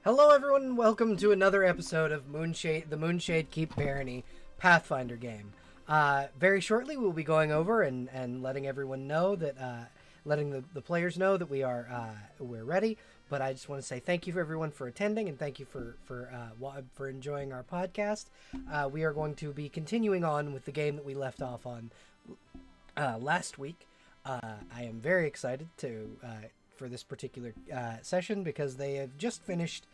Hello, everyone, and welcome to another episode of the Moonshade Barony Pathfinder game. Very shortly, we'll be going over and letting everyone know that, letting the players know that we're ready. But I just want to say thank you for everyone for attending, and thank you for enjoying our podcast. We are going to be continuing on with the game that we left off on last week. I am very excited for this particular session because they have just finished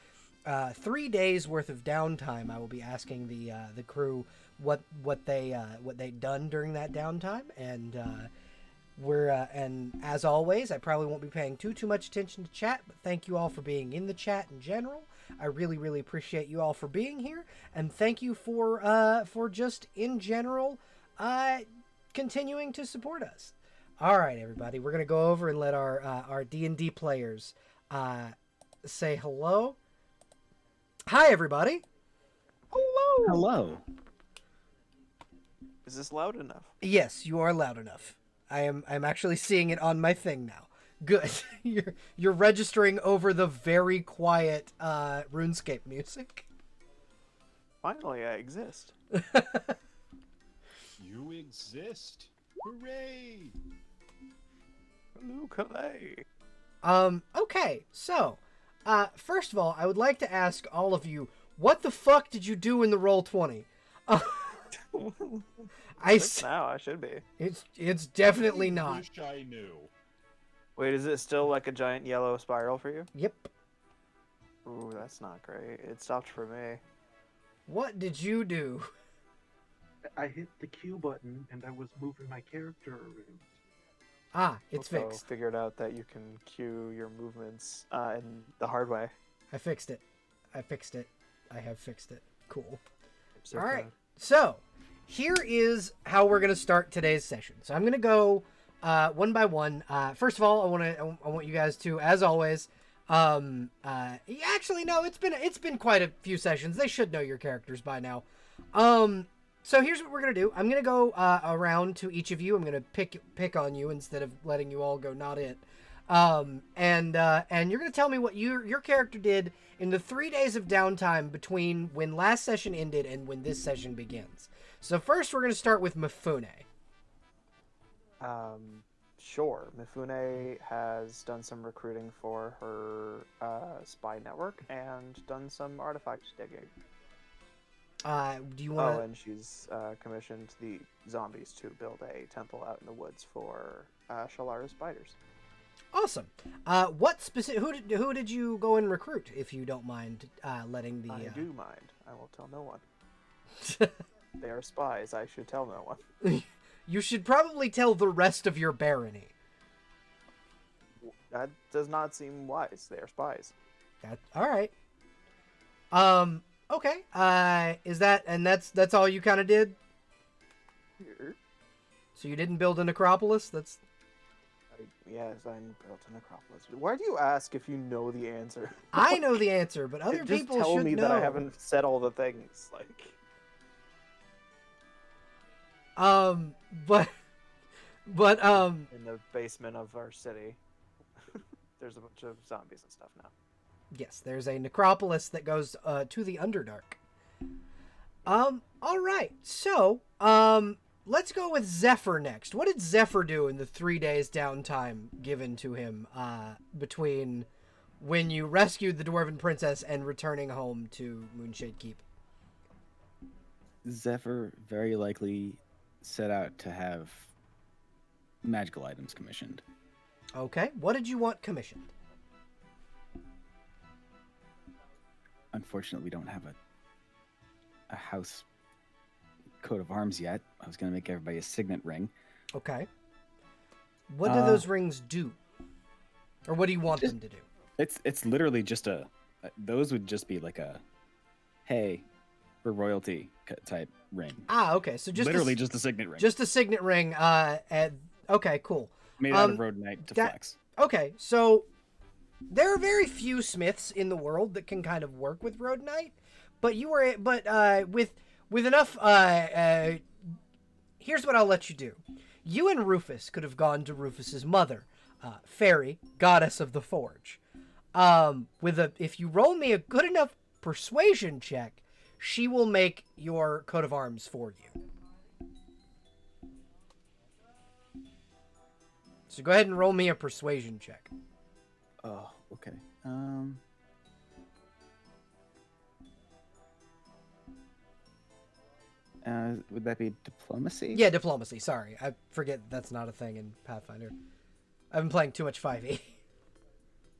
3 days worth of downtime. I will be asking the crew what they'd done during that downtime, and and as always, I probably won't be paying too much attention to chat, but thank you all for being in the chat in general. I really appreciate you all for being here, and thank you for just in general continuing to support us. All right, everybody, we're going to go over and let our D&D players say hello. Hi, everybody. Hello. Hello. Is this loud enough? Yes, you are loud enough. I'm actually seeing it on my thing now. Good. You're registering over the very quiet RuneScape music. Finally, I exist. You exist. Hooray! Hello, Calais. Okay, so, first of all, I would like to ask all of you, what the fuck did you do in the Roll20? Now I should be. It's definitely I not. wish I knew. Wait, is it still like a giant yellow spiral for you? Yep. Ooh, that's not great. It stopped for me. What did you do? I hit the Q button and I was moving my character around. Ah, it's Also fixed. figured out that you can cue your movements in the hard way. I fixed it. I have fixed it. Cool. I'm so All right. proud. So, here is how we're going to start today's session. So, I'm going to go one by one. First of all, I want you guys to, as always, actually no, it's been quite a few sessions. They should know your characters by now. So here's what we're going to do. I'm going to go around to each of you. I'm going to pick on you instead of letting you all go not it. And you're going to tell me what your character did in the 3 days of downtime between when last session ended and when this session begins. So first we're going to start with Mifune. Sure. Mifune has done some recruiting for her spy network and done some artifact digging. Do you want Oh, and she's commissioned the zombies to build a temple out in the woods for Shalara's spiders. Awesome. What specific? Who did you go and recruit? If you don't mind letting the. I do mind. I will tell no one. They are spies. I should tell no one. You should probably tell the rest of your barony. That does not seem wise. They are spies. All right. Okay. Is that's all you kind of did? So you didn't build a necropolis? Yes, I built a necropolis. Why do you ask if you know the answer? I know the answer, but other Just people tell should me know. that I haven't said all the things. Like, but in the basement of our city, there's a bunch of zombies and stuff now. yes, there's a necropolis that goes to the Underdark. All right. So, let's go with Zephyr next. What did Zephyr do in the 3 days downtime given to him between when you rescued the Dwarven Princess and returning home to Moonshade Keep? Zephyr very likely set out to have magical items commissioned. Okay. What did you want commissioned? Unfortunately, we don't have a house coat of arms yet. I was going to make everybody a signet ring. Okay. What do those rings do? Or what do you want them to do? It's literally just those would just be like a, hey, we're royalty type ring. Ah, okay. So just literally just a signet ring. Just a signet ring. Okay, cool. Made out of rhodonite to flex. Okay, so there are very few smiths in the world that can kind of work with rhodonite, but with enough. Here's what I'll let you do. You and Rufus could have gone to Rufus's mother, Fairy, goddess of the forge. If you roll me a good enough persuasion check, she will make your coat of arms for you. So go ahead and roll me a persuasion check. Oh, okay. Would that be diplomacy? Yeah, diplomacy. Sorry, I forget that's not a thing in Pathfinder. I've been playing too much 5e.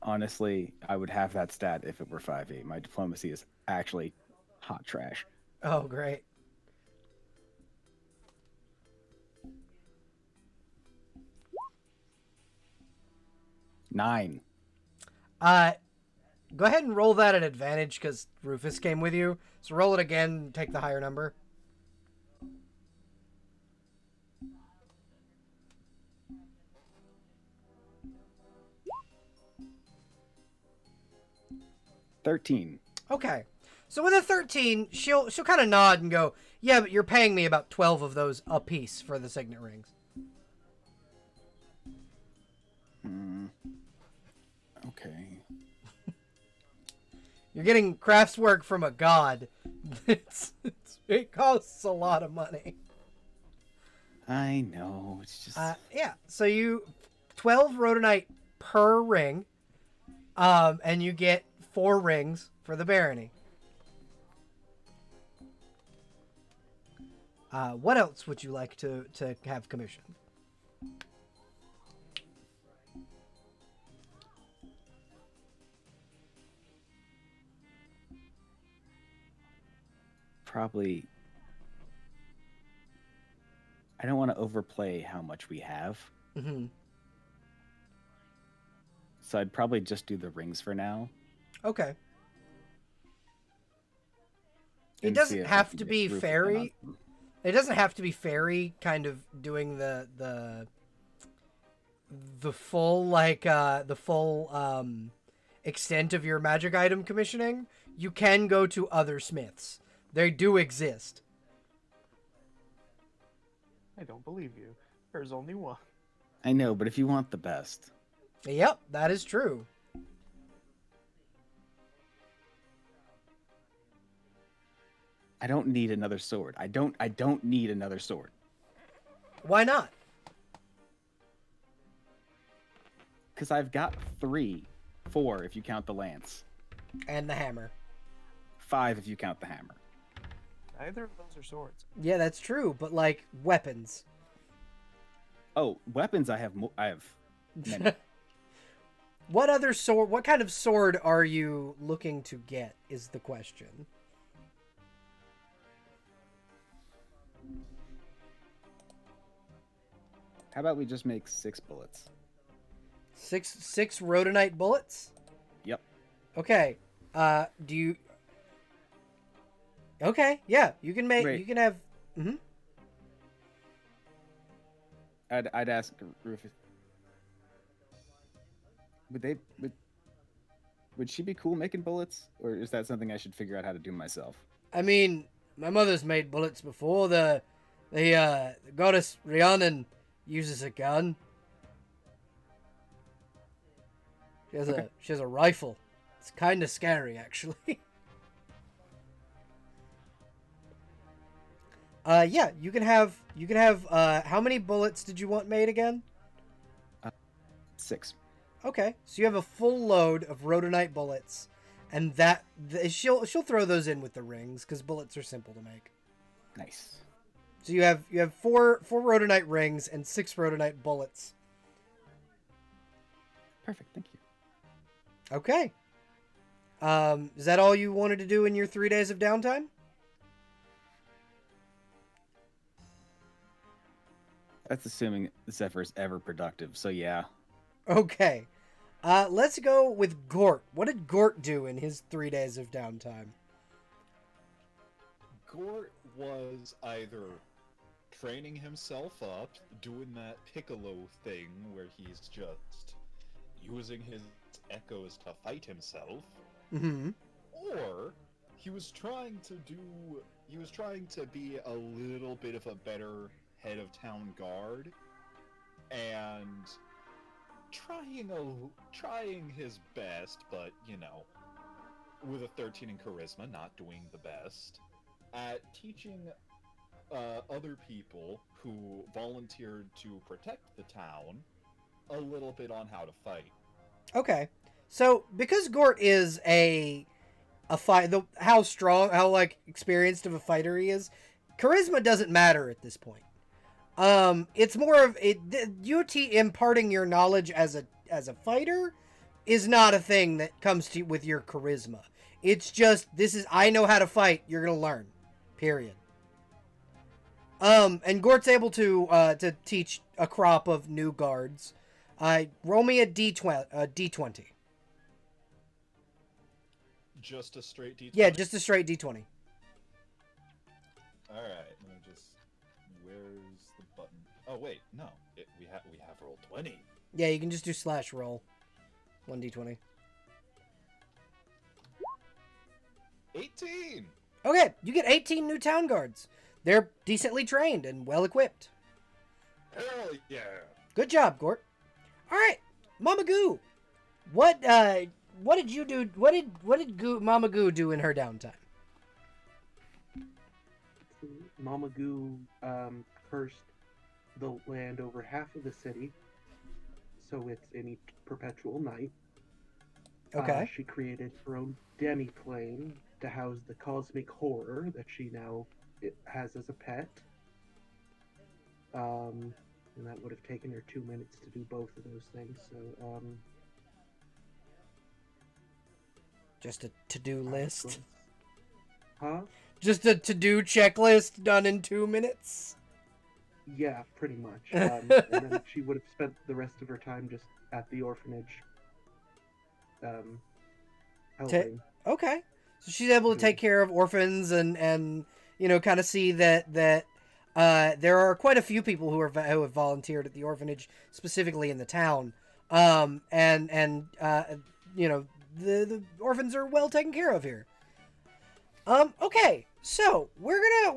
Honestly, I would have that stat if it were 5e. My diplomacy is actually hot trash. Oh, great. Nine. Go ahead and roll that at advantage because Rufus came with you. So roll it again and take the higher number. $13. Okay. So with a 13, she'll kind of nod and go, "Yeah, but you're paying me about 12 of those a piece for the signet rings." Okay. You're getting craftswork from a god. It costs a lot of money. I know. It's just. Yeah. So 12 rhodonite per ring, and you get 4 rings for the barony. What else would you like to have commissioned? Probably. I don't want to overplay how much we have. Mm-hmm. So I'd probably just do the rings for now. Okay. It and see doesn't if I have can to get be Rufus fairy. in on- It doesn't have to be fairy kind of doing the full extent of your magic item commissioning. You can go to other smiths. They do exist. I don't believe you. There's only one. I know, but if you want the best. Yep, that is true. I don't need another sword. I don't need another sword. Why not? Because I've got 3. 4 if you count the lance. And the hammer. 5 if you count the hammer. Neither of those are swords. Yeah, that's true, but like weapons. Oh, weapons I have many. What other sword? What kind of sword are you looking to get? Is the question. How about we just make 6 bullets? Six rhodonite bullets? Yep. Okay. Do you? Okay. Yeah, you can make. Wait. You can have. Mm-hmm. I'd ask Rufus. Would she be cool making bullets, or is that something I should figure out how to do myself? I mean, my mother's made bullets before. The goddess Rhiannon uses a gun. She has a rifle. It's kind of scary, actually. Yeah, you can have. How many bullets did you want made again? 6. Okay, so you have a full load of rhodonite bullets, and she'll throw those in with the rings because bullets are simple to make. Nice. So you have 4 rhodonite rings and 6 rhodonite bullets. Perfect. Thank you. Okay. Is that all you wanted to do in your 3 days of downtime? That's assuming Zephyr's ever productive. So yeah. Okay. Let's go with Gort. What did Gort do in his 3 days of downtime? Gort was either training himself up, doing that piccolo thing where he's just using his echoes to fight himself, Mm-hmm. or he was trying to be a little bit of a better head of town guard, and trying his best, but with a 13 in charisma, not doing the best at teaching other people who volunteered to protect the town a little bit on how to fight. Okay. So because Gort is a fight, how strong, how like experienced of a fighter he is, charisma doesn't matter at this point. It's more of it. UT imparting your knowledge as a fighter is not a thing that comes to with your charisma. It's just I know how to fight. You're gonna learn. Period. And Gort's able to teach a crop of new guards. Roll me a D20. Just a straight D20? Yeah, just a straight D20. Alright, let me just... Where's the button? Oh, wait, no. We have roll 20. Yeah, you can just do /roll. 1D20. 18! Okay, you get 18 new town guards. They're decently trained and well equipped. Hell yeah! Good job, Gort. All right, Mama Goo. What did you do? What did Mama Goo do in her downtime? Mama Goo cursed the land over half of the city, so it's in perpetual night. Okay. She created her own demi-plane to house the cosmic horror that she now has as a pet. And that would have taken her 2 minutes to do both of those things. So, Just a to-do list. Huh? Just a to-do checklist done in 2 minutes. Yeah, pretty much. And then she would have spent the rest of her time just at the orphanage, helping. Okay. So she's able to take care of orphans and kind of see that there are quite a few people who have volunteered at the orphanage, specifically in the town. The orphans are well taken care of here. Okay. So we're gonna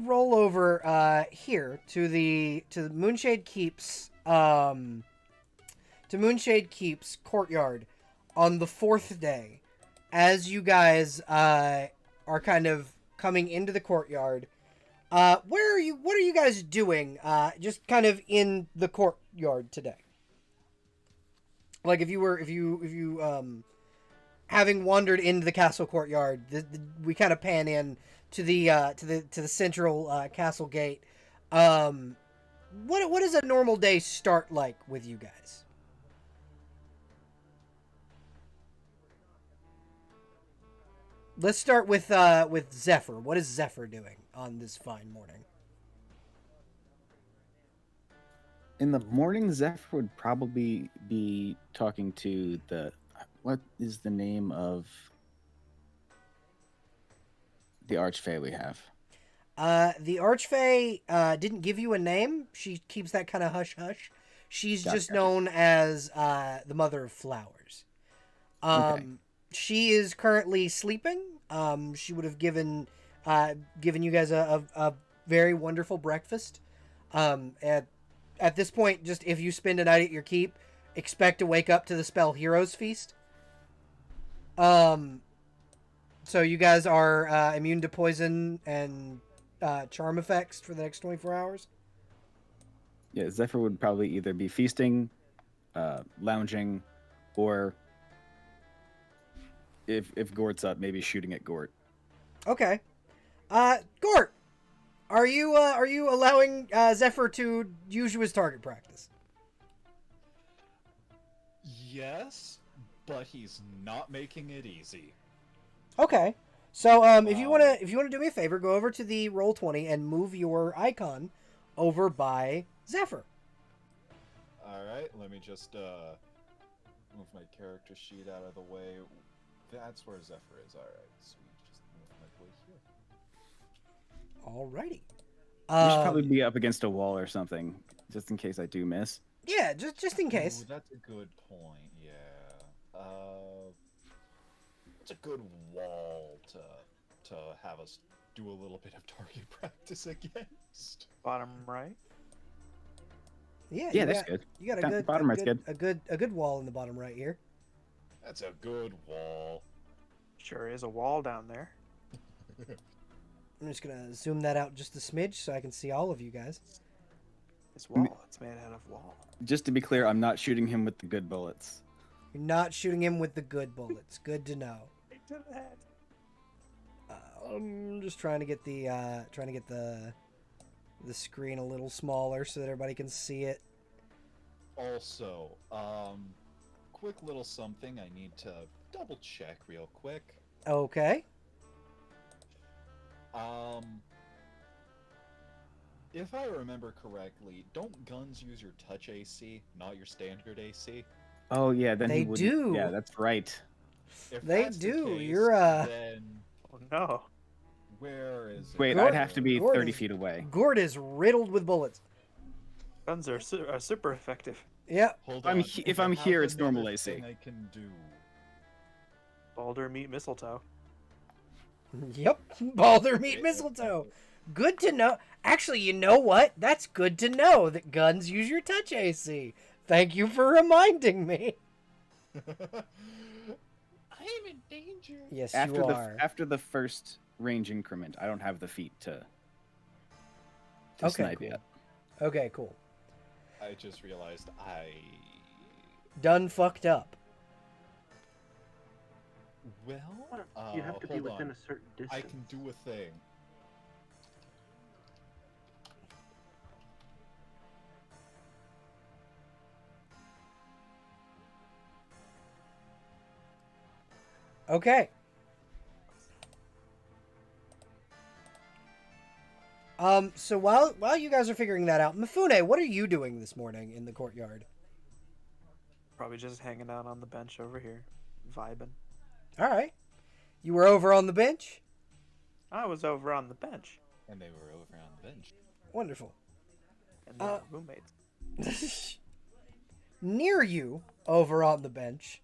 roll over here to the Moonshade Keep's courtyard on the 4th day. As you guys are kind of coming into the courtyard, what are you guys doing? Just kind of in the courtyard today. Like if you having wandered into the castle courtyard, we kind of pan in to the central castle gate. What does a normal day start like with you guys? Let's start with Zephyr. What is Zephyr doing on this fine morning? In the morning, Zephyr would probably be talking to what is the name of the Archfey we have? The Archfey didn't give you a name. She keeps that kind of hush-hush. She's just known as the Mother of Flowers. Okay. She is currently sleeping. She would have given you guys a very wonderful breakfast. At this point, just if you spend a night at your keep, expect to wake up to the spell Hero's Feast. So you guys are immune to poison and charm effects for the next 24 hours? Yeah, Zephyr would probably either be feasting, lounging, or if Gort's up, maybe shooting at Gort. Okay. Gort, are you allowing Zephyr to use you as target practice? Yes, but he's not making it easy. Okay. So if you wanna do me a favor, go over to the Roll20 and move your icon over by Zephyr. Alright, let me just move my character sheet out of the way. That's where Zephyr is. Alright, sweet. Just move my boy here. Alrighty. We should probably be up against a wall or something, just in case I do miss. Yeah, just in case. Ooh, that's a good point, yeah. It's a good wall to have us do a little bit of target practice against. Bottom right. Yeah, Yeah, you that's got, good. You got a Down- good, bottom right's good. a good wall in the bottom right here. That's a good wall. Sure is a wall down there. I'm just gonna zoom that out just a smidge so I can see all of you guys. This wall, it's made out of wall. Just to be clear, I'm not shooting him with the good bullets. You're not shooting him with the good bullets. Good to know. Into the head. I'm just trying to get the screen a little smaller so that everybody can see it. Also, quick little something I need to double check real quick. Okay. If I remember correctly, don't guns use your touch AC, not your standard AC? Oh yeah, then They he wouldn't. do. Yeah, that's right. If They that's the do. case, You're, then Oh no. where is it? Wait, Gord- I'd have to be Gord 30 is- feet away. Gord is riddled with bullets. Guns are super effective. Yep. Hold I'm on. he- if I I'm have here, it's normal another AC. thing I can do. Balder meet mistletoe. Yep. Balder meet Okay, mistletoe. Good to know. Actually, you know what? That's good to know that guns use your touch AC. Thank you for reminding me. I'm in danger. Yes, After you the are. after the first range increment, I don't have the feet to Okay, snipe cool. yet. Okay, cool. I just realized I. Done fucked up. Well, You have to be hold within on. a certain distance. I can do a thing. Okay. So while you guys are figuring that out, Mifune, what are you doing this morning in the courtyard? Probably just hanging out on the bench over here, vibing. All right. You were over on the bench? I was over on the bench, And they were over on the bench. Wonderful. and they were roommates. Near you, over on the bench,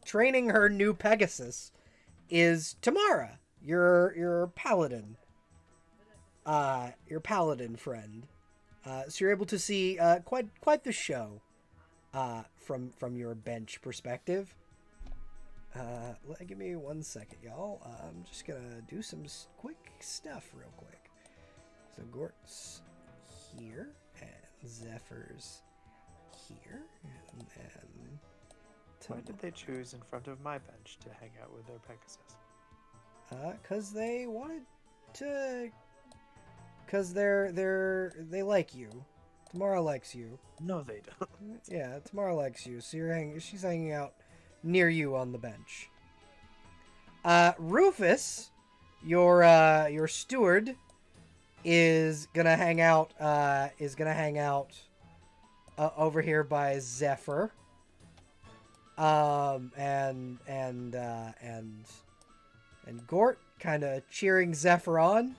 training her new Pegasus, is Tamara, your paladin. Your paladin friend. So you're able to see quite the show from your bench perspective. Give me 1 second, y'all. I'm just gonna do some quick stuff real quick. So Gort's here, and Zephyr's here, and then... Why did they choose in front of my bench to hang out with their Pegasus? Cause they wanted to... Cause they like you. Tamara likes you. No, they don't. Yeah, Tamara likes you, so she's hanging out near you on the bench. Rufus, your steward, is gonna hang out. Over here by Zephyr. And Gort kind of cheering Zephyr on,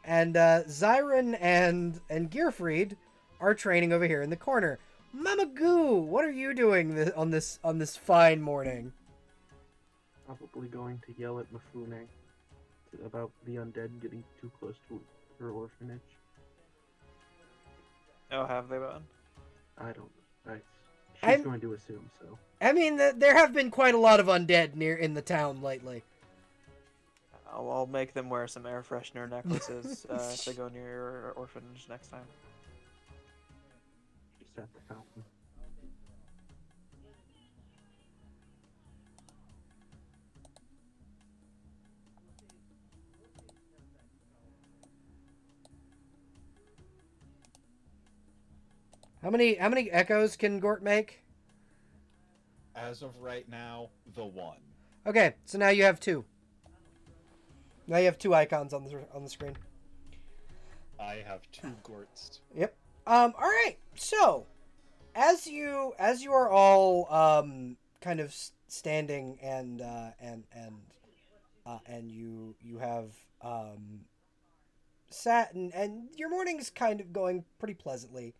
and Zyron and Gearfried are training over here in the corner. Mama Goo, what are you doing on this fine morning? Probably going to yell at Mifune about the undead getting too close to her orphanage. Oh, have they been? I don't. She's I'm- going to assume so. I mean, there have been quite a lot of undead in the town lately. I'll make them wear some air freshener necklaces if they go near your orphanage next time. Just at the fountain. How many echoes can Gort make? As of right now, the one. Okay, so now you have two. Now you have two icons on the screen. I have two Gorts. Yep. All right. So, as you are all kind of standing and you have sat and your morning's kind of going pretty pleasantly.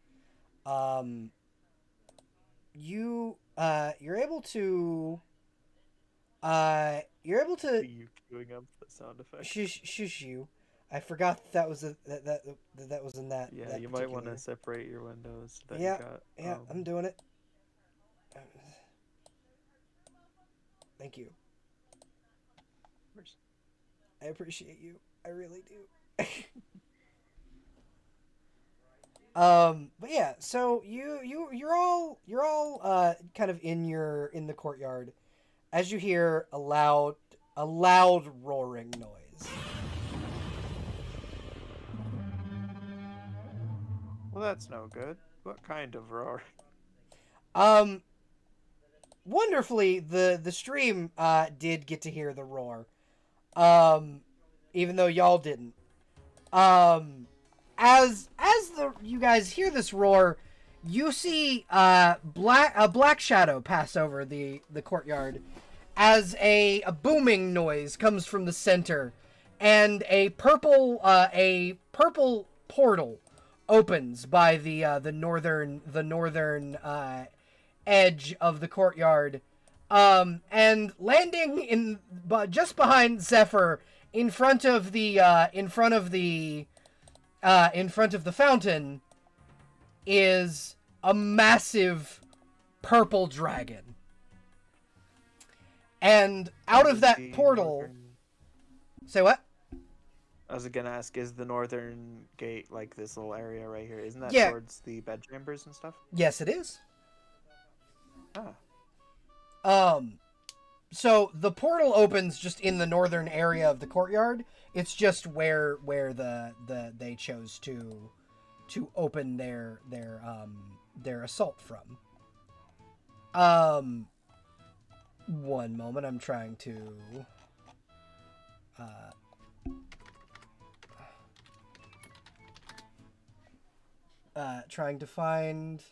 You're able to You queuing up the sound effect. shush you. I forgot that was that was in that. Yeah, that you might want to particular- separate your windows. So that Yeah, you got, yeah, I'm doing it. Thank you. I appreciate you. I really do. But yeah, so you're all kind of in the courtyard as you hear a loud roaring noise. Well, that's no good. What kind of roar? Um, Wonderfully, the stream did get to hear the roar, even though y'all didn't. As you guys hear this roar, you see a black shadow pass over the courtyard as a booming noise comes from the center, and a purple portal opens by the northern edge of the courtyard, and landing just behind Zephyr in front of the fountain is a massive purple dragon. And out of that portal... Say what? I was gonna ask, is the northern gate like this little area right here? Isn't that Yeah. towards the bedchambers and stuff? Yes, it is. Ah. So the portal opens just in the northern area of the courtyard. It's just where they chose to open their assault from. One moment, I'm trying to find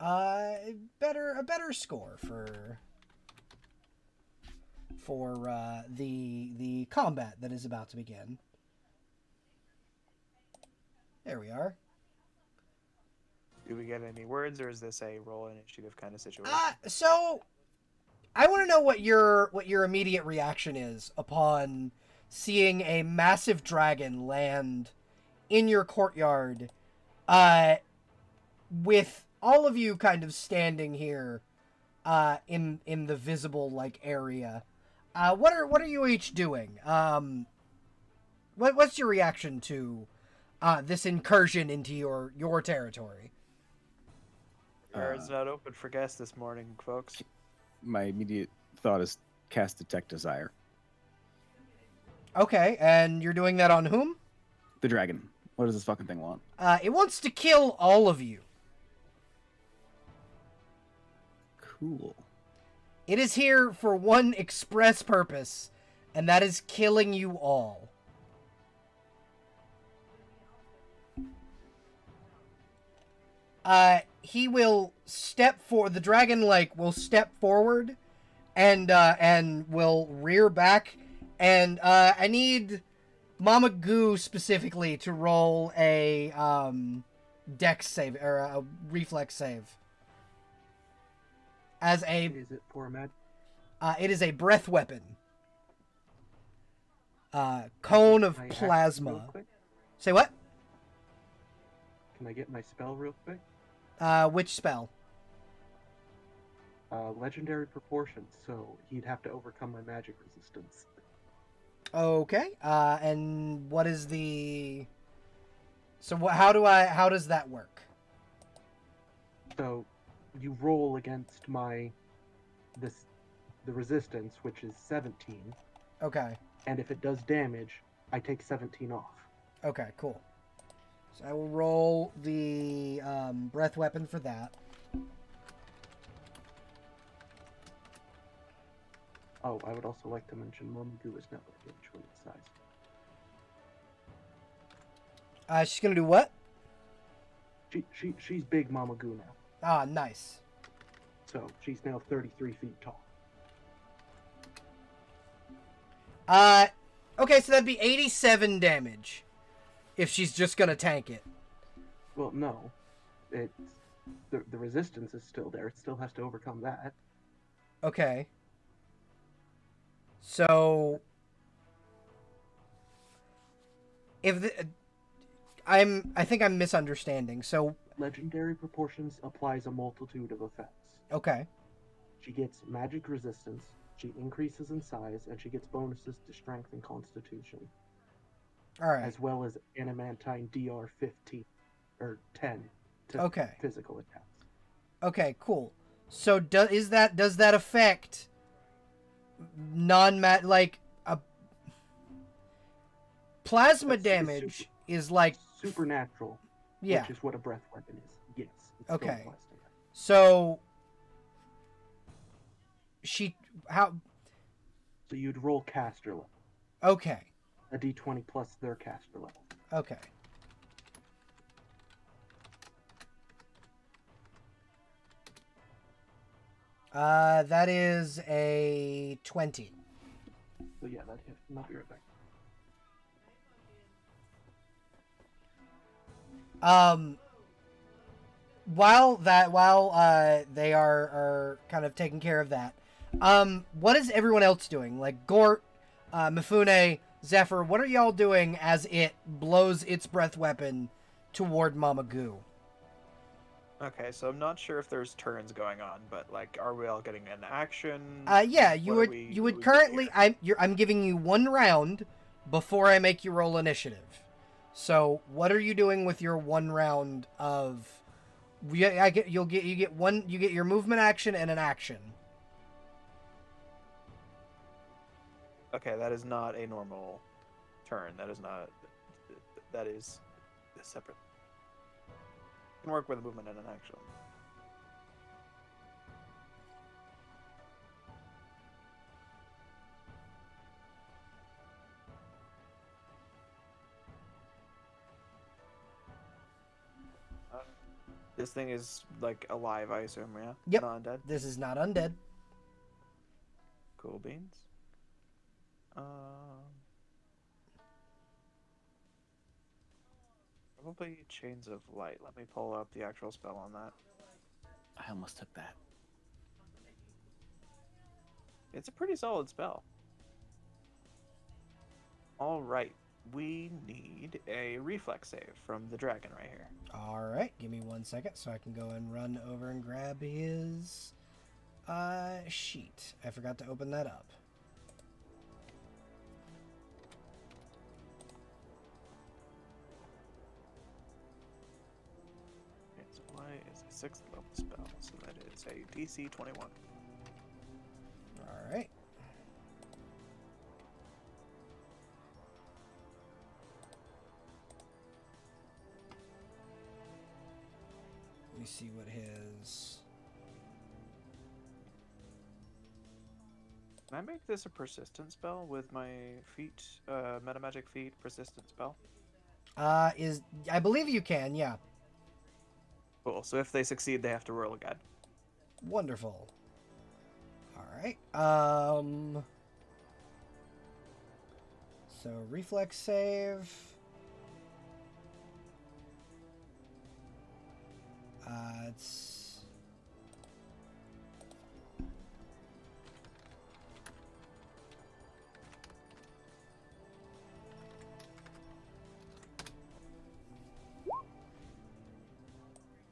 a better score for the combat that is about to begin. There we are. Do we get any words, or is this a roll initiative kind of situation? So I want to know what your immediate reaction is upon seeing a massive dragon land in your courtyard, with all of you kind of standing here, in the visible area. What are you each doing? What's your reaction to this incursion into your territory? It's not open for guests this morning, folks. My immediate thought is cast Detect Desire. Okay, and you're doing that on whom? The dragon. What does this fucking thing want? It wants to kill all of you. Cool. It is here for one express purpose, and that is killing you all. He will the dragon will step forward and will rear back, and I need Mama Goo specifically to roll a dex save or a reflex save. As a Is it for mag? it is a breath weapon. Cone of My action plasma. real quick? Say what? Can I get my spell real quick? Which spell? Legendary proportions, so he'd have to overcome my magic resistance. Okay. And what is the... So how does that work? So you roll against the resistance, which is 17, Okay. and if it does damage, I take 17 off. Okay, cool. So I will roll the breath weapon for that. Oh, I would also like to mention Mama Goo is network damage when it's size. She's gonna do what? She's big Mama Goo now, Ah, nice. so she's now 33 feet tall. Okay, so that'd be 87 damage if she's just gonna tank it. Well, no, it's the resistance is still there. It still has to overcome that. Okay. So if the, I think I'm misunderstanding. So Legendary Proportions applies a multitude of effects. okay, She gets magic resistance, she increases in size, and she gets bonuses to strength and constitution, all right, as well as adamantine DR 15 or 10 to okay, physical attacks. okay, cool. So does that affect non-mat like a plasma That's damage is like supernatural, yeah. which is what a breath weapon is. Yes. It still Okay. applies to that. So how So you'd roll caster level, okay. a d20 plus their caster level. Okay. That is a 20. So yeah, that hit. I'll be right back. While they are kind of taking care of that, what is everyone else doing? Like Gort, Mifune, Zephyr, what are y'all doing as it blows its breath weapon toward Mama Goo? Okay, so I'm not sure if there's turns going on, but like, are we all getting an action? Yeah, you What are would we- you what would are we doing currently here? I'm giving you 1 round before I make you roll initiative. So what are you doing with your 1 round of? Yeah, you get your movement action and an action. Okay, that is not a normal turn. That is not. That is separate. Can work with a movement and an action. This thing is like alive, I assume, yeah? Yep. Not undead? This is not undead. Cool beans. Probably Chains of Light. Let me pull up the actual spell on that. I almost took that. It's a pretty solid spell. Alright. We need a reflex save from the dragon right here. All right, give me 1 second so I can go and run over and grab his sheet. I forgot to open that up. Chains of Light is a 6th level spell, so that is a DC 21. All right. Let me see what his... Can I make this a persistent spell with my feet, metamagic feet persistent spell? I believe you can, yeah. Cool, so if they succeed, they have to roll again. Wonderful. All right. So reflex save. It's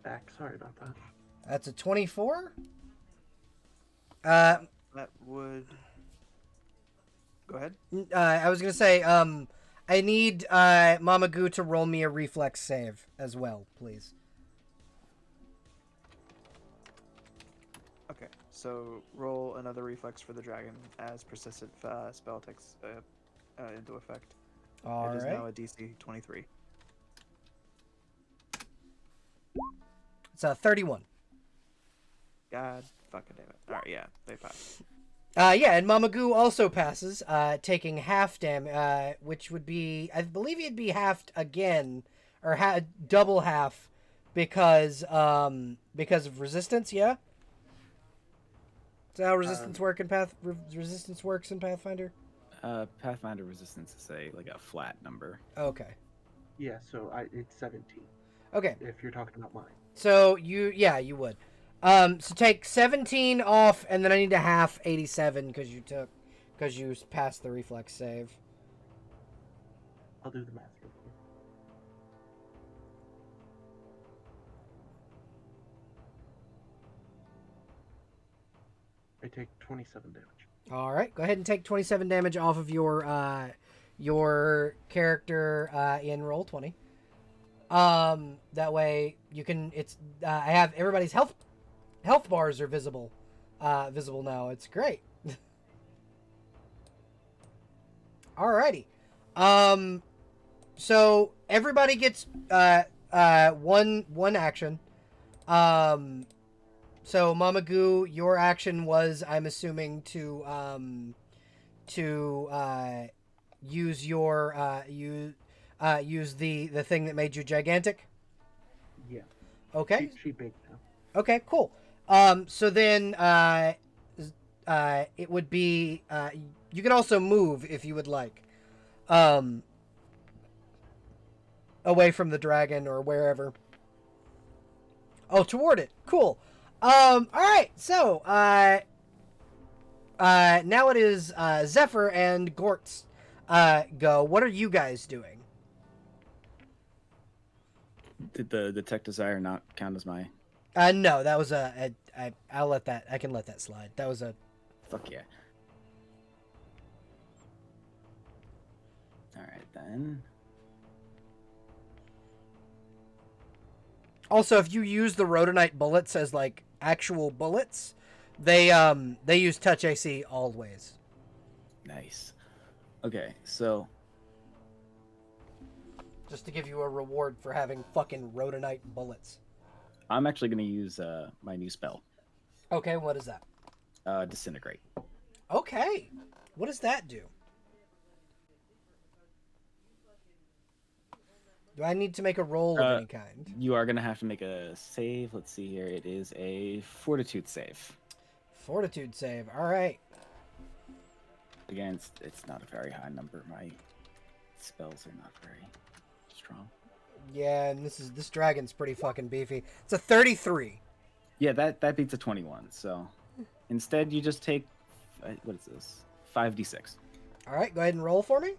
Back. Sorry about that. that's a 24. That would... Go ahead. I was gonna say, I need Mama Goo to roll me a reflex save as well, please. Okay, so roll another reflex for the dragon as persistent spell takes into effect. All It is right. now a DC 23. It's a 31. God fucking damn it. Alright, yeah, they pass. Yeah, and Mama Goo also passes, taking half damage, which would be, I believe he'd be halved again, or double half, because of resistance. Yeah. Is that how resistance resistance works in Pathfinder? Pathfinder resistance is like a flat number. Okay. Yeah, so it's 17. Okay. If you're talking about mine. So you would. So take 17 off, and then I need to half 87 because you passed the reflex save. I'll do the math real quick. I take 27 damage. All right, go ahead and take 27 damage off of your character in roll 20. That way you can. It's I have everybody's health bars are visible now. It's great. Alrighty. So everybody gets one action. So Mama Goo, your action was, I'm assuming, to use your use the thing that made you gigantic. Yeah. Okay. She big now. Okay. Cool. So then it would be you could also move if you would like, away from the dragon or wherever. Oh, toward it. Cool. All right. So now it is Zephyr and Gort's go. What are you guys doing? Did the detect desire not count as my? No, that was I'll let that. I can let that slide. That was a. Fuck yeah. All right then. Also, if you use the Rhodonite bullets as like actual bullets, they use touch AC always. Nice. Okay, so Just to give you a reward for having fucking Rhodonite bullets. I'm actually gonna use my new spell, Okay, what is that? disintegrate. Okay, what does that do? Do I need to make a roll of any kind? You are gonna have to make a save. Let's see here. It is a fortitude save. Fortitude save. All right. Again, it's not a very high number. My spells are not very strong. Yeah, and this dragon's pretty fucking beefy. It's a 33. Yeah, that beats a 21. So instead, you just take what is this? 5d6. All right, go ahead and roll for me.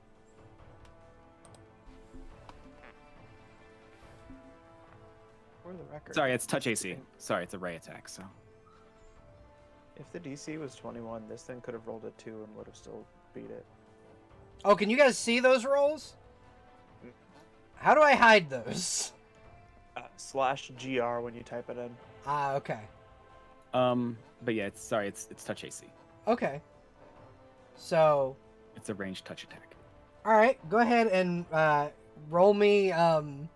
For the record. Sorry, it's touch AC. Sorry, it's a ray attack. So If the DC was 21, this thing could have rolled a 2 and would have still beat it. Oh, can you guys see those rolls? How do I hide those? /GR when you type it in. Ah, okay. but yeah, it's touch AC. Okay. So, It's a ranged touch attack. all right, go ahead and roll me. Go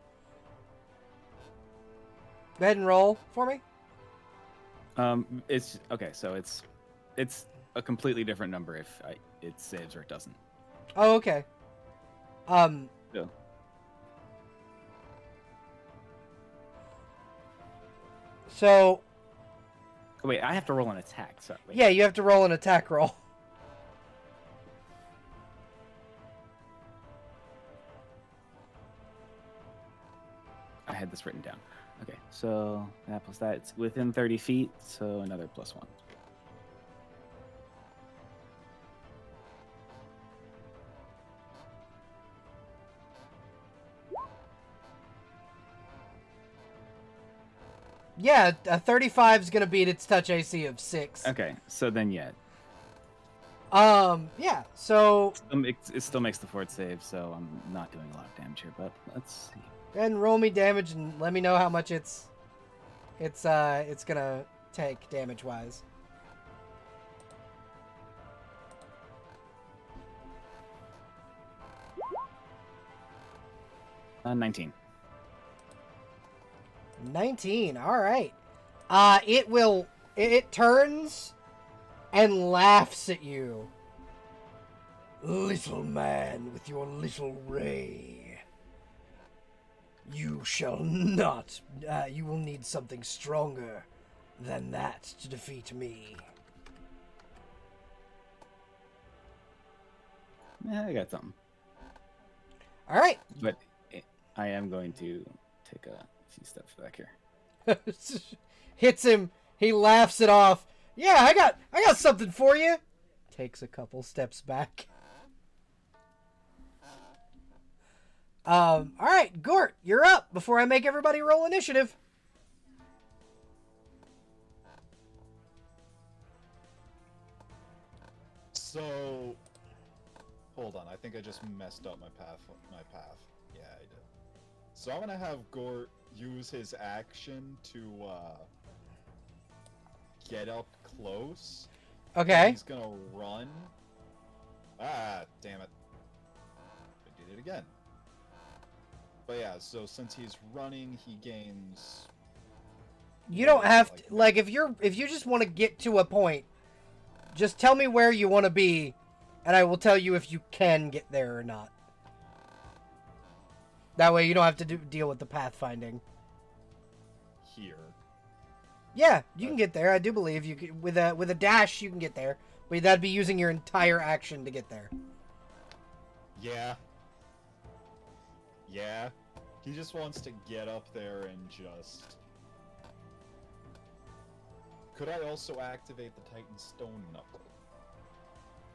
ahead and roll for me. It's okay. So it's a completely different number if it saves or it doesn't. Oh, okay. Yeah. So, Oh, wait, I have to roll an attack. Sorry. Wait. yeah, you have to roll an attack roll. I had this written down. Okay, so that plus that, it's within 30 feet, so another +1. Yeah, a 35 is gonna beat its touch AC of 6. Okay, so then yeah, Yeah. So, it still makes the fort save, so I'm not doing a lot of damage here. But let's see. go ahead and roll me damage and let me know how much it's gonna take damage wise. Uh, 19. 19. All right. It turns and laughs at you. Little man with your little ray. You shall not. You will need something stronger than that to defeat me. Yeah, I got something. All right. But I am going to take a few steps back here. Hits him. He laughs it off. Yeah, I got something for you. Takes a couple steps back. All right, Gort, you're up before I make everybody roll initiative. So, hold on. I think I just messed up my path. Yeah, I did. So I'm gonna have Gort use his action to get up close. Okay. He's gonna run. Ah, damn it! I did it again. But yeah, so since he's running, he gains. You don't have to, like, if you just want to get to a point, just tell me where you want to be, and I will tell you if you can get there or not. That way you don't have to deal with the pathfinding. Here. Yeah, you can get there. I do believe you can, with a dash you can get there, but that'd be using your entire action to get there. Yeah. Yeah. He just wants to get up there and just... Could I also activate the Titan Stone Knuckle?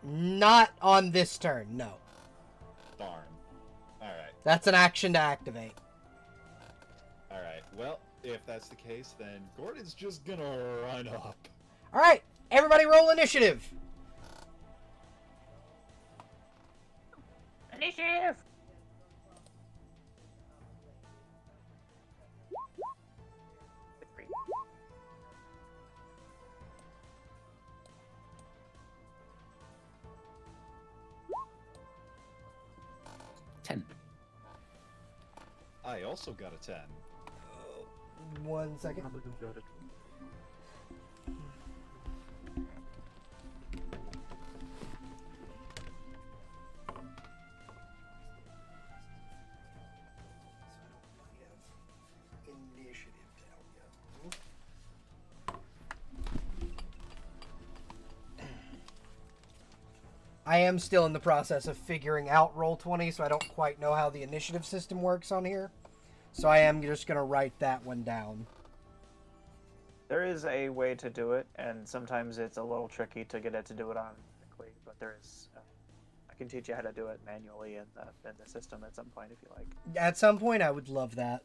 Not on this turn, no. Darn. Alright. That's an action to activate. Alright, well, if that's the case, then Gordon's just gonna run up. Alright, everybody roll initiative. Initiative! Three. 10. I also got a 10. 1 second. Mama Goo got it. I am still in the process of figuring out Roll20, so I don't quite know how the initiative system works on here. So I am just going to write that one down. There is a way to do it, and sometimes it's a little tricky to get it to do it automatically. But there is, I can teach you how to do it manually in the system at some point if you like. At some point, I would love that.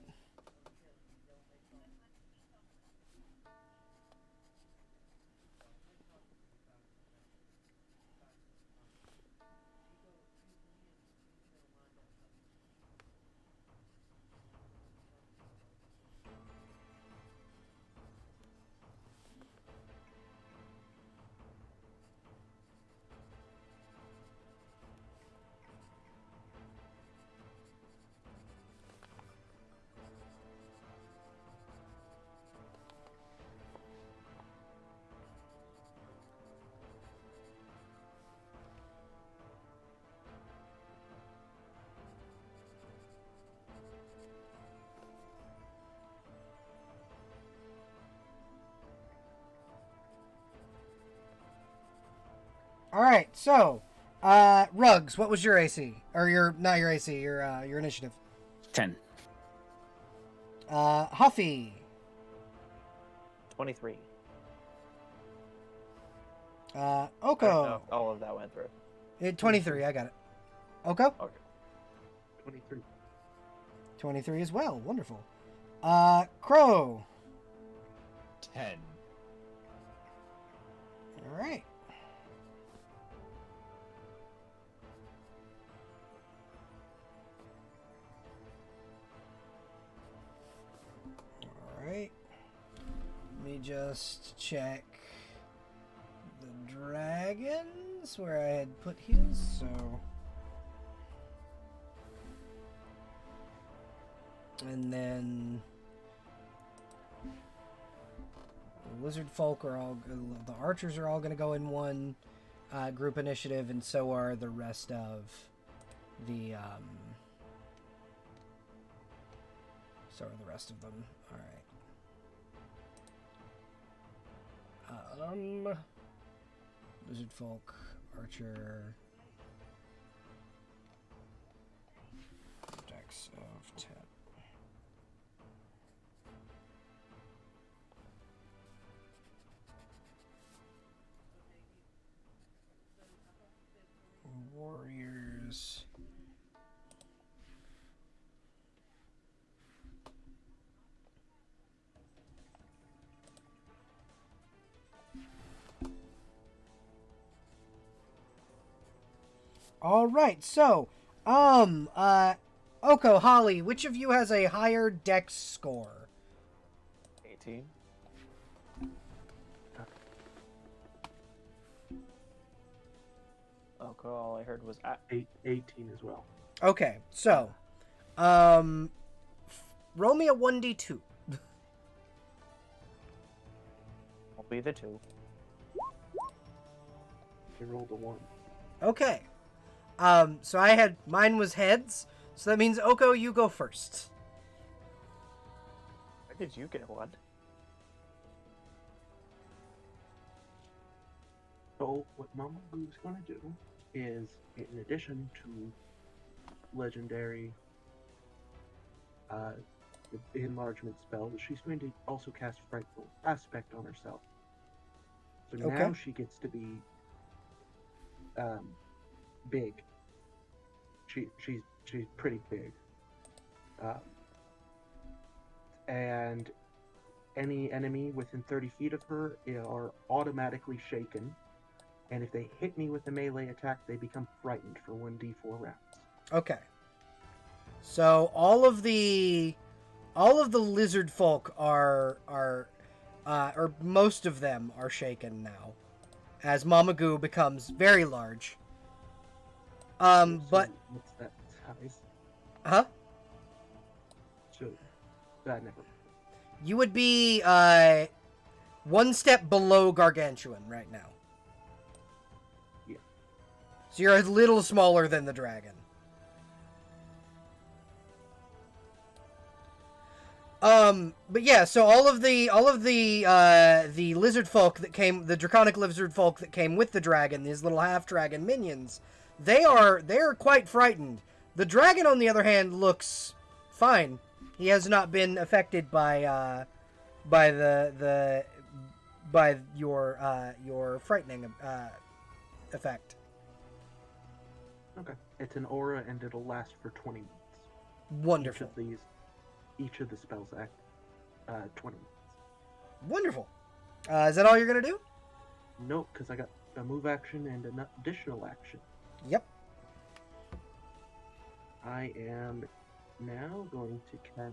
All right, so Rugs, what was your AC? Or not your AC, your initiative. 10. Huffy. 23. Oko. No, all of that went through. 23, I got it. Oko? Okay. 23. 23 as well, wonderful. Crow. 10. All right. Alright. Let me just check the dragons where I had put his, so. And then the wizard folk are all, the archers are all going to go in one group initiative, and so are the rest of the, so are the rest of them. All right. Wizard folk, archer, dex of 10. Warriors All right. So, Oko, Holly, which of you has a higher dex score? 18. Okay, all I heard was 18 as well. Okay. So, roll me a 1d2. I'll be the 2. I rolled a 1. Okay. So mine was heads. So that means Oko, you go first. Why did you get 1? So what Mama Boo's going to do is, in addition to legendary enlargement spell, she's going to also cast Frightful Aspect on herself. So Okay. now she gets to be big. She's pretty big. And any enemy within 30 feet of her are automatically shaken. And if they hit me with a melee attack, they become frightened for 1d4 rounds. Okay. So all of the lizard folk are or most of them are shaken now, as Mamagoo becomes very large. So But what's that size? huh? So that never. You would be one step below Gargantuan right now. Yeah. So you're a little smaller than the dragon. But yeah, so all of the lizard folk that came, the draconic lizard folk that came with the dragon, these little half dragon minions, they're quite frightened. The dragon, on the other hand, looks fine. He has not been affected by your frightening effect. Okay. It's an aura, and it'll last for 20 minutes. Wonderful. Each of the spells act 20 minutes. Wonderful. Is that all you're gonna do? Nope, because I got a move action and an additional action. Yep. I am now going to cast. I'm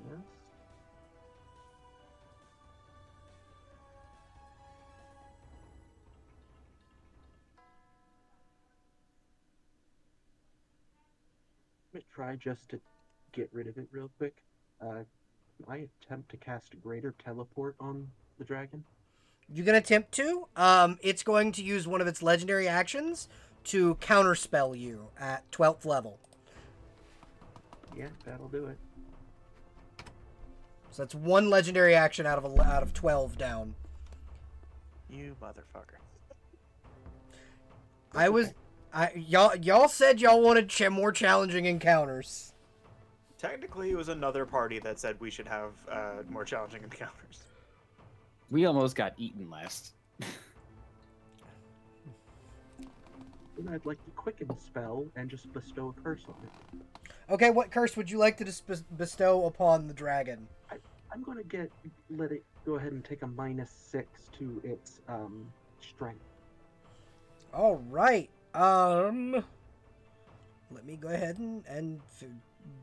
going to try just to get rid of it real quick. I attempt to cast Greater Teleport on the dragon. You can attempt to. It's going to use one of its legendary actions to counterspell you at 12th level. Yeah, that'll do it. So that's one legendary action out of 12 down. You motherfucker. Y'all said y'all wanted more challenging encounters. Technically, it was another party that said we should have more challenging encounters. We almost got eaten last. Then I'd like to quicken the spell and just bestow a curse on it. Okay, what curse would you like to bestow upon the dragon? I'm going to let it go ahead and take a -6 to its strength. All right. Let me go ahead and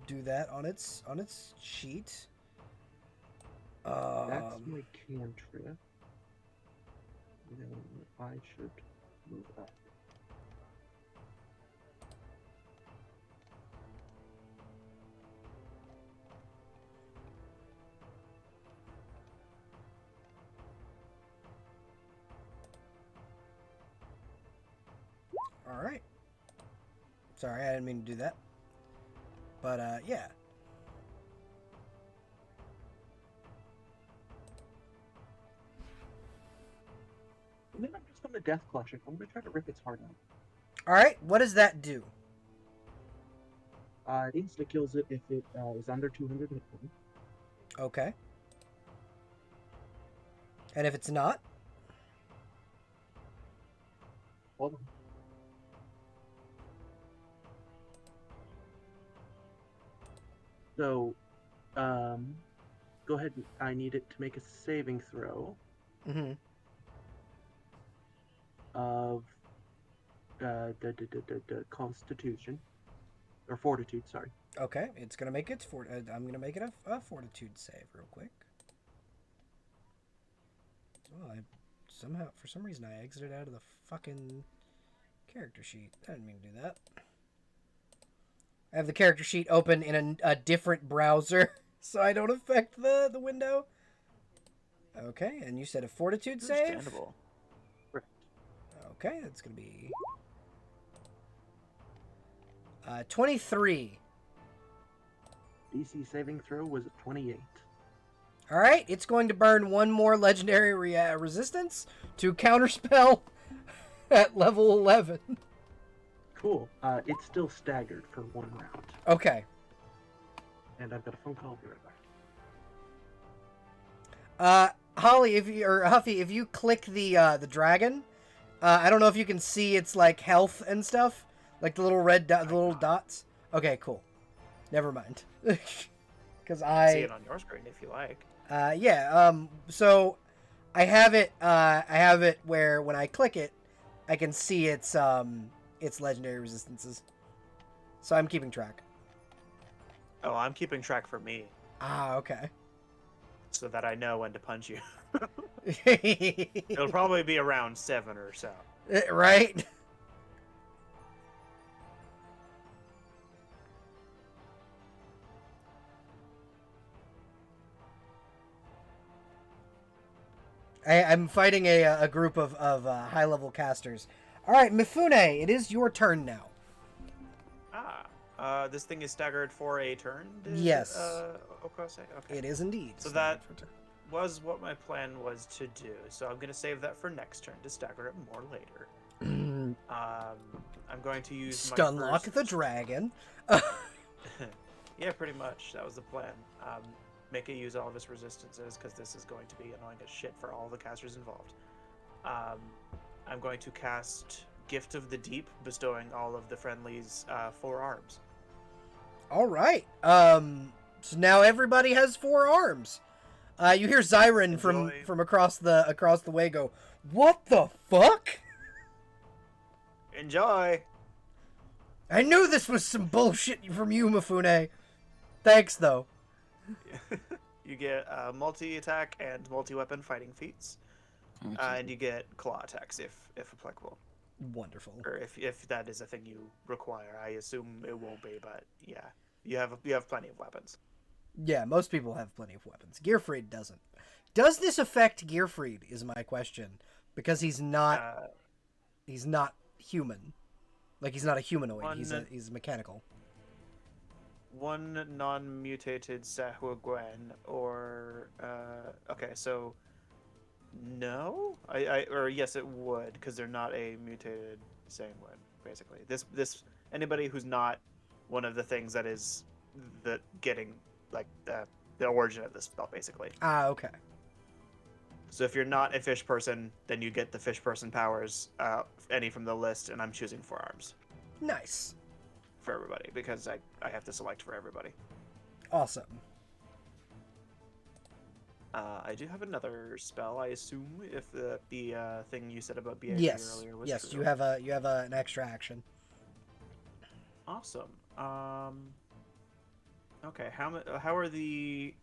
do that on its sheet. That's my cantrip. Then I should move up. All right. Sorry, I didn't mean to do that. But yeah. And then I'm just going to death clutch it. I'm going to try to rip its heart out. All right. What does that do? It instantly kills it if it is under 200 hit points. Okay. And if it's not? Hold on. So, go ahead. I need it to make a saving throw Mm-hmm. of the Constitution or Fortitude. Sorry. Okay, it's gonna make its I'm gonna make it a fortitude save real quick. Well, for some reason, I exited out of the fucking character sheet. I didn't mean to do that. I have the character sheet open in a different browser, so I don't affect the window. Okay, and you said a fortitude save? Understandable. Okay, that's going to be 23. DC saving throw was a 28. All right, it's going to burn one more legendary resistance to counterspell at level 11. Cool. It's still staggered for 1 round. Okay. And I've got a phone call. I'll be right back. Holly, Huffy, if you click the dragon, I don't know if you can see its like health and stuff, like the little the little dots. Okay, cool. Never mind. Because See it on your screen if you like. Yeah. So I have it where when I click it, I can see its legendary resistances. So I'm keeping track. Oh, I'm keeping track for me, Ah, okay. so that I know when to punch you. It'll probably be around 7 or so. Right? I'm fighting a group of high-level casters. All right, Mifune, it is your turn now. This thing is staggered for a turn? Yes. Okose? Okay. It is indeed. So that was what my plan was to do. So I'm going to save that for next turn to stagger it more later. I'm going to use Stunlock the dragon. Yeah, pretty much. That was the plan. Make it use all of its resistances, because this is going to be annoying as shit for all the casters involved. I'm going to cast Gift of the Deep, bestowing all of the friendlies 4 arms. All right. So now everybody has 4 arms. You hear Zyron from across the way go, "What the fuck?" Enjoy! I knew this was some bullshit from you, Mifune. Thanks, though. You get multi-attack and multi-weapon fighting feats. And you get claw attacks if applicable. Wonderful. Or if that is a thing you require. I assume it won't be, but yeah. You have plenty of weapons. Yeah, most people have plenty of weapons. Gearfried doesn't. Does this affect Gearfried is my question. Because he's not human. Like, he's not a humanoid. He's mechanical. One non-mutated Sahuaguen or okay, so no, or yes, it would, because they're not a mutated Sanguine. Basically, this anybody who's not one of the things that is getting like the origin of this spell, basically. Ah, okay. So if you're not a fish person, then you get the fish person powers, any from the list, and I'm choosing 4 arms. Nice. For everybody, because I have to select for everybody. Awesome. I do have another spell, I assume, if the thing you said about BA earlier was yes, true. you have an extra action. Awesome. Okay, how are the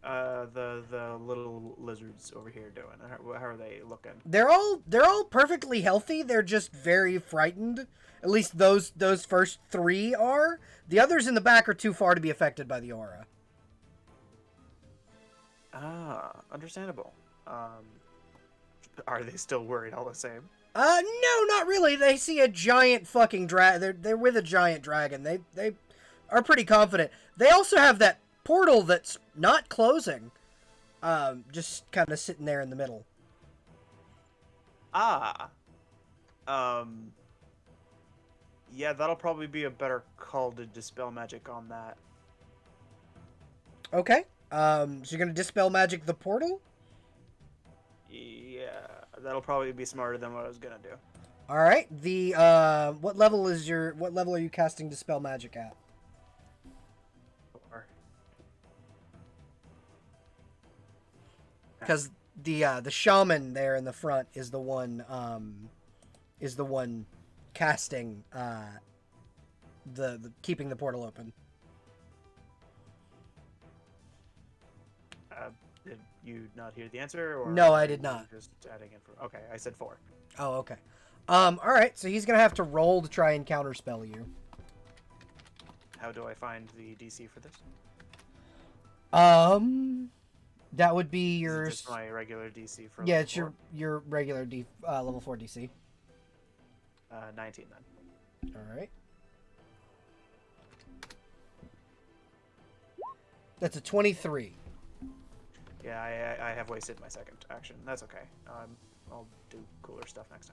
little lizards over here doing? How are they looking? They're all perfectly healthy. They're just very frightened. At least those first 3 are. The others in the back are too far to be affected by the aura. Ah, understandable. Are they still worried all the same? No, not really. They see a giant fucking dragon. They're with a giant dragon. They are pretty confident. They also have that portal that's not closing. Just kind of sitting there in the middle. Yeah, that'll probably be a better call to dispel magic on that. Okay. So you're gonna dispel magic the portal? Yeah, that'll probably be smarter than what I was gonna do. All right. What level are you casting dispel magic at? 4. Because the shaman there in the front is the one casting the keeping the portal open. Did you not hear the answer? Or No, I are did you not. Just adding in for. Okay, I said 4. Oh, okay. All right. So he's gonna have to roll to try and counterspell you. How do I find the DC for this? That would be Is your it just my regular DC for yeah, level it's your regular level 4 DC. 19 then. All right. That's a 23. Yeah, I have wasted my second action. That's okay. I'll do cooler stuff next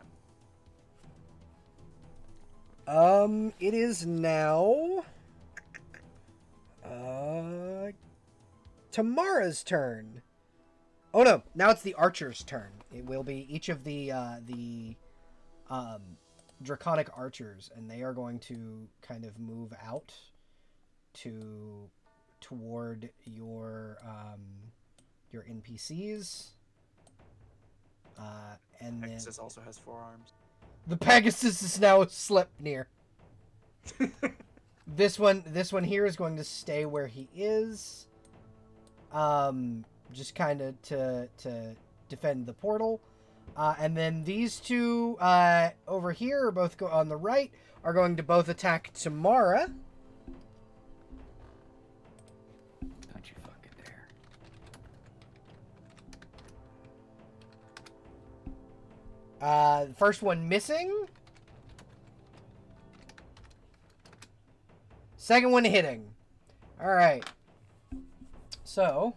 time. It is now Tamara's turn. Oh no, now it's the archer's turn. It will be each of the draconic archers, and they are going to kind of move out toward your NPCs. And Pegasus then also has 4 arms. the Pegasus is now Sleipnir. This one here is going to stay where he is. Just kind of to defend the portal. And then these two over here are both on the right are going to both attack Tamara. Don't you fucking dare. First one missing. Second one hitting. All right. So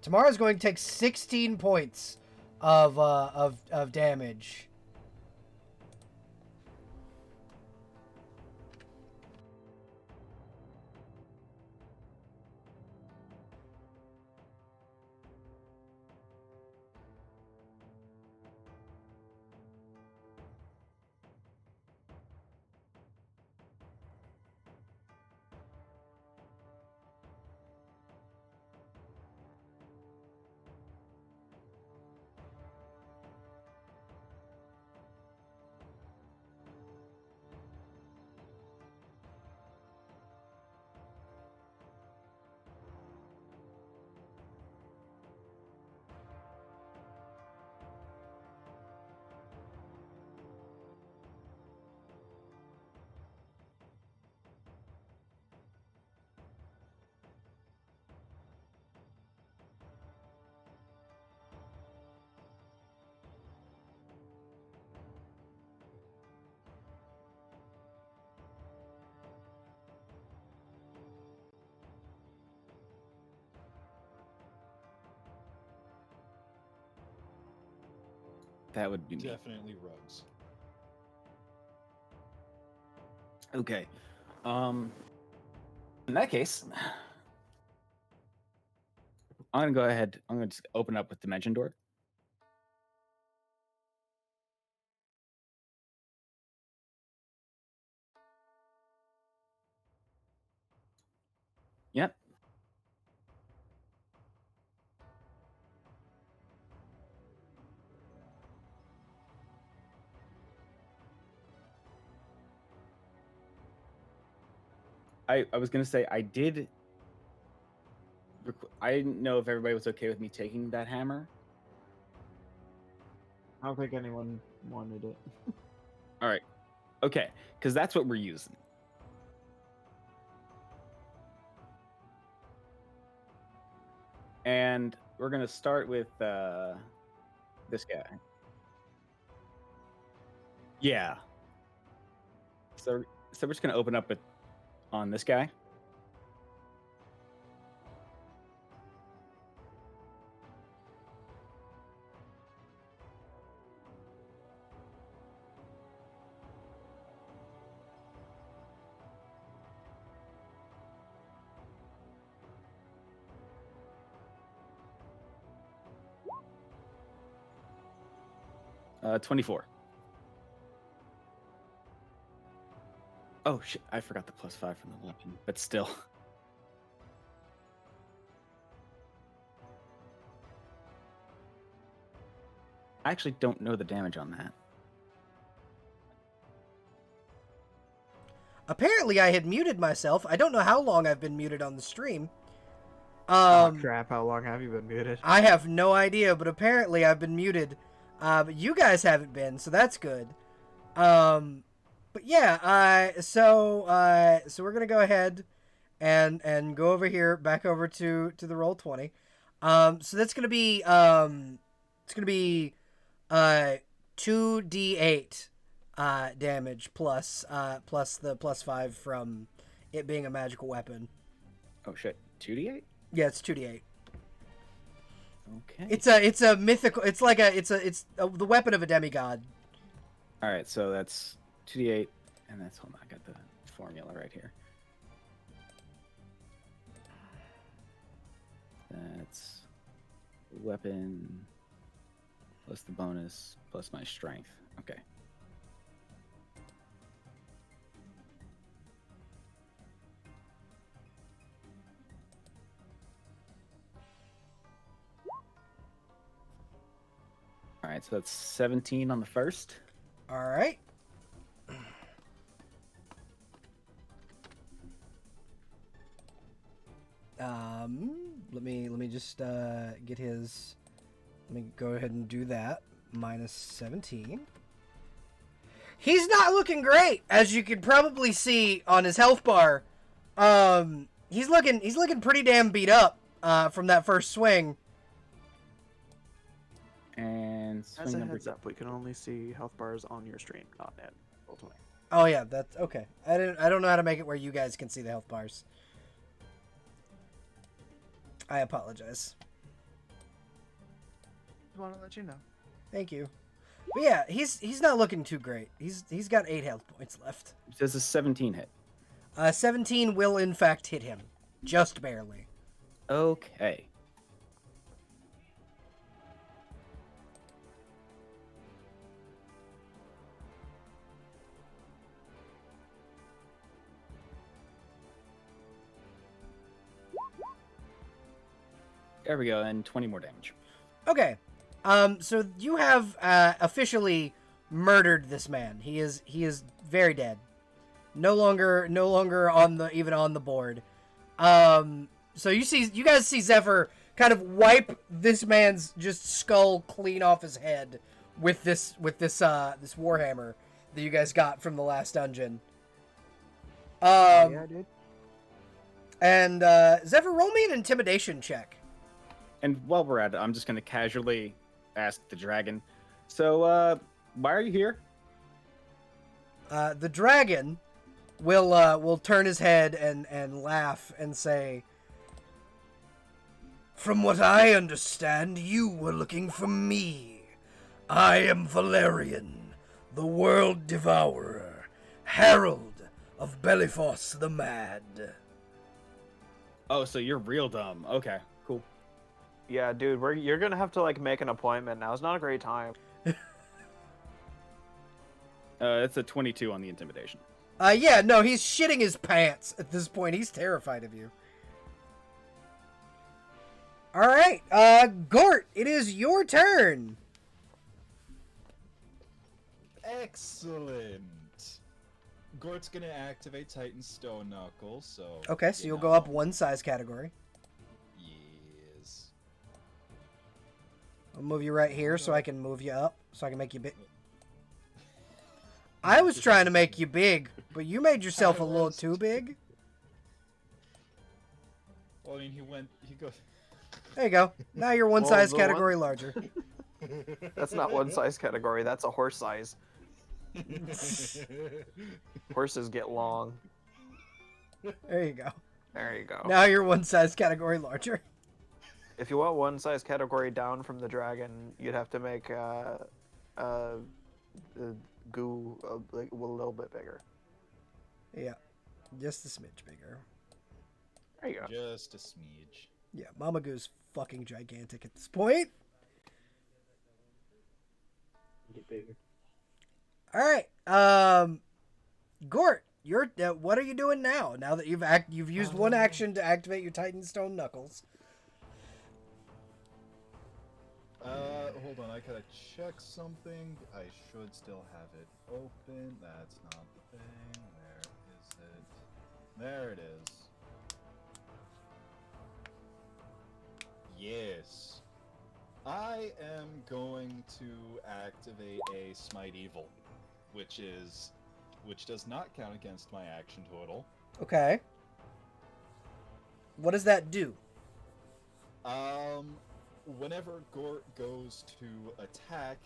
Tamara's going to take 16 points of damage. That would be me. Definitely rugs. Okay. In that case, I'm gonna go ahead. I'm gonna just open up with Dimension Door. Yep. I was gonna say I did. I didn't know if everybody was okay with me taking that hammer. I don't think anyone wanted it. All right. Okay, because that's what we're using. And we're gonna start with this guy. Yeah. So we're just gonna open up with on this guy. Uh, 24. Oh shit! I forgot the +5 from the weapon, but still. I actually don't know the damage on that. Apparently, I had muted myself. I don't know how long I've been muted on the stream. Oh crap, how long have you been muted? I have no idea, but apparently I've been muted. But you guys haven't been, so that's good. But yeah, so we're gonna go ahead and go over here, back over to the roll 20. So that's gonna be it's gonna be 2d8 damage plus the +5 from it being a magical weapon. Oh shit, 2d8. Yeah, it's 2d8. Okay. It's a mythical. It's like it's the weapon of a demigod. All right, so that's 2d8, and that's hold on, I got the formula right here. That's weapon plus the bonus plus my strength. Okay. All right, so that's 17 on the first. All right. Let me just get his. Let me go ahead and do that. Minus 17. He's not looking great, as you can probably see on his health bar. He's looking pretty damn beat up from that first swing. And As swing a number heads up, we can only see health bars on your stream, not in Roll20. Oh yeah, that's okay. I don't know how to make it where you guys can see the health bars. I apologize. Just want to let you know. Thank you. But yeah, he's not looking too great. He's got 8 health points left. Does a 17 hit? 17 will in fact hit him, just barely. Okay. There we go, and 20 more damage. Okay. So you have officially murdered this man. He is very dead. No longer on the board. So you guys see Zephyr kind of wipe this man's just skull clean off his head with this warhammer that you guys got from the last dungeon. Yeah, dude. And Zephyr, roll me an intimidation check. And while we're at it, I'm just going to casually ask the dragon, so, why are you here? The dragon will turn his head and laugh and say, "From what I understand, you were looking for me. I am Valerian, the World Devourer, Herald of Bellifoss the Mad." Oh, so you're real dumb. Okay, cool. Yeah, dude, you're gonna have to like make an appointment. Now's not a great time. It's a 22 on the intimidation. Yeah, no, he's shitting his pants at this point. He's terrified of you. All right, Gort, it is your turn. Excellent. Gort's gonna activate Titan Stone Knuckle, so. Okay, so you'll go up one size category. Yes. I'll move you right here so I can move you up, so I can make you big. I was trying to make you big, but you made yourself a little too big. Well, I mean, he goes. There you go. Now you're one Well, size the category larger. That's not one size category. That's a horse size. Horses get long. There you go. There you go. Now you're one size category larger. If you want one size category down from the dragon, you'd have to make goo like a little bit bigger. Yeah, just a smidge bigger. There you go. Just a smidge. Yeah, Mama Goo's fucking gigantic at this point. Get bigger. All right, Gort, you're what are you doing now? Now that you've used one action to activate your Titan Stone Knuckles. Hold on, I gotta check something. I should still have it open. That's not the thing. Where is it? There it is. Yes. I am going to activate a Smite Evil, which does not count against my action total. Okay. What does that do? Whenever Gort goes to attack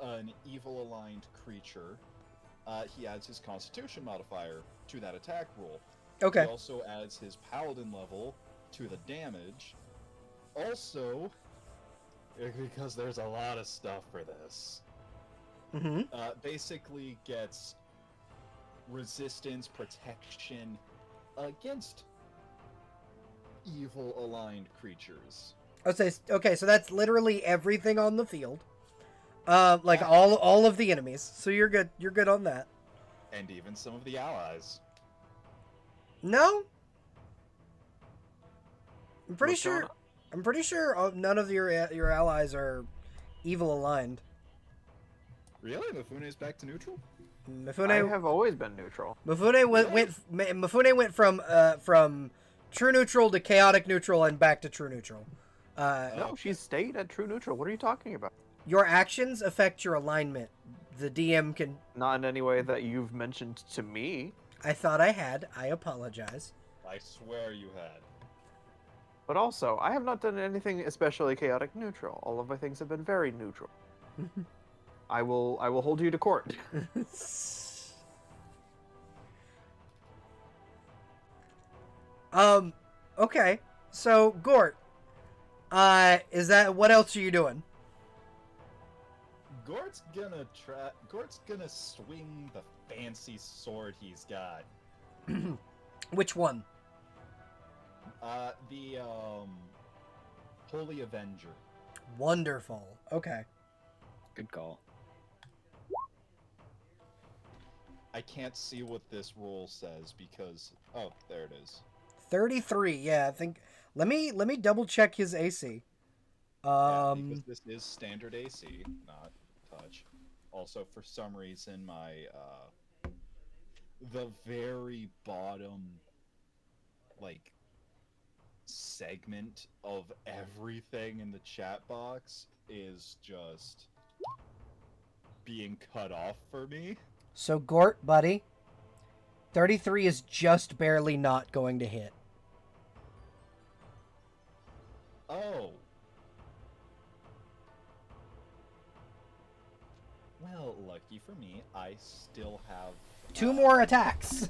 an evil-aligned creature, he adds his Constitution modifier to that attack roll. Okay. He also adds his Paladin level to the damage. Also, because there's a lot of stuff for this, Mm-hmm. basically gets resistance, protection against evil-aligned creatures. Okay, so that's literally everything on the field. Like all of the enemies. So you're good. You're good on that. And even some of the allies. No. I'm pretty What's going sure. on? I'm pretty sure none of your allies are evil aligned. Really? Mifune's back to neutral? I Mifune have always been neutral. Mifune went from true neutral to chaotic neutral and back to true neutral. No, she stayed at true neutral. What are you talking about? Your actions affect your alignment. The DM can. Not in any way that you've mentioned to me. I thought I had. I apologize. I swear you had. But also, I have not done anything especially chaotic neutral. All of my things have been very neutral. I will hold you to court. Okay. So Gort, is that what else are you doing? Gort's gonna swing the fancy sword he's got. Which one? The Holy Avenger. Wonderful. Okay. Good call. I can't see what this roll says because there it is. 33. Yeah, I think. Let me double check his AC. Because this is standard AC, not touch. Also, for some reason, my the very bottom, like, segment of everything in the chat box is just being cut off for me. So Gort, buddy, 33 is just barely not going to hit. Oh. Well, lucky for me, I still have 2 more attacks.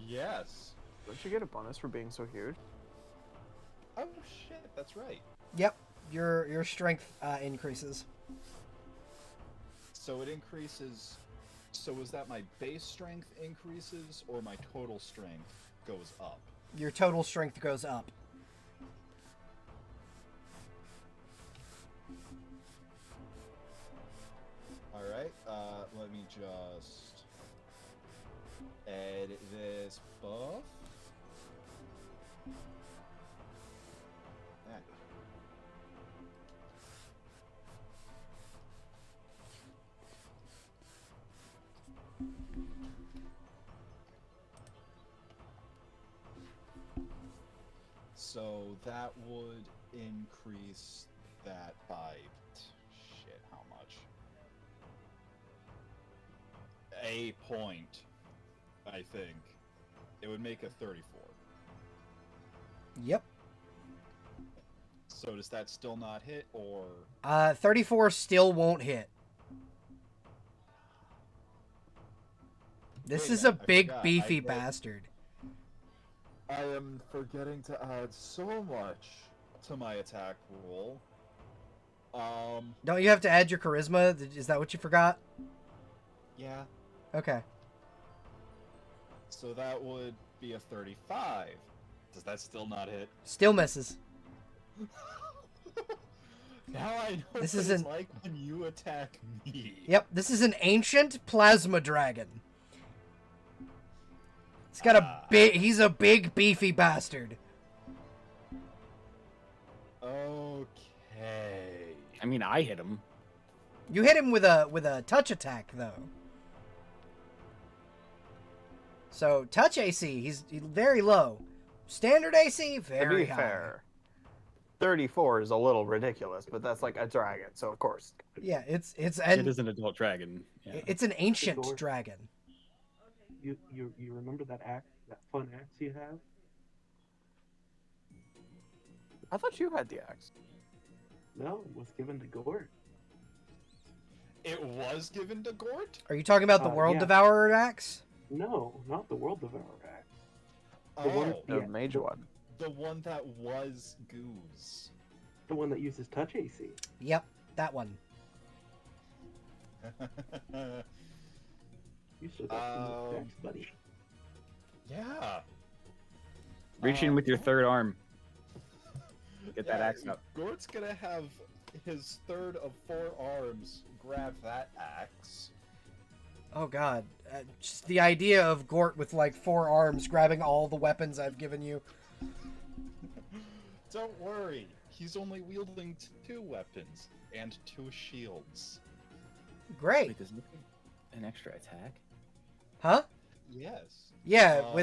Yes. Don't you get a bonus for being so huge? Oh shit, that's right. Yep, your strength increases. So it increases. So is that my base strength increases or my total strength goes up? Your total strength goes up. Alright, let me just add this buff. Ah. So that would increase that by shit, how much? A point, I think. It would make a 34. Yep. So does that still not hit, or 34 still won't hit. This Wait, is a I big forgot. beefy I did- bastard. I am forgetting to add so much to my attack roll. Don't you have to add your charisma? Is that what you forgot? Yeah. Okay. So that would be a 35. Does that still not hit? Still misses. Now I know This what is it's an- like when you attack me. Yep, this is an ancient plasma dragon. He's got he's a big beefy bastard. Okay. I mean, I hit him. You hit him with a touch attack though. So touch AC, he's very low. Standard AC, To very be high. fair, 34 is a little ridiculous, but that's like a dragon, so of course. Yeah, it's It and is an adult dragon. Yeah. it's an ancient Igor. dragon. You remember that axe, that fun axe you have? I thought you had the axe. No, it was given to Gort. It was given to Gort? Are you talking about the World yeah. Devourer axe? No, not the World Devourer axe. Oh, one- The Yeah, mage the- one. the one that was Goose. The one that uses touch AC. Yep, that one. You still got some Um, axe, buddy. Yeah. Reach in with your third arm. Get that Yeah, axe up. Gort's gonna have his third of 4 arms grab that axe. Oh god, just the idea of Gort with like 4 arms grabbing all the weapons I've given you. Don't worry, he's only wielding 2 weapons and 2 shields. Great, Wait, doesn't it get an extra attack? huh? Yes. Yeah, Uh,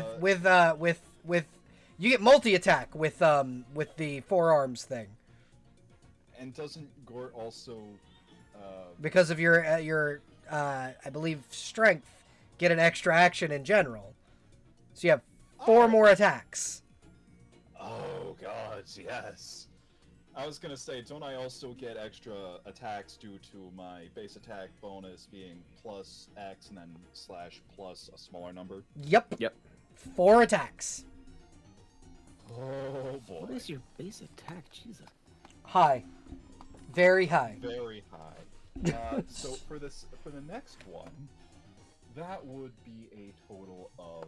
with you get multi attack with the 4 arms thing And doesn't Gort also because of your I believe strength get an extra action in general, so you have 4 Oh. more attacks. Oh god, yes. I was gonna say, don't I also get extra attacks due to my base attack bonus being plus X and then slash plus a smaller number? Yep. Yep. 4 attacks. Oh boy. What is your base attack? Jesus. High. Very high. Very high. So for the next one, that would be a total of.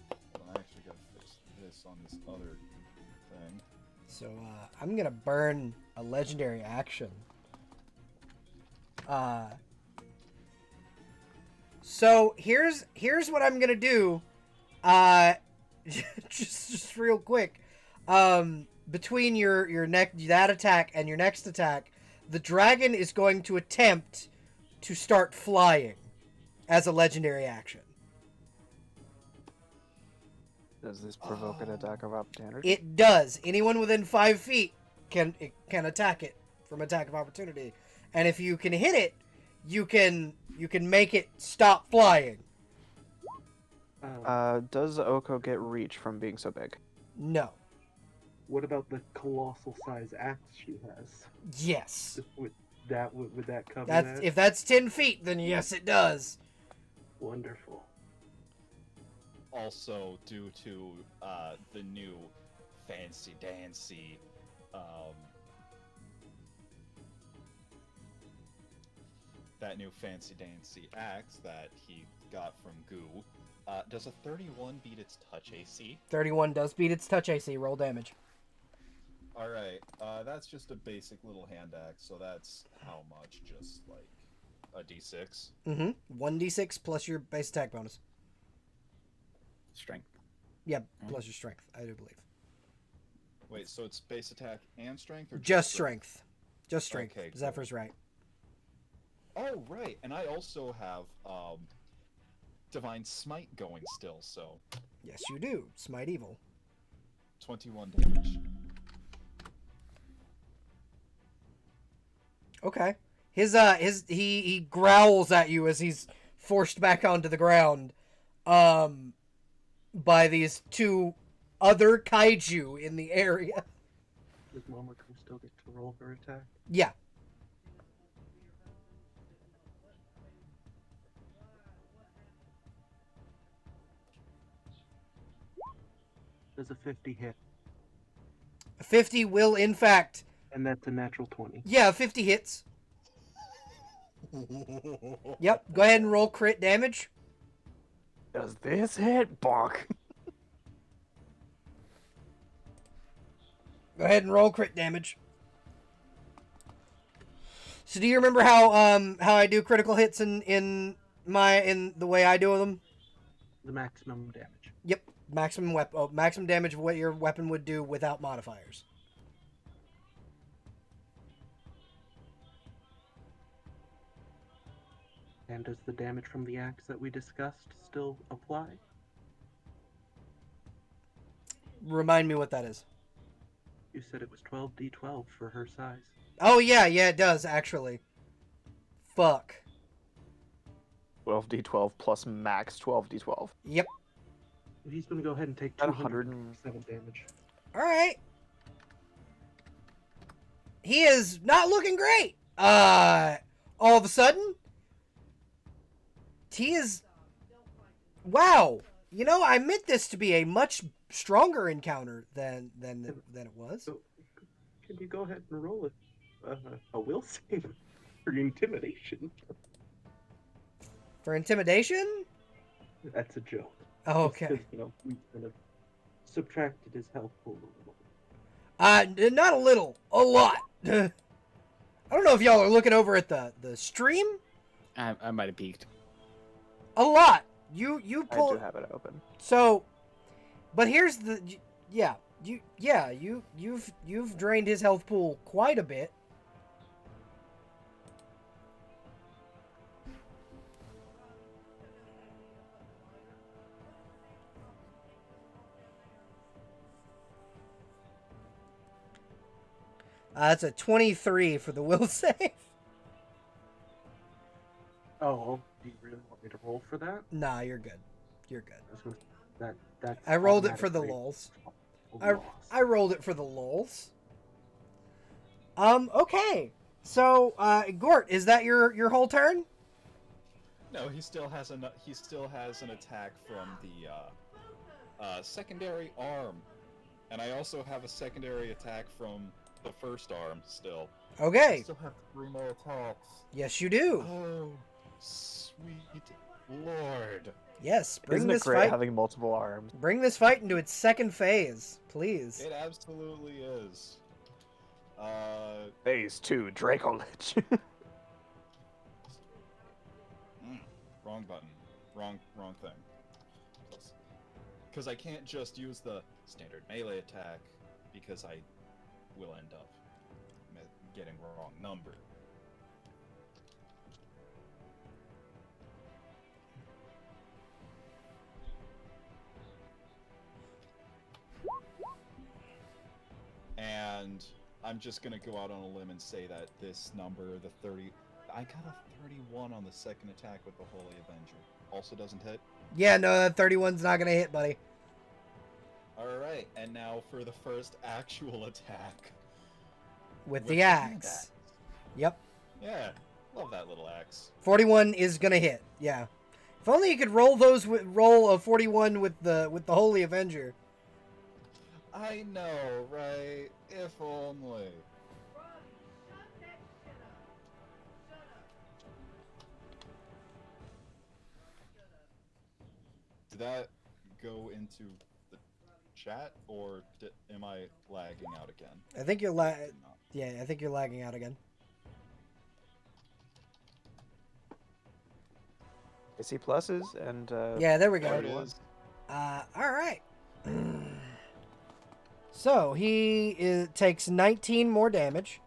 Hold on, I actually gotta fix this on this other thing. So I'm gonna burn a legendary action. So here's what I'm gonna do. Just real quick. Between your that attack and your next attack, the dragon is going to attempt to start flying as a legendary action. Does this provoke an attack of opportunity? It does. Anyone within 5 feet can attack it from attack of opportunity, and if you can hit it, you can make it stop flying. Does Oko get reach from being so big? No. What about the colossal size axe she has? Yes. Would that cover That's that? if that's 10 feet, then yes, it does. Wonderful. Also, due to the new fancy dancy, that new fancy dancy axe that he got from Goo, does a 31 beat its touch AC? 31 does beat its touch AC. Roll damage. Alright, that's just a basic little hand axe, so that's how much? Just like a d6? Mm-hmm. 1d6 plus your base attack bonus. Strength. Yeah, plus your strength, I do believe. Wait, so it's base attack and strength, or Just strength. Just strength. Okay, Zephyr's right. Oh, right, and I also have Divine Smite going still, so Yes, you do. Smite evil. 21 damage. Okay. He growls at you as he's forced back onto the ground, by these 2 other kaiju in the area. Does Momoko still get to roll her attack? Yeah. Does a 50 hit? 50 will, in fact... And that's a natural 20. Yeah, 50 hits. Yep, go ahead and roll crit damage. Does this hit? Bonk. Go ahead and roll crit damage. So do you remember how I do critical hits in the way I do them? The maximum damage. Yep, maximum damage of what your weapon would do without modifiers. And does the damage from the axe that we discussed still apply? Remind me what that is. You said it was 12d12 for her size. Oh, yeah, it does, actually. Fuck. 12d12 plus max 12d12. Yep. He's going to go ahead and take At 207 damage. All right. He is not looking great. All of a sudden, he is... Wow. You know, I meant this to be a much stronger encounter than it was. So, can you go ahead and roll a will save for intimidation? For intimidation? That's a joke. Oh, Just okay. 'cause, you know, we kind of subtracted his health pool a little. Not a little, a lot. I don't know if y'all are looking over at the stream. I might have peeked. A lot. You I pull. do have it open. So, but here's the you've drained his health pool quite a bit. That's a 23 for the will save. Oh, do you really want me to roll for that? Nah, you're good. You're good. I was gonna, that's I rolled it for the automatically lulz. a loss. I rolled it for the lulz. Okay. So, Gort, is that your whole turn? No, he still has an attack from the secondary arm, and I also have a secondary attack from the first arm still. I Okay. still have 3 more attacks. Yes, you do. Oh, sweet lord! Yes, bring Isn't it this great fight. having multiple arms? Bring this fight into its second phase, please. It absolutely is. Phase 2, Draco Lich. Wrong button. Wrong thing. Because I can't just use the standard melee attack, because I will end up getting wrong number. And I'm just gonna go out on a limb and say that this number, the 30... I got a 31 on the second attack with the Holy Avenger. Also doesn't hit? Yeah, no, that 31's not gonna hit, buddy. Alright, and now for the first actual attack. With With the the hand axe. axe. Yep. Yeah, love that little axe. 41 is gonna hit. Yeah. If only you could roll a 41 with the Holy Avenger. I know, right? If only. Did that go into the chat, or am I lagging out again? I think you're No. yeah, I think you're lagging out again. I see pluses and Yeah, there we There it go. is. All right. So he takes 19 more damage.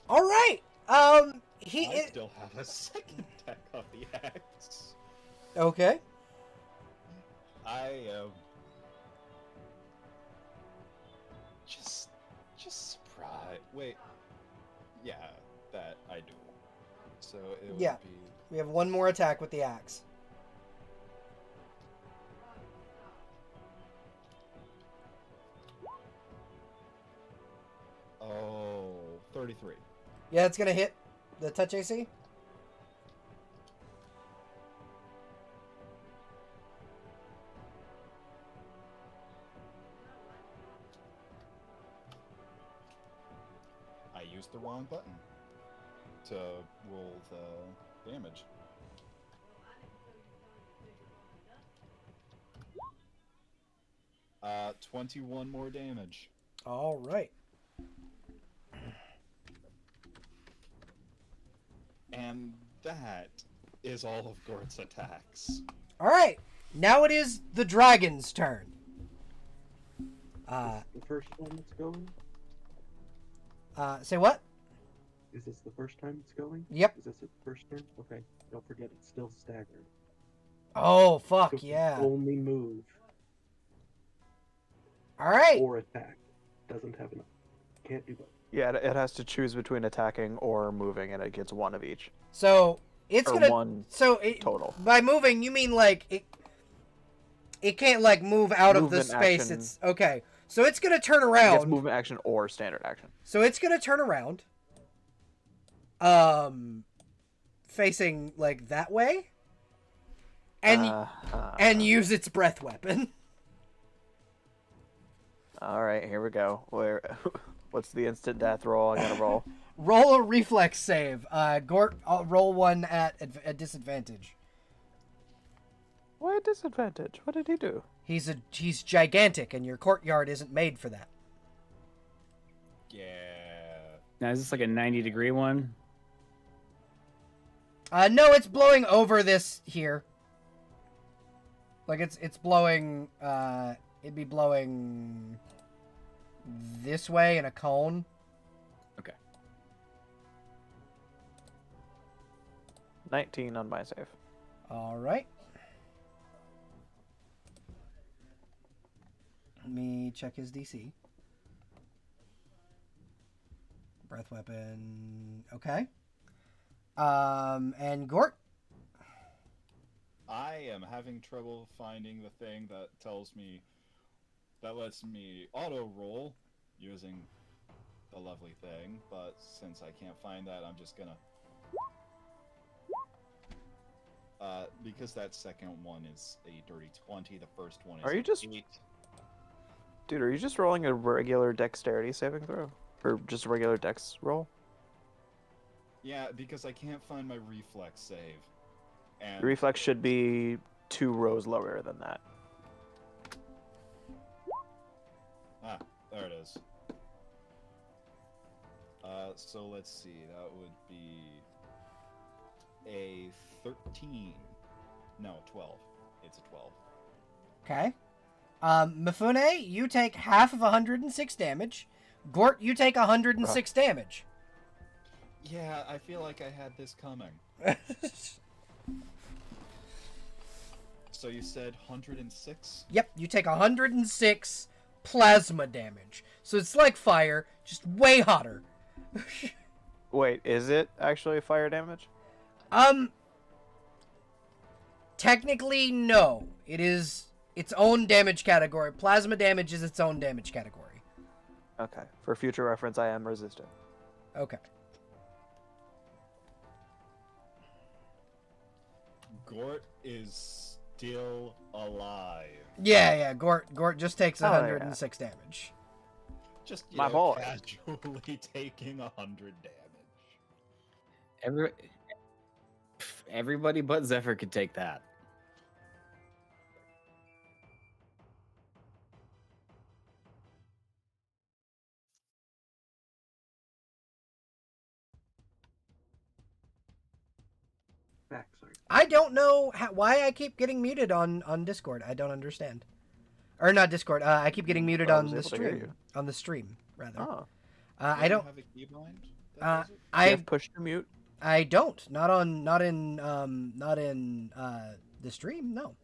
All right. I still have a second attack of the axe. Okay. I am just surprised. Wait, yeah, that I do. So it would Yeah. be We have one more attack with the axe. oh 33. Yeah, it's gonna hit the touch AC. I used the wrong button to roll the damage. Uh, 21 more damage. All right. And that is all of Gort's attacks. All right. Now it is the dragon's turn. The first one that's going. Say what? Is this the first time it's going? Yep. Is this its first turn? Okay. Don't forget, it's still staggered. Oh, fuck, So it can yeah. only move All right. or attack. Doesn't have enough. Can't do both. Yeah, it has to choose between attacking or moving, and it gets one of each. So it's Or gonna. one So it, total. by moving, you mean like it? It can't like move out of the Movement, space. action. It's okay. So it's gonna turn It gets around. movement action or standard action. So it's gonna turn around. Facing like that way. And use its breath weapon. All right, here we go. What's the instant death roll? I gotta roll. Roll a reflex save. Gort, roll one at a disadvantage. Why a disadvantage? What did he do? He's gigantic, and your courtyard isn't made for that. Yeah. Now, is this like a 90-degree one? No, it's blowing over this here. Like it's blowing. It'd be blowing this way in a cone. Okay. 19 on my save. All right. Let me check his DC. Breath weapon. Okay. And Gort. I am having trouble finding the thing that lets me auto roll using the lovely thing, but since I can't find that, I'm just gonna because that second one is a dirty 20, the first one is Are you just 8. Dude, are you just rolling a regular dexterity saving throw? Or just a regular dex roll? Yeah, because I can't find my reflex save. And Your reflex should be 2 rows lower than that. Ah, there it is. So let's see, that would be a 13. No, 12. It's a 12. Okay. Mifune, you take half of 106 damage. Gort, you take 106 damage. Yeah, I feel like I had this coming. So you said 106? Yep, you take 106 plasma damage. So it's like fire, just way hotter. Wait, is it actually fire damage? Technically, no. It is its own damage category. Plasma damage is its own damage category. Okay. For future reference, I am resistant. Okay. Gort is still alive. Yeah, Gort just takes Oh, yeah. 106 damage. Just My boy. casually taking 100 damage. Everybody but Zephyr could take that. Back, sorry. I don't know why I keep getting muted on Discord. I don't understand. Or not Discord. I keep getting muted I on was the able to hear stream. you. On the stream, rather. Oh. I don't. have a keybind that Uh, does it? You I have push to mute? I don't. Not in the stream. No.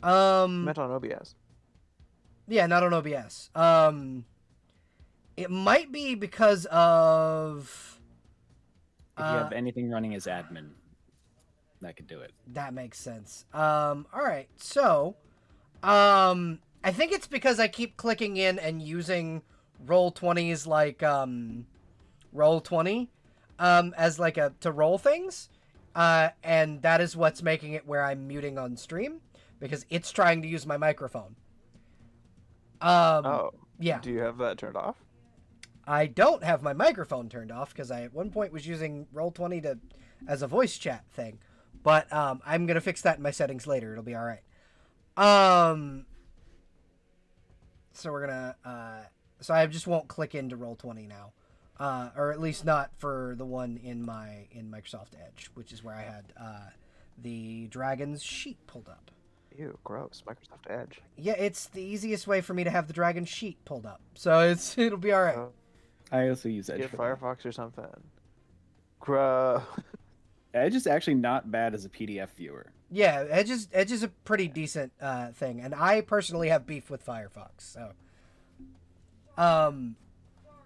Meant on OBS. Yeah, not on OBS. It might be because of. If you have anything running as admin, that could do it. That makes sense. All right. So, I think it's because I keep clicking in and using Roll20's like Roll20 as like to roll things. And that is what's making it where I'm muting on stream because it's trying to use my microphone. Oh. Yeah. Do you have that turned off? I don't have my microphone turned off because I at one point was using Roll20 as a voice chat thing. But I'm going to fix that in my settings later. It'll be all right. So we're going to... so I just won't click into Roll20 now. Or at least not for the one in Microsoft Edge, which is where I had the Dragon's sheet pulled up. Ew, gross. Microsoft Edge. Yeah, it's the easiest way for me to have the Dragon's sheet pulled up. So it'll be all right. I also use Edge Get for that. Firefox or something. Edge is actually not bad as a PDF viewer. Yeah, Edge is a pretty decent thing, and I personally have beef with Firefox. So, all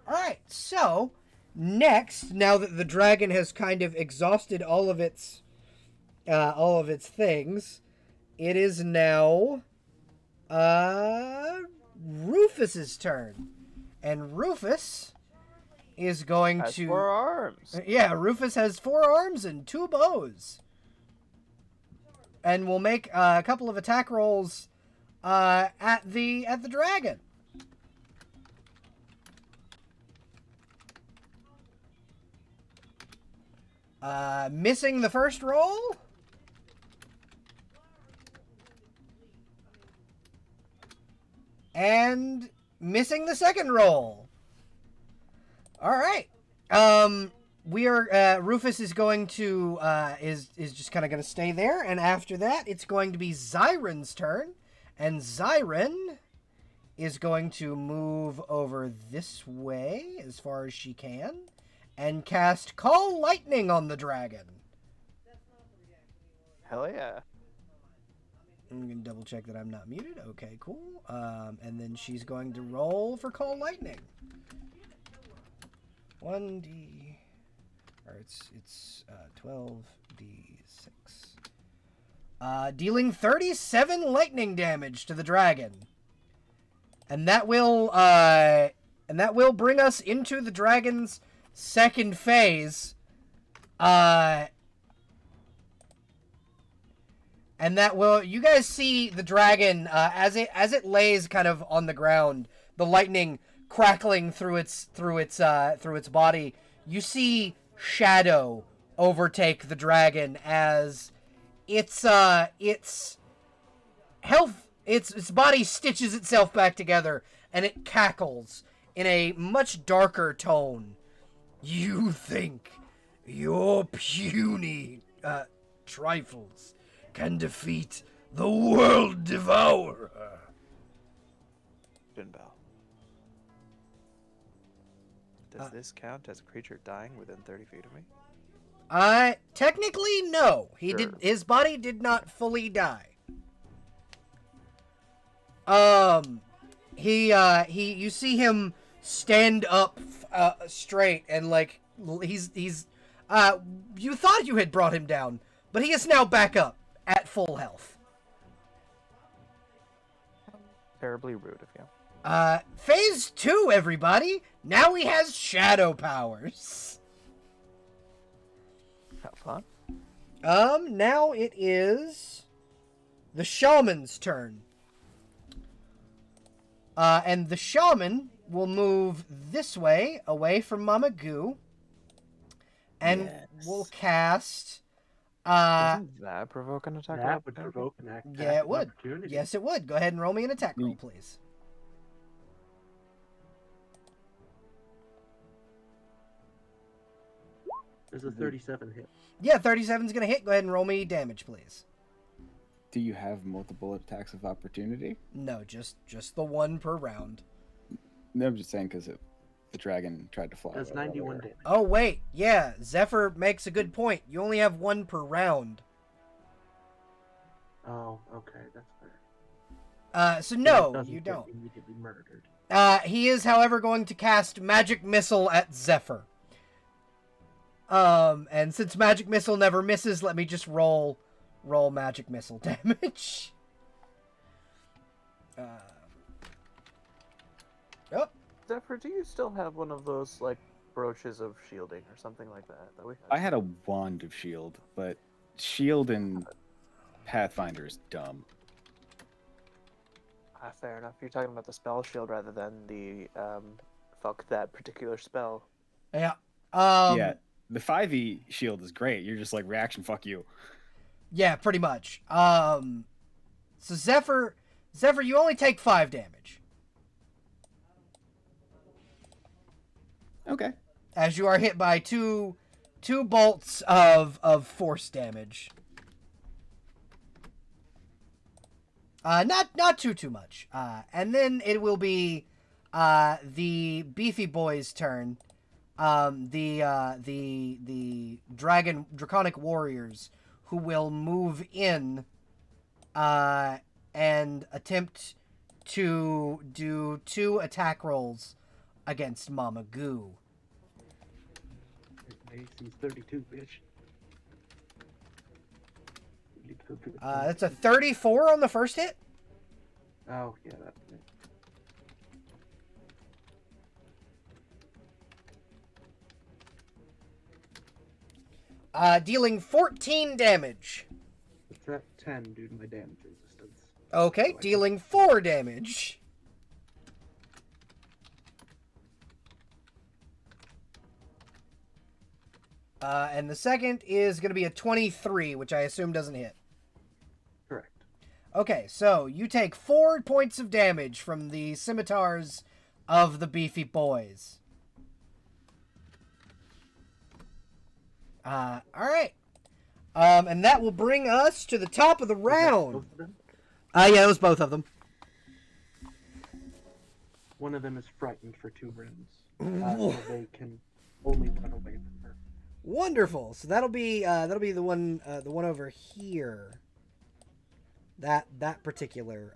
right. So next, now that the dragon has kind of exhausted all of its things, it is now Rufus's turn, and Rufus is going Has to 4 arms. Yeah, Rufus has 4 arms and 2 bows. And we'll make a couple of attack rolls at the dragon. Missing the first roll. And missing the second roll. All right. We are Rufus is going to is just kind of going to stay there, and after that it's going to be Zyron's turn, and Zyron is going to move over this way as far as she can and cast Call Lightning on the dragon. Hell yeah. I'm going to double check that I'm not muted. Okay, cool. And then she's going to roll for Call Lightning. 1d, or it's 12d6. Dealing 37 lightning damage to the dragon, and that will bring us into the dragon's second phase. And that will, you guys see the dragon as it lays kind of on the ground, the lightning crackling through its body. You see shadow overtake the dragon as its body stitches itself back together, and it cackles in a much darker tone. You think your puny trifles can defeat the World Devourer? Bell. Does this count as a creature dying within 30 feet of me? Technically, no. Sure. His body did not fully die. You see him stand up straight, and like he's you thought you had brought him down, but he is now back up at full health. Terribly rude of you. Phase 2, everybody. Now he has shadow powers. Have fun. Now it is the shaman's turn. And the shaman will move this way, away from Mama Goo, and will cast. Doesn't that provoke an attack? That would provoke an attack. Yeah, it would. Opportunity. Yes, it would. Go ahead and roll me an attack roll, please. There's a 37 hit. Yeah, 37's gonna hit. Go ahead and roll me damage, please. Do you have multiple attacks of opportunity? No, just the one per round. No, I'm just saying because the dragon tried to fly. That's over 91 earlier. damage. Oh wait, yeah, Zephyr makes a good point. You only have one per round. Oh, okay, that's fair. So It no, doesn't you get don't. immediately murdered. He is, however, going to cast Magic Missile at Zephyr. And since Magic Missile never misses, let me just roll Magic Missile damage. Oh, Zephyr, do you still have one of those like brooches of shielding or something like that we had? I had a wand of shield, but shield in Pathfinder is dumb. Fair enough. You're talking about the spell shield rather than the fuck that particular spell. yeah. Yeah, the 5e shield is great. You're just like reaction, fuck you. Yeah, pretty much. So Zephyr, you only take 5 damage. Okay. As you are hit by two bolts of force damage. Not too much. And then it will be the beefy boy's turn. The draconic warriors who will move in and attempt to do 2 attack rolls against Mama Goo. AC's 32, bitch. That's a 34 on the first hit. Oh, yeah, that's it. Dealing 14 damage. It's at 10 due to my damage resistance. Okay, So dealing 4 damage. And the second is going to be a 23, which I assume doesn't hit. Correct. Okay, so you take 4 points of damage from the scimitars of the beefy boys. Alright. And that will bring us to the top of the round. Both of them? Yeah, it was both of them. One of them is frightened for 2 rounds. So they can only run away from her. Wonderful. So that'll be the one over here. That particular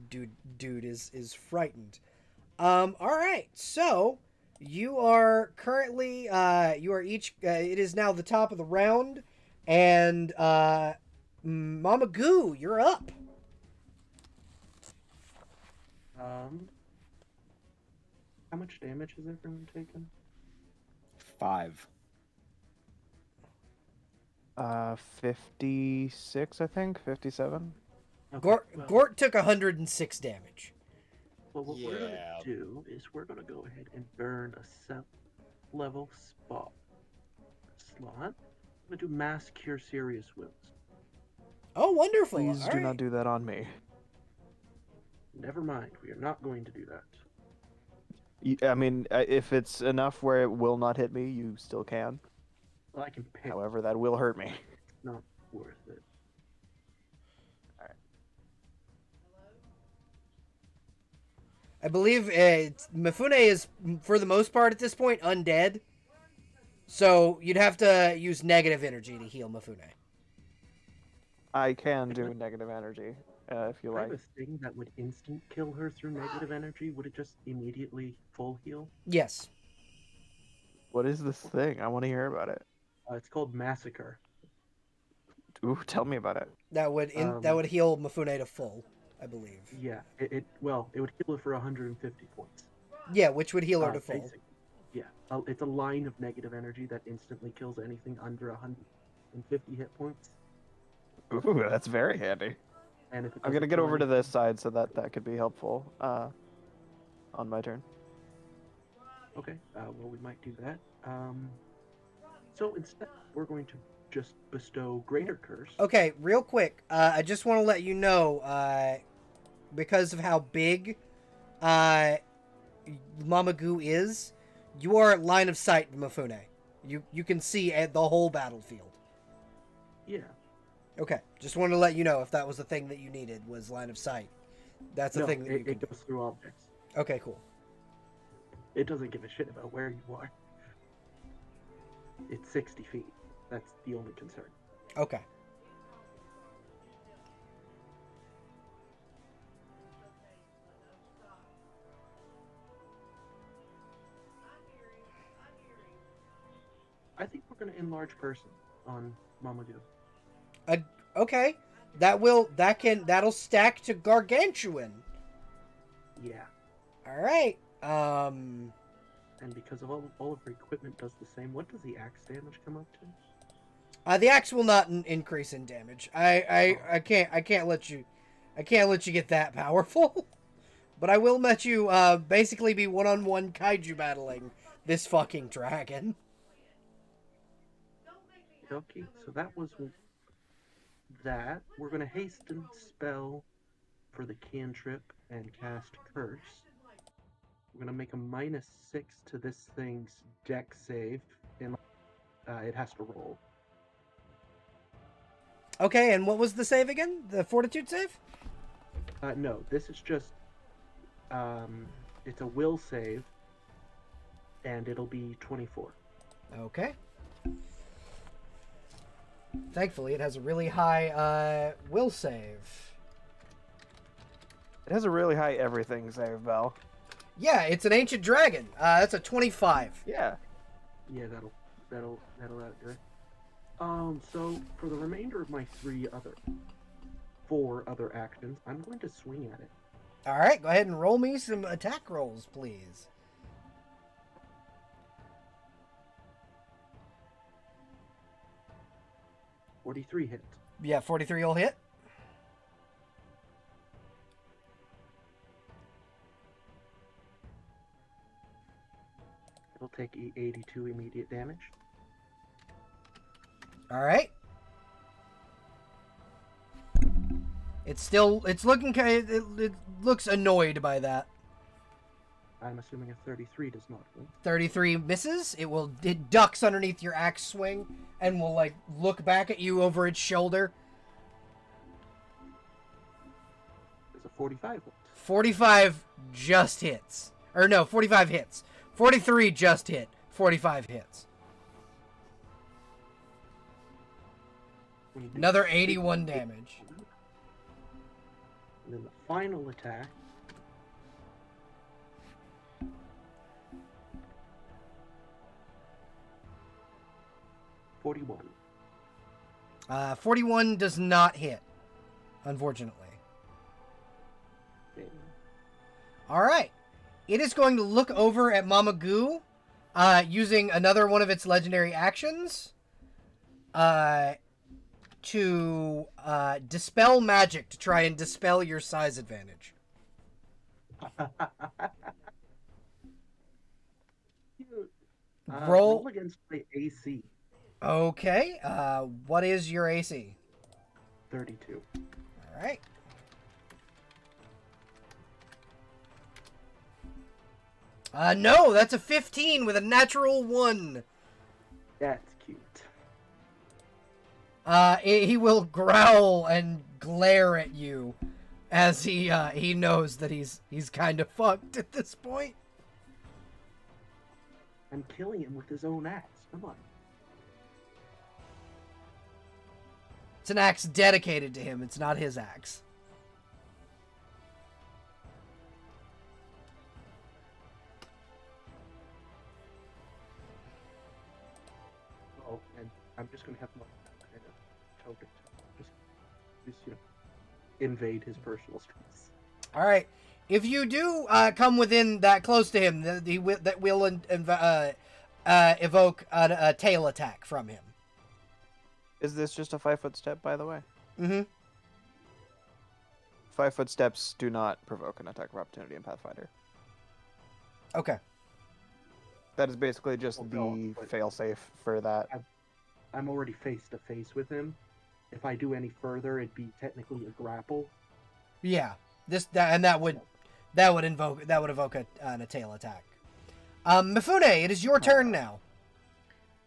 dude is frightened. All right. So you are currently you are each. It is now the top of the round, and Mama Goo, you're up. How much damage has everyone taken? 5. 56, I think. 57. Okay, Gort took 106 damage. Well, what we're Yeah. gonna do is we're gonna go ahead and burn a 7th level slot. I'm gonna do mass cure serious wounds. Oh, wonderful. Please All do right. not do that on me. Never mind, we are not going to do that. I mean, if it's enough where it will not hit me, you still can. Well, I can pick. However, that will hurt me. It's not worth it. I believe Mifune is, for the most part at this point, undead. So you'd have to use negative energy to heal Mifune. I can do negative energy, if you I like. have a thing that would instant kill her through negative energy. Would it just immediately full heal? Yes. What is this thing? I want to hear about it. It's called Massacre. Ooh, tell me about it. That would heal Mifune to full, I believe. Yeah, it would heal her for 150 points. Yeah, which would heal her to full. Basically. Yeah, it's a line of negative energy that instantly kills anything under 150 hit points. Ooh, that's very handy. And if it I'm gonna doesn't get kill over to anything- this side so that could be helpful. On my turn. Okay, well, we might do that. So instead, we're going to just bestow Greater Curse. Okay, real quick, I just want to let you know, because of how big Mama Goo is, you are at line of sight to Mifune. You can see the whole battlefield. Yeah. Okay, just wanted to let you know if that was the thing that you needed, was line of sight. That's the No, thing that you can it do. goes through objects. Okay, cool. It doesn't give a shit about where you are. It's 60 feet. That's the only concern. Okay. I think we're going to enlarge person on Mamadou. Okay. That'll stack to gargantuan. Yeah. All right. And because of all of her equipment does the same, what does the axe damage come up to? The axe will not increase in damage. I can't let you get that powerful. But I will let you basically be one-on-one kaiju battling this fucking dragon. Okay, so that was that. We're going to hasten spell for the cantrip and cast curse. We're going to make a -6 to this thing's dex save, and it has to roll. Okay, and what was the save again? The fortitude save? No, this is just It's a will save, and it'll be 24. Okay. Thankfully, it has a really high will save. It has a really high everything save, Bell. Yeah, it's an ancient dragon. That's a 25. Yeah. Yeah, that'll outdo it. So for the remainder of my 4 other actions, I'm going to swing at it. All right, go ahead and roll me some attack rolls, please. .43 hits. Yeah, 43 will hit. It'll take 82 immediate damage. All right. It's looking kind of, it looks annoyed by that. I'm assuming a 33 does not hit. 33 misses. It ducks underneath your axe swing and will like look back at you over its shoulder. There's a 45 hit. 45 just hits. Or no, 45 hits. 43 just hit. 45 hits. Another 81 damage. And then the final attack. .41. 41 does not hit, unfortunately. Okay. All right. It is going to look over at Mama Goo, using another one of its legendary actions, to dispel magic to try and dispel your size advantage. Roll against my AC. Okay. What is your AC? 32. All right. No, that's a 15 with a natural 1. That's cute. He will growl and glare at you as he knows that he's kind of fucked at this point. I'm killing him with his own axe. Come on. It's an axe dedicated to him. It's not his axe. Oh, and I'm just gonna have my token just invade his personal space. All right. If you do come within that close to him, that will evoke a tail attack from him. Is this just a 5-foot step, by the way? Mm-hmm. 5-foot steps do not provoke an attack of opportunity in Pathfinder. Okay. That is basically just No, the failsafe for that. I'm already face to face with him. If I do any further, it'd be technically a grapple. Yeah. That would evoke a tail attack. Mifune, it is your turn now.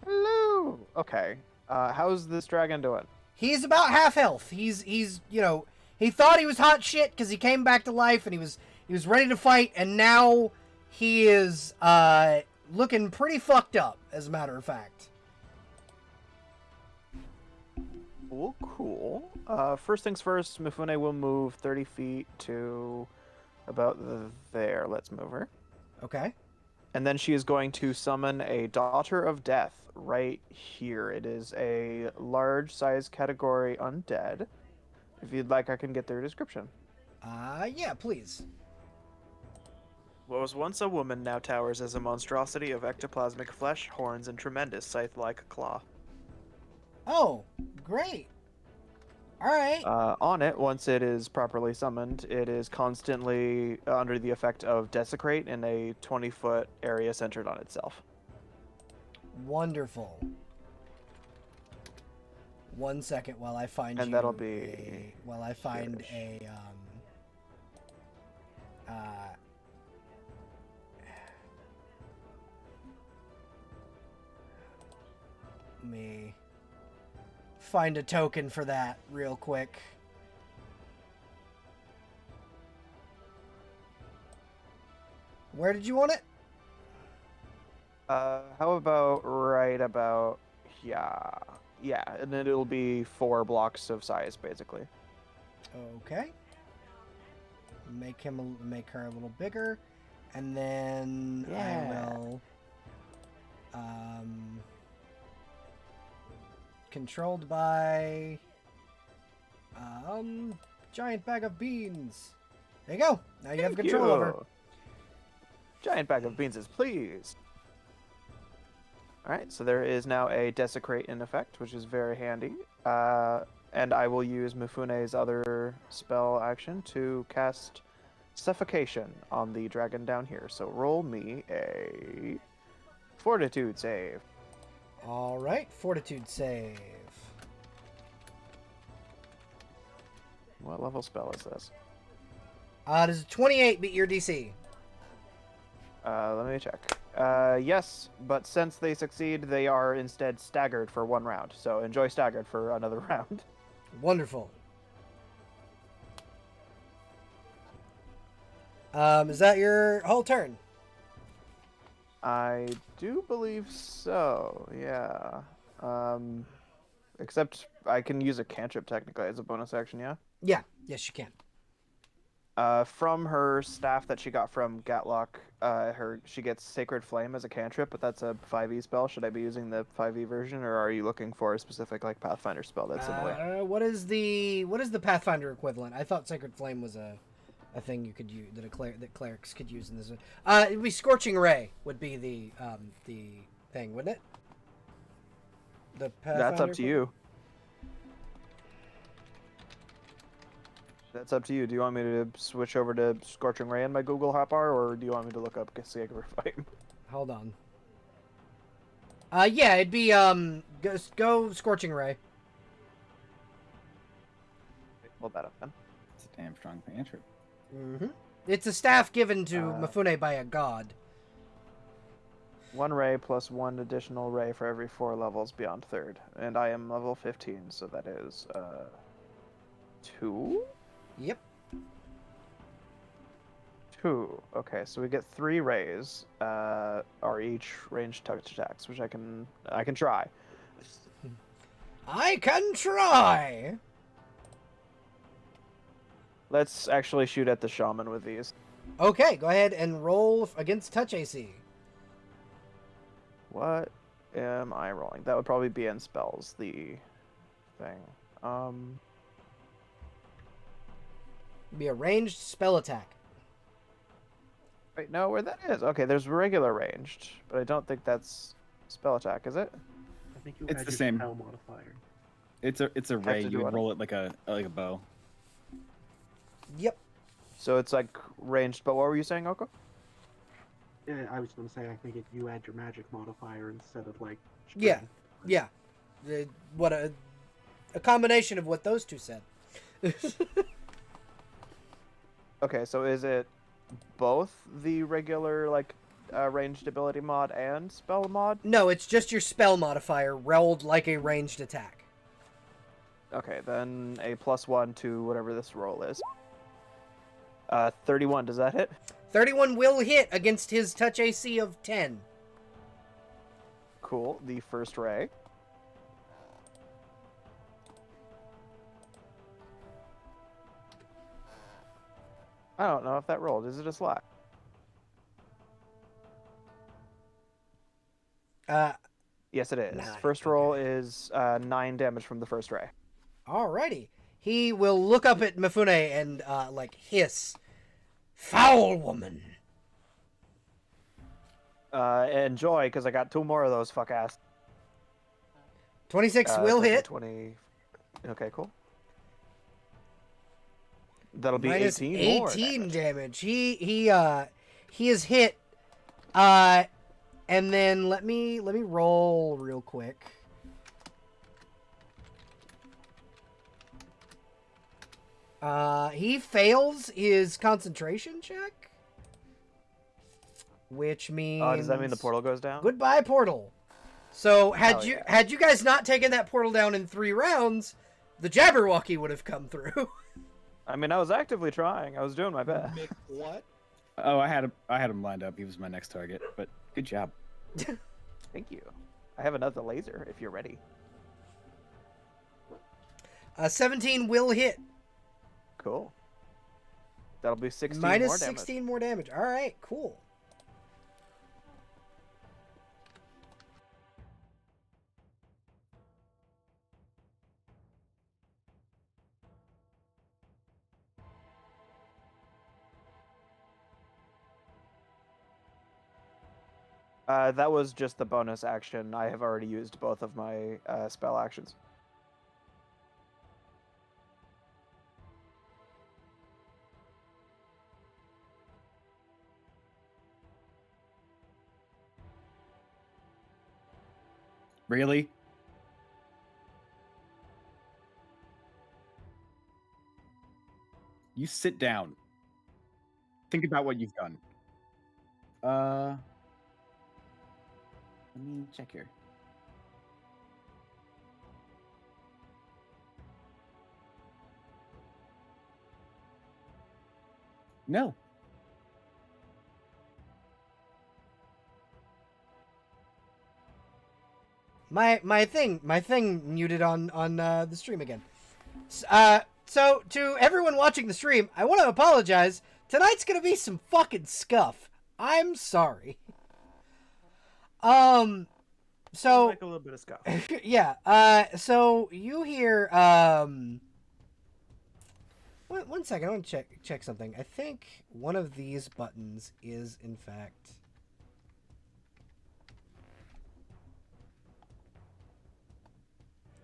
Hello. Okay. How's this dragon doing? He's about half health. He's he thought he was hot shit because he came back to life and he was ready to fight, and now he is looking pretty fucked up, as a matter of fact. Cool. First things first, Mifune will move 30 feet to about there. Let's move her. Okay. And then she is going to summon a Daughter of Death right here. It is a large size category undead. If you'd like, I can get their description. Yeah, please. What was once a woman now towers as a monstrosity of ectoplasmic flesh, horns, and tremendous scythe-like claw. Oh, great. All right. On it, once it is properly summoned, it is constantly under the effect of Desecrate in a 20-foot area centered on itself. Wonderful. 1 second while I find And you that'll be... while I find here-ish. me find a token for that real quick. Where did you want it? How about right about yeah, and then it'll be 4 blocks of size basically. Okay. Make her a little bigger, and then Yeah. I will. Controlled by. Giant bag of beans. There you go. Now you have Thank control over. you. Giant bag of beans is pleased. Alright, so there is now a Desecrate in effect, which is very handy. And I will use Mifune's other spell action to cast Suffocation on the dragon down here. So roll me a Fortitude save. All right, Fortitude save. What level spell is this? Does 28 beat your DC? Let me check. Yes, but since they succeed, they are instead staggered for 1 round. So enjoy staggered for another round. Wonderful. Is that your whole turn? I do believe so, yeah. Except I can use a cantrip technically as a bonus action, yeah? Yeah. Yes, you can. From her staff that she got from Gatlock, she gets Sacred Flame as a cantrip, but that's a 5e spell. Should I be using the 5e version, or are you looking for a specific like Pathfinder spell that's similar? What is the Pathfinder equivalent? I thought Sacred Flame was a thing you could use that clerics could use in this one. It'd be Scorching Ray would be the thing, wouldn't it? The Pathfinder That's up to you. That's up to you. Do you want me to switch over to Scorching Ray in my Google hotbar, or do you want me to look up Sacred Flame? Hold on. Yeah, it'd be go Scorching Ray. Hold that up then. It's a damn strong cantrip. Mm-hmm. It's a staff given to Mifune by a god. 1 ray plus 1 additional ray for every 4 levels beyond 3rd. And I am level 15, so that is 2? Yep. 2. Okay, so we get 3 rays, are each ranged touch attacks, which I can try. I can try. Let's actually shoot at the shaman with these. Okay, go ahead and roll against touch AC. What am I rolling? That would probably be in spells, the thing. Be a ranged spell attack. Wait, no, where that is? Okay, there's regular ranged, but I don't think that's spell attack, is it? I think you It's had the your same. spell modifier. It's a ray. to do You would what? roll it like a bow. Yep. So it's like ranged, but what were you saying, Oko? Yeah, I was going to say, I think you add your magic modifier instead of like. Yeah. strength. Yeah. What a combination of what those two said. Okay, so is it both the regular like ranged ability mod and spell mod? No, it's just your spell modifier rolled like a ranged attack. Okay, then a +1 to whatever this roll is. 31, does that hit? 31 will hit against his touch AC of 10. Cool, the first ray. I don't know if that rolled. Is it a slot? Yes, it is. 9, First roll is 9 damage from the first ray. Alrighty. He will look up at Mifune and like hiss, "Foul woman." Enjoy, because I got 2 more of those fuck ass. 26 will hit. 20. Okay, cool. That'll be Minus 18 more 18 damage. damage. He is hit. And then let me roll real quick. He fails his concentration check, which means Does that mean the portal goes down? goodbye portal. So Hell had you guys not taken that portal down in 3 rounds, the Jabberwocky would have come through. I mean, I was actively trying. I was doing my best. Mick, what? Oh, I had him lined up. He was my next target, but good job. Thank you. I have another laser if you're ready. 17 will hit. Cool. That'll be 16 Minus more damage. 16 more damage. All right, cool. That was just the bonus action. I have already used both of my spell actions. Really? You sit down. Think about what you've done. Let me check here. No. My thing muted on the stream again. So to everyone watching the stream, I want to apologize. Tonight's gonna be some fucking scuff. I'm sorry. So Like a little bit of scuff. yeah. So you hear one second. I want to check something. I think one of these buttons is in fact.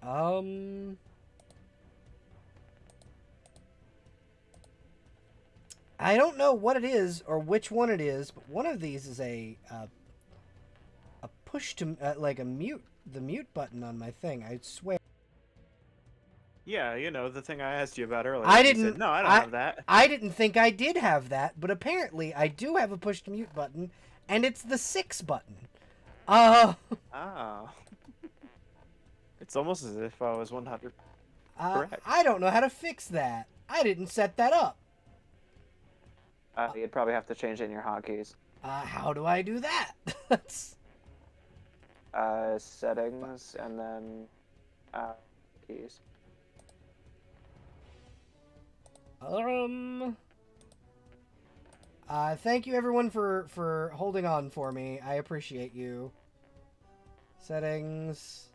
I don't know what it is or which one it is, but one of these is a push to like the mute button on my thing. I swear. Yeah, you know, the thing I asked you about earlier. I You didn't. said, no, I don't have that. I didn't think I did have that, but apparently I do have a push to mute button, and it's the 6 button. Oh. It's almost as if I was 100. Correct. I don't know how to fix that. I didn't set that up. You'd probably have to change it in your hotkeys. How do I do that? Settings and then keys. Thank you everyone for holding on for me. I appreciate you. Settings,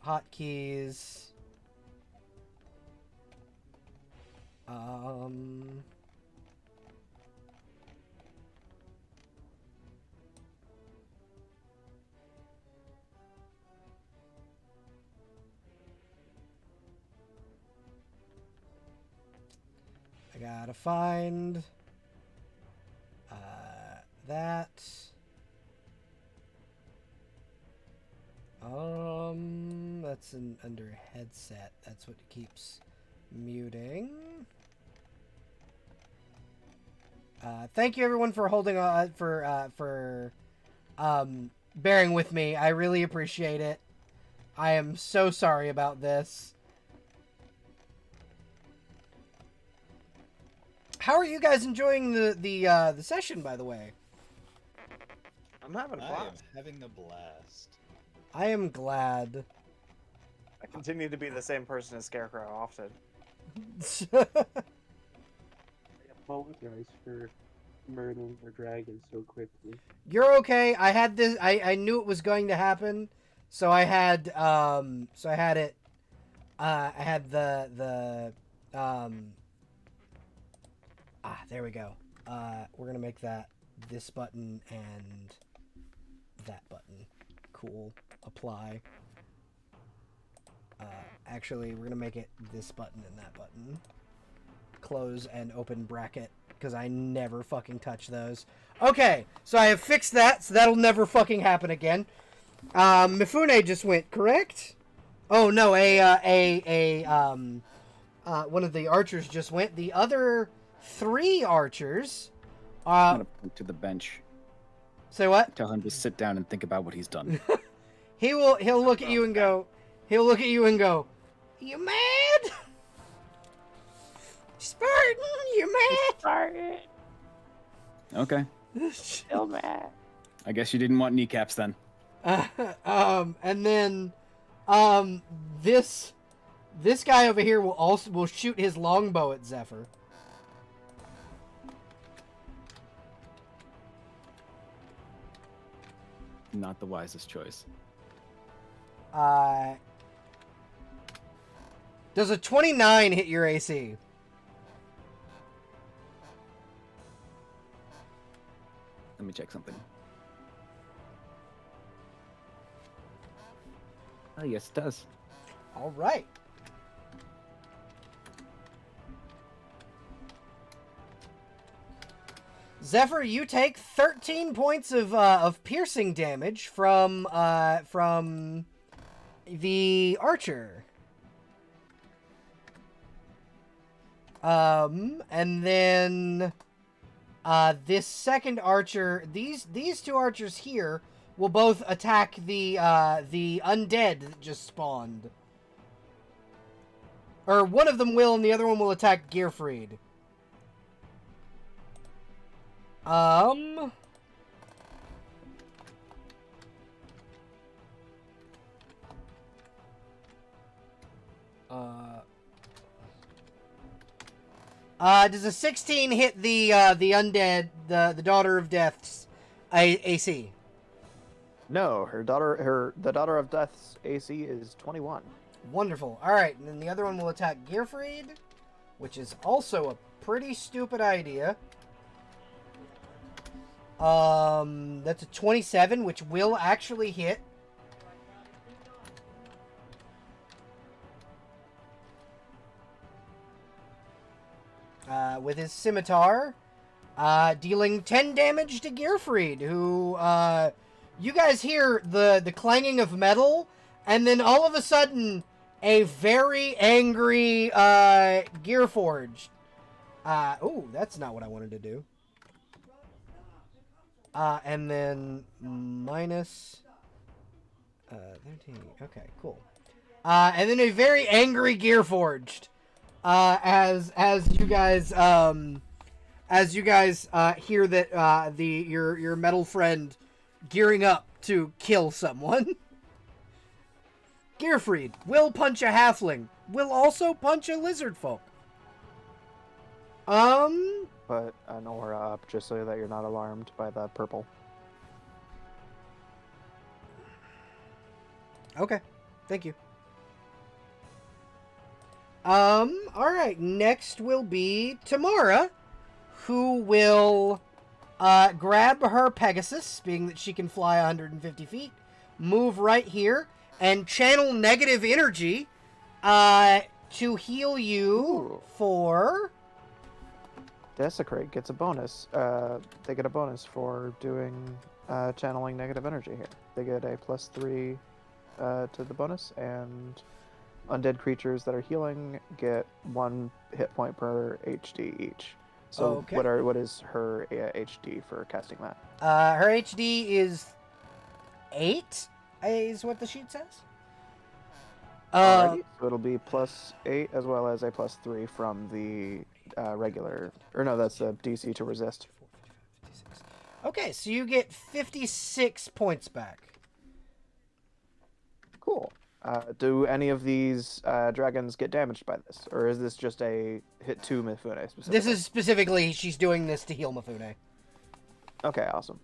hotkeys. I gotta find that. That's under headset. That's what keeps muting. Thank you everyone for holding on for bearing with me. I really appreciate it. I am so sorry about this. How are you guys enjoying the session, by the way? I'm having a I am blast. having a blast. I am glad. I continue to be the same person as Scarecrow often. I apologize for murdering our dragon so quickly. You're okay. I had this. I knew it was going to happen, so I had it. I had there we go. We're gonna make that this button and that button. Cool. Apply. Actually, we're gonna make it this button and that button. Close and open bracket, because I never fucking touch those. Okay, so I have fixed that, so that'll never fucking happen again. Mifune just went, correct? Oh no, one of the archers just went. The other 3 archers. I'm gonna point to the bench. Say what? Tell him to sit down and think about what he's done. He'll look at you and go. He'll look at you and go. You mad? Spartan, you mad? Spartan. Okay. Still mad. I guess you didn't want kneecaps then. And then, this guy over here will shoot his longbow at Zephyr. Not the wisest choice. Does a 29 hit your AC? Let me check something. Oh, yes, it does. All right. Zephyr, you take 13 points of piercing damage from the archer. And then this second archer, these two archers here will both attack the undead that just spawned. Or one of them will, and the other one will attack Gearfried. Does a 16 hit the undead, the Daughter of Death's AC? No, the Daughter of Death's AC is 21. Wonderful. All right, and then the other one will attack Gearfried, which is also a pretty stupid idea. That's a 27, which will actually hit. With his scimitar, dealing 10 damage to Gearfried, who, you guys hear the clanging of metal, and then all of a sudden, a very angry, Gearforged. Oh, that's not what I wanted to do. And then minus 13. Okay, cool. And then a very angry Gearforged. As you guys hear that your metal friend gearing up to kill someone. Gearfried will punch a halfling. Will also punch a lizard folk. Put an aura up just so that you're not alarmed by the purple. Okay. Thank you. Alright, next will be Tamara, who will grab her Pegasus, being that she can fly 150 feet, move right here, and channel negative energy to heal you. Ooh. For... Desecrate gets a bonus. They get a bonus for doing channeling negative energy here. They get a +3 to the bonus, and undead creatures that are healing get 1 hit point per HD each. So Okay. what is her HD for casting that? her HD is 8, is what the sheet says. Alrighty. So it'll be +8 as well as a +3 from the regular, or no, that's the DC to resist. Okay, so you get 56 points back. Cool. Do any of these dragons get damaged by this, or is this just a hit to Mifune specifically? This is specifically, she's doing this to heal Mifune. Okay, awesome.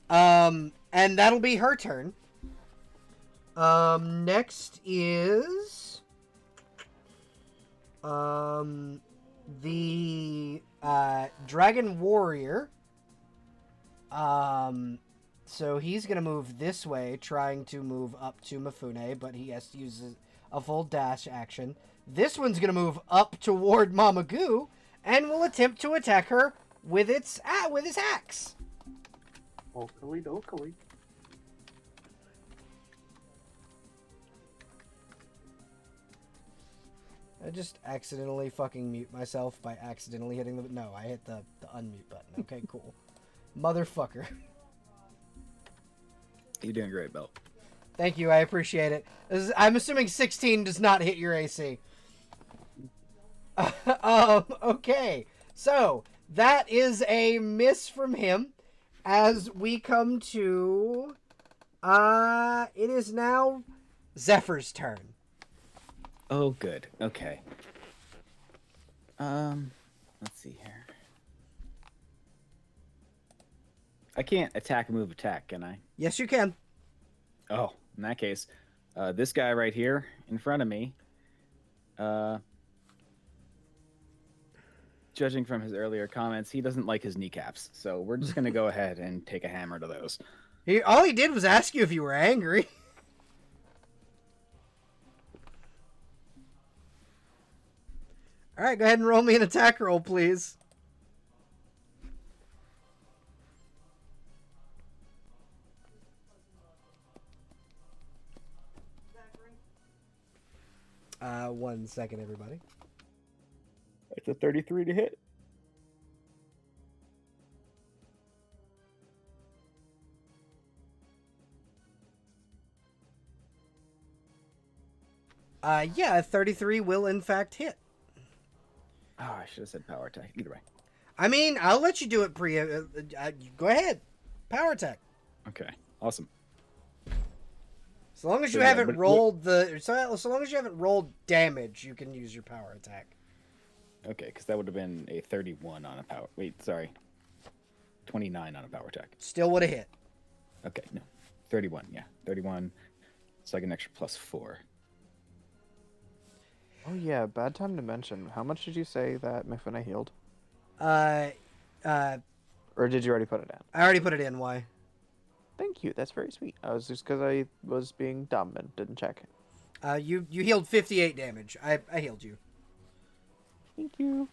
And that'll be her turn. Next is the Dragon Warrior. So he's gonna move this way, trying to move up to Mifune, but he has to use a full dash action. This one's gonna move up toward Mamagoo and will attempt to attack her with his axe. Okily dokily. I just accidentally fucking mute myself by accidentally hitting the... No, I hit the unmute button. Okay, cool. Motherfucker. You're doing great, Belt. Thank you, I appreciate it. I'm assuming 16 does not hit your AC. Okay, so That is a miss from him. As we come to, it is now Zephyr's turn. Oh, good. Okay. Let's see here. I can't attack, move, attack, can I? Yes, you can. Oh, in that case, this guy right here in front of me, judging from his earlier comments, he doesn't like his kneecaps. So we're just going to go ahead and take a hammer to those. All he did was ask you if you were angry. All right, go ahead and roll me an attack roll, please. One second, everybody. It's a 33 to hit. Yeah, 33 will in fact hit. Oh, I should have said power attack. Either way. I mean, I'll let you do it go ahead. Power attack. Okay, awesome. So long as you So, yeah, haven't but rolled so long as you haven't rolled damage, you can use your power attack. Okay, because that would have been a 31 on a power... Wait, sorry. 29 on a power attack. Still would have hit. Okay, no. 31, yeah. 31. It's like an extra +4. Oh yeah, bad time to mention. How much did you say that Mifune healed? Uh, Or did you already put it in? I already put it in. Why? Thank you, that's very sweet. I was just because I was being dumb and didn't check. You healed 58 damage. I healed you. Thank you.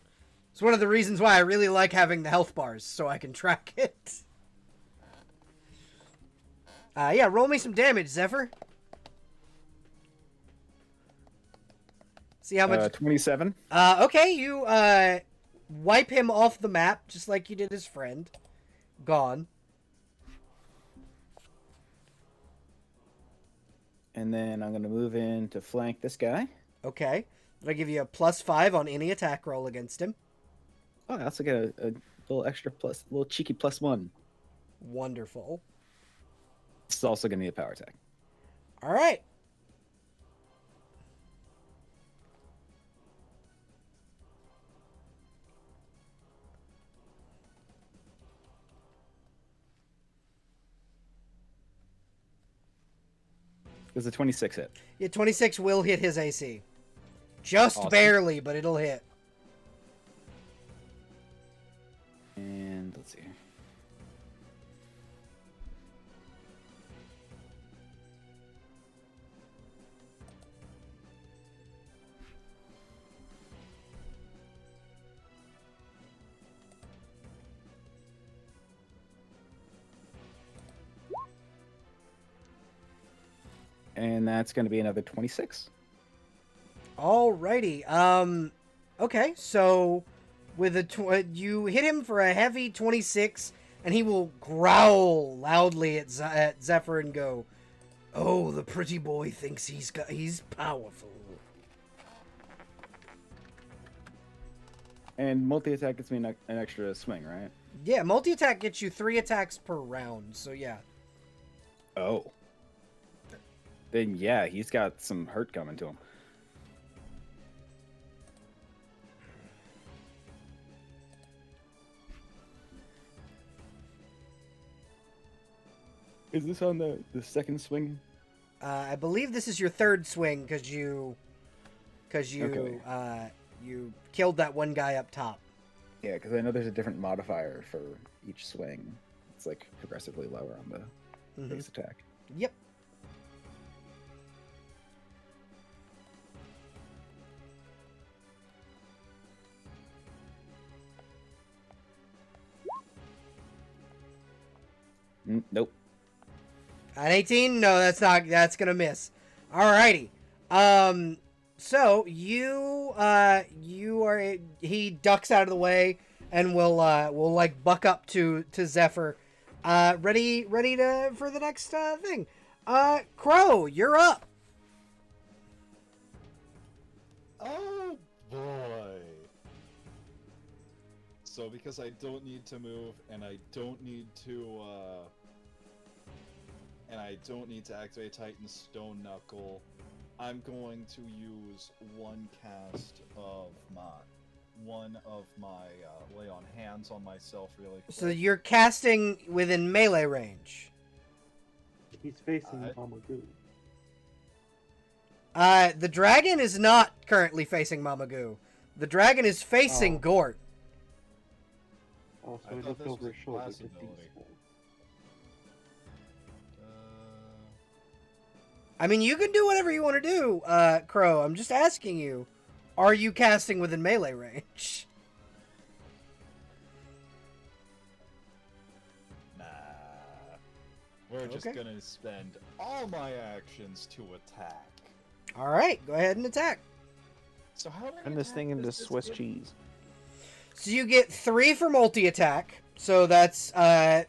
It's one of the reasons why I really like having the health bars, so I can track it. Yeah, roll me some damage, Zephyr. See how much... 27. Okay, you, wipe him off the map, just like you did his friend. Gone. And then I'm going to move in to flank this guy. Okay. I'll give you a +5 on any attack roll against him. Oh, I also get a little extra plus, a little cheeky +1. Wonderful. This is also going to be a power attack. All right. Does a 26 hit? Yeah, 26 will hit his AC. Just Awesome. barely, but it'll hit. And let's see. And that's going to be another 26. Alrighty. Okay, so with you hit him for a heavy 26, and he will growl loudly at Zephyr and go, "Oh, the pretty boy thinks he's powerful." And multi-attack gets me an extra swing, right? Yeah, multi-attack gets you 3 attacks per round, so yeah. Oh. Then yeah, he's got some hurt coming to him. Is this on the second swing? I believe this is your third swing because you Okay. You killed that one guy up top. Yeah, because I know there's a different modifier for each swing. It's like progressively lower on the base attack. Yep. Nope. An 18? No, that's gonna miss. Alrighty. So he ducks out of the way and will like buck up to Zephyr. Ready for the next thing. Crow, you're up. Oh boy. So because I don't need to move, and I don't need to activate Titan's Stone Knuckle, I'm going to use one cast of my lay on hands on myself really quick. So you're casting within melee range. He's facing Mama Goo. The dragon is not currently facing Mamagoo. The dragon is facing Gort. Oh, I so he thought looked this over was his shoulder class to ability. see. I mean, you can do whatever you want to do, Crow. I'm just asking you, are you casting within melee range? Nah. We're just Okay. gonna spend all my actions to attack. All right, go ahead and attack. So how do I Turn this attack thing into this Swiss kid? cheese. So you get 3 for multi-attack. So that's a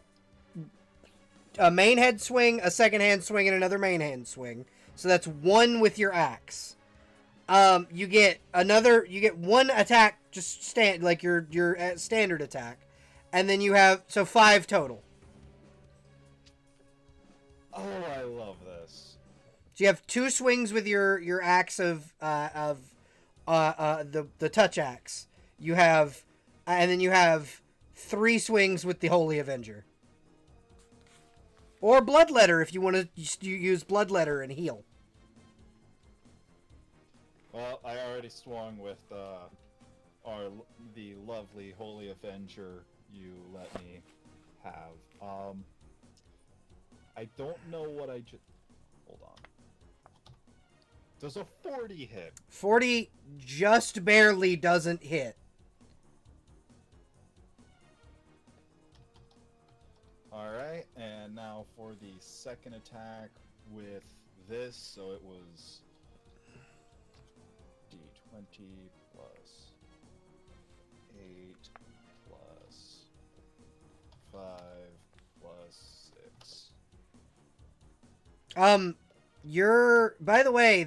main head swing, a second hand swing, and another main hand swing. So that's 1 with your axe. You get 1 attack, just your standard attack, and then you have 5 total. Oh, I love this. So you have 2 swings with your axe of the touch axe. You have, and then you have 3 swings with the Holy Avenger. Or Bloodletter if you want to use Bloodletter and heal. Well, I already swung with the lovely Holy Avenger you let me have. I don't know what I just... Hold on. Does a 40 hit? 40 just barely doesn't hit. Alright, and now for the second attack with this, so it was D20 plus 8 plus 5 plus 6. By the way,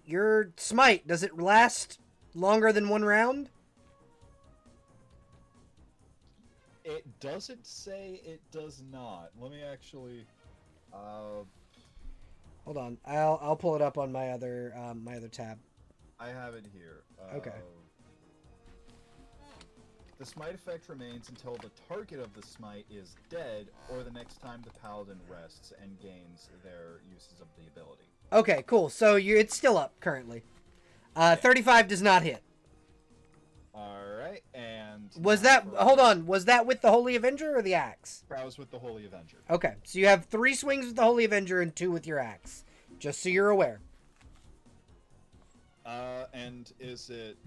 your smite, does it last longer than 1 round? It doesn't say it does not. Let me actually Hold on. I'll pull it up on my other tab. I have it here. Okay. The smite effect remains until the target of the smite is dead, or the next time the paladin rests and gains their uses of the ability. Okay, cool. So it's still up currently. 35 does not hit. Alright, and... Was now that... for- Hold on. Was that with the Holy Avenger or the axe? That was with the Holy Avenger. Okay, so you have 3 swings with the Holy Avenger and 2 with your axe. Just so you're aware. And is it...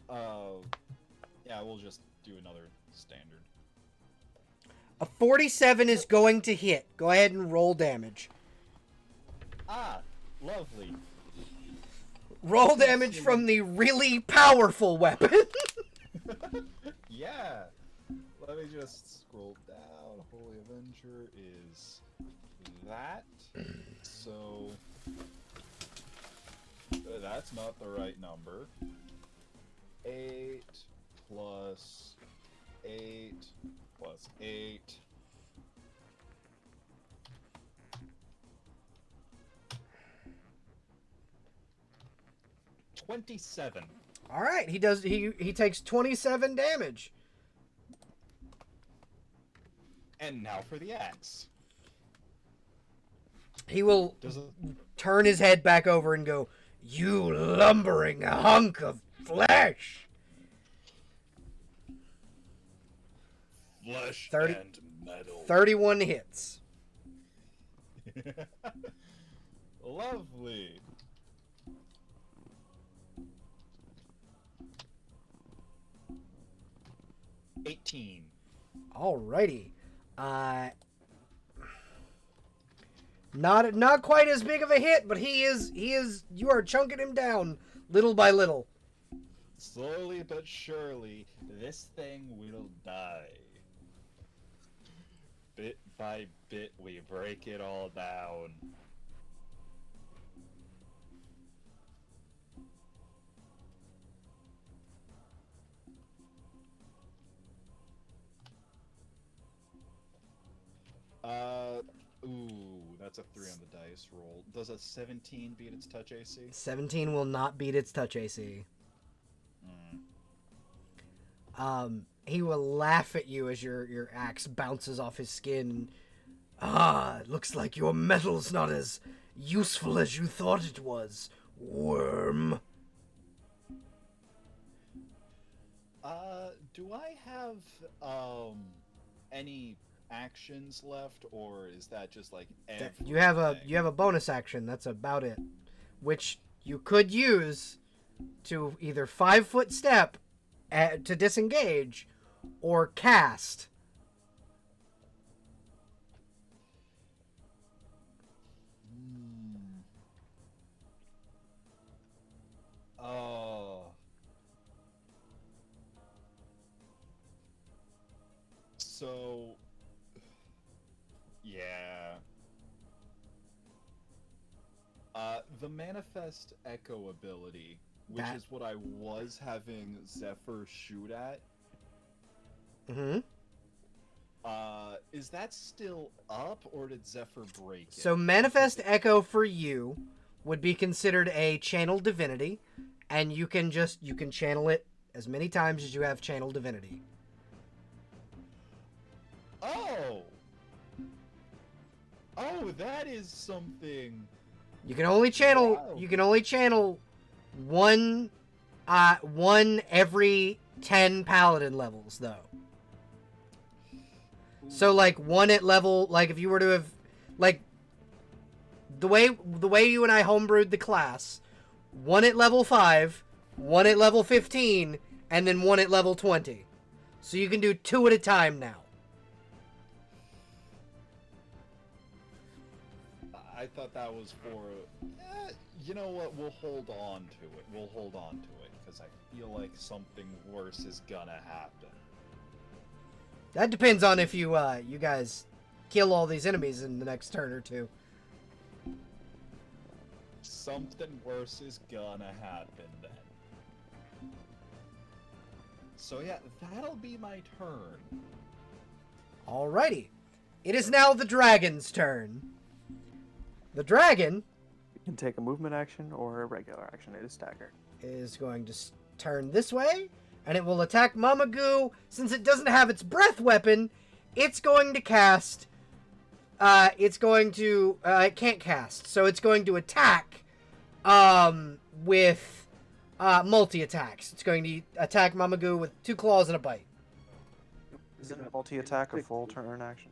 yeah, we'll just do another standard. A 47 is going to hit. Go ahead and roll damage. Ah, lovely. Roll damage from the really powerful weapon. Yeah. Let me just scroll down. Holy Avenger is that. So that's not the right number. 8 plus 8 plus 8. $27. All right, he takes 27 damage. And now for the axe. He will Does it... turn his head back over and go, "You lumbering hunk of flesh." Flesh 30 and metal. 31 hits. Lovely. $18. Alrighty. Not quite as big of a hit, but he is you are chunking him down little by little. Slowly but surely, this thing will die. Bit by bit, we break it all down. That's a 3 on the dice roll. Does a 17 beat its touch AC? 17 will not beat its touch AC. He will laugh at you as your axe bounces off his skin. Ah, it looks like your metal's not as useful as you thought it was, worm. Do I have, any actions left, or is that just like everything? You have a bonus action. That's about it, which you could use to either 5-foot step to disengage, or cast. Oh. So, yeah. The Manifest Echo ability, which is what I was having Zephyr shoot at. Mm-hmm. Is that still up, or did Zephyr break it? So Manifest Echo for you would be considered a channel divinity, and you can channel it as many times as you have channel divinity. Oh! Oh, that is something. You can only channel one every 10 paladin levels though. So like one at level, like if you were to have, like the way you and I homebrewed the class, one at level 5, one at level 15, and then one at level 20. So you can do 2 at a time now. I thought that was for. You know what? We'll hold on to it. We'll hold on to it because I feel like something worse is gonna happen. That depends on if you you guys kill all these enemies in the next turn or two. Something worse is gonna happen then. So yeah, that'll be my turn. Alrighty. It is now the dragon's turn. The dragon You can take a movement action or a regular action. It is staggered. is going to turn this way, and it will attack Mamagoo. Since it doesn't have its breath weapon, it's going to cast... it can't cast, so it's going to attack with multi-attacks. It's going to attack Mamagoo with 2 claws and a bite. Isn't a multi-attack a full turn action?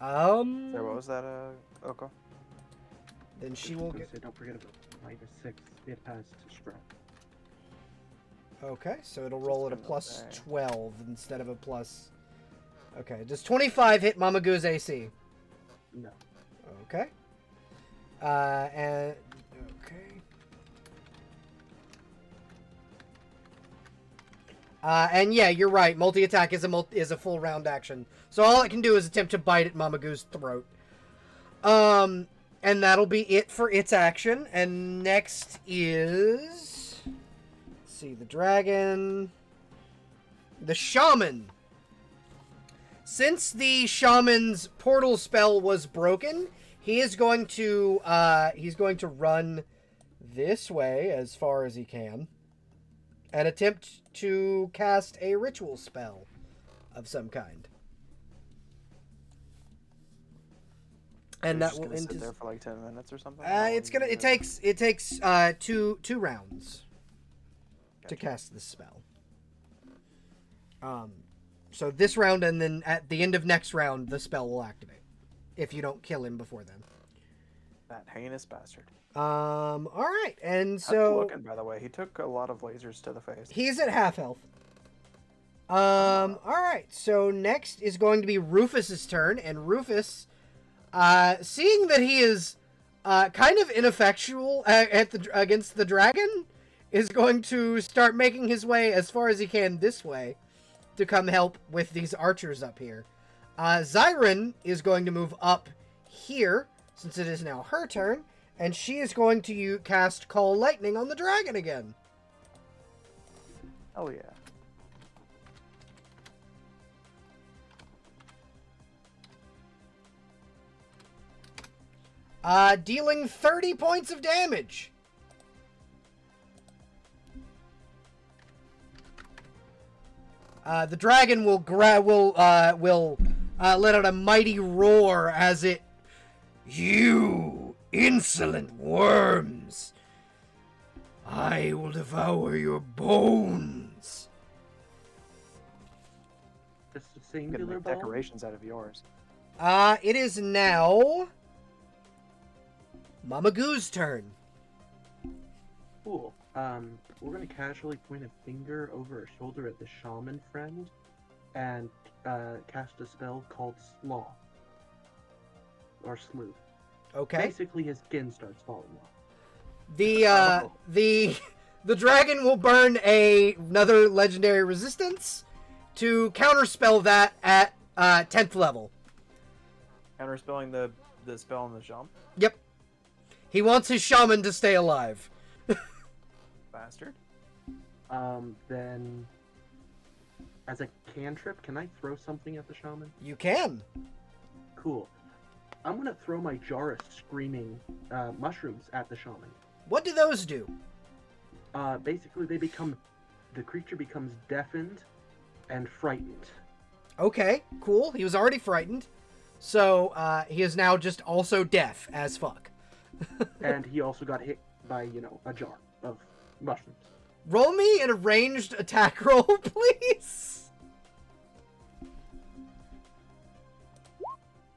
Sorry, what was that, Oko? Then she will get... Don't forget about -6. It has to strike. Okay, so it'll roll at a plus Okay. 12 instead of a plus... Okay, does 25 hit Mamagoo's AC? No. Okay. Okay. And yeah, you're right. Multi-attack is a full round action. So all it can do is attempt to bite at Mamagoo's throat. And that'll be it for its action. And next is... Let's see, the dragon... The shaman. Since the shaman's portal spell was broken, he is going to run this way as far as he can and attempt to cast a ritual spell of some kind. And that will sit there for like 10 minutes or something. it takes two rounds to cast this spell. So this round, and then at the end of next round, the spell will activate. If you don't kill him before then. That heinous bastard. All right, and How's he so looking, by the way? He took a lot of lasers to the face. he's at half health. All right, so next is going to be Rufus's turn, and Rufus, seeing that he is kind of ineffectual against the dragon, is going to start making his way as far as he can this way to come help with these archers up here. Zyron is going to move up here, since it is now her turn, and she is going to cast Call Lightning on the dragon again. Oh yeah. dealing 30 points of damage. The dragon will let out a mighty roar as it, "You insolent worms! I will devour your bones." Just a You can singular make bone? decorations out of yours. It is now Mama Goo's turn. Cool. We're gonna casually point a finger over her shoulder at the shaman friend and cast a spell called Sloth. Or Sleuth. Okay. Basically, his skin starts falling off. The dragon will burn another legendary resistance to counterspell that at 10th level. Counterspelling the spell on the jump. Yep. He wants his shaman to stay alive. Bastard. Then, as a cantrip, can I throw something at the shaman? You can. Cool. I'm gonna throw my jar of screaming mushrooms at the shaman. What do those do? Basically, the creature becomes deafened and frightened. Okay, cool. He was already frightened. So, he is now just also deaf as fuck. And he also got hit by, a jar of mushrooms. Roll me an ranged attack roll, please.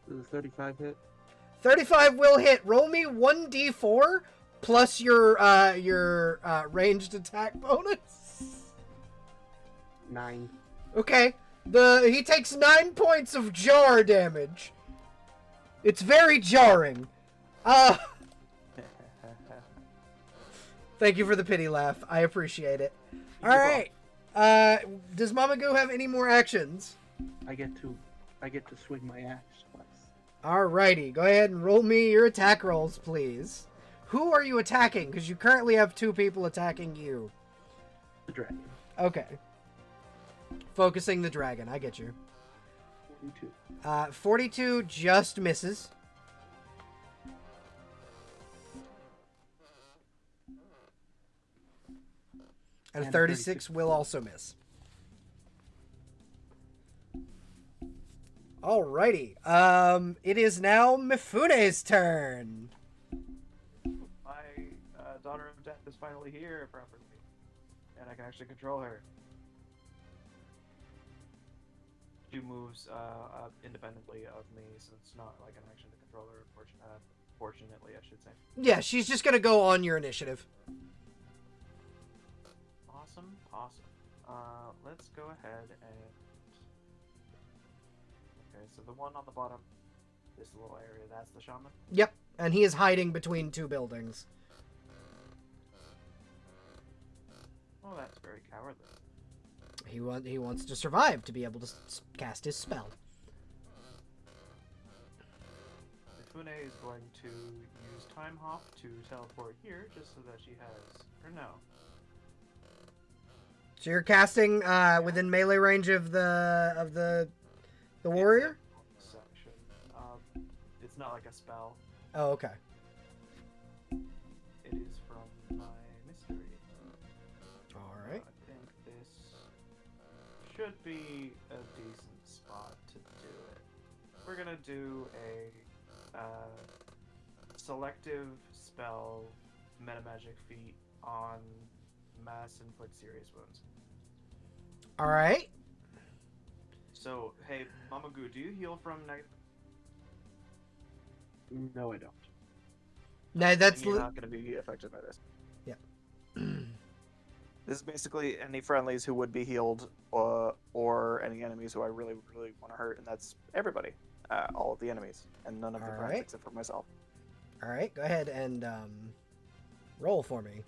Does a 35 hit? 35 will hit. Roll me 1d4 plus your ranged attack bonus. 9. Okay. He takes 9 points of jar damage. It's very jarring. Thank you for the pity laugh. I appreciate it. All right. Does Mama Goo have any more actions? I get to swing my axe twice. Alrighty, go ahead and roll me your attack rolls, please. Who are you attacking? Because you currently have 2 people attacking you. The dragon. Okay. Focusing the dragon, I get you. 42. 42 just misses. And 36 will also miss. Alrighty. It is now Mifune's turn. My daughter of death is finally here properly, and I can actually control her. She moves independently of me, so it's not like an action to control her. Fortunately, I should say. Yeah, she's just gonna go on your initiative. Awesome. Let's go ahead and... Okay, so the one on the bottom, this little area, that's the shaman? Yep, and he is hiding between 2 buildings. Oh, that's very cowardly. He wants to survive to be able to cast his spell. Mifune is going to use Time Hop to teleport here, just so that she has... Or no. So you're casting within melee range of the warrior? Section. It's not like a spell. Oh, okay. It is from my mystery. Alright. I think this should be a decent spot to do it. We're gonna do a selective spell metamagic feat on mass inflict serious wounds. Alright. So, hey, Mama Goo, do you heal from negative? No, I don't. No, that's... You're not going to be affected by this. Yep. This is basically any friendlies who would be healed, or any enemies who I really, really want to hurt, and that's everybody. All of the enemies, and none of the friends Alright. except for myself. Alright, go ahead and roll for me.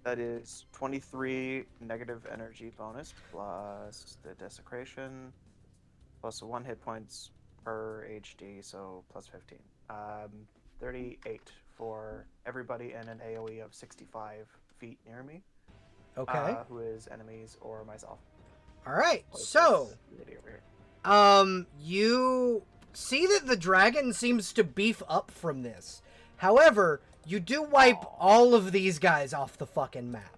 That is 23 negative energy bonus plus the desecration plus 1 hit points per HD, so plus 15. 38 for everybody in an AoE of 65 feet near me. Okay. Who is enemies or myself. All right. Like So, this lady over here. you see that the dragon seems to beef up from this. However, you do wipe all of these guys off the fucking map.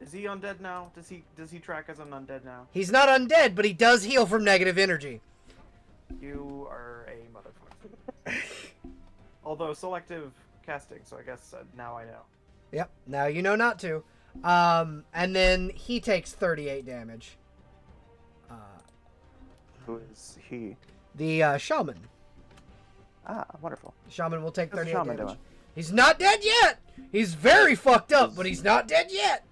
Is he undead now? Does he track as an undead now? He's not undead, but he does heal from negative energy. You are a motherfucker. Although selective casting, so I guess now I know. Yep. Now you know not to. And then he takes 38 damage. Who is he? The shaman. Ah, wonderful. Shaman will take How's the 38 shaman damage. doing? He's not dead yet. He's very fucked up, but he's not dead yet.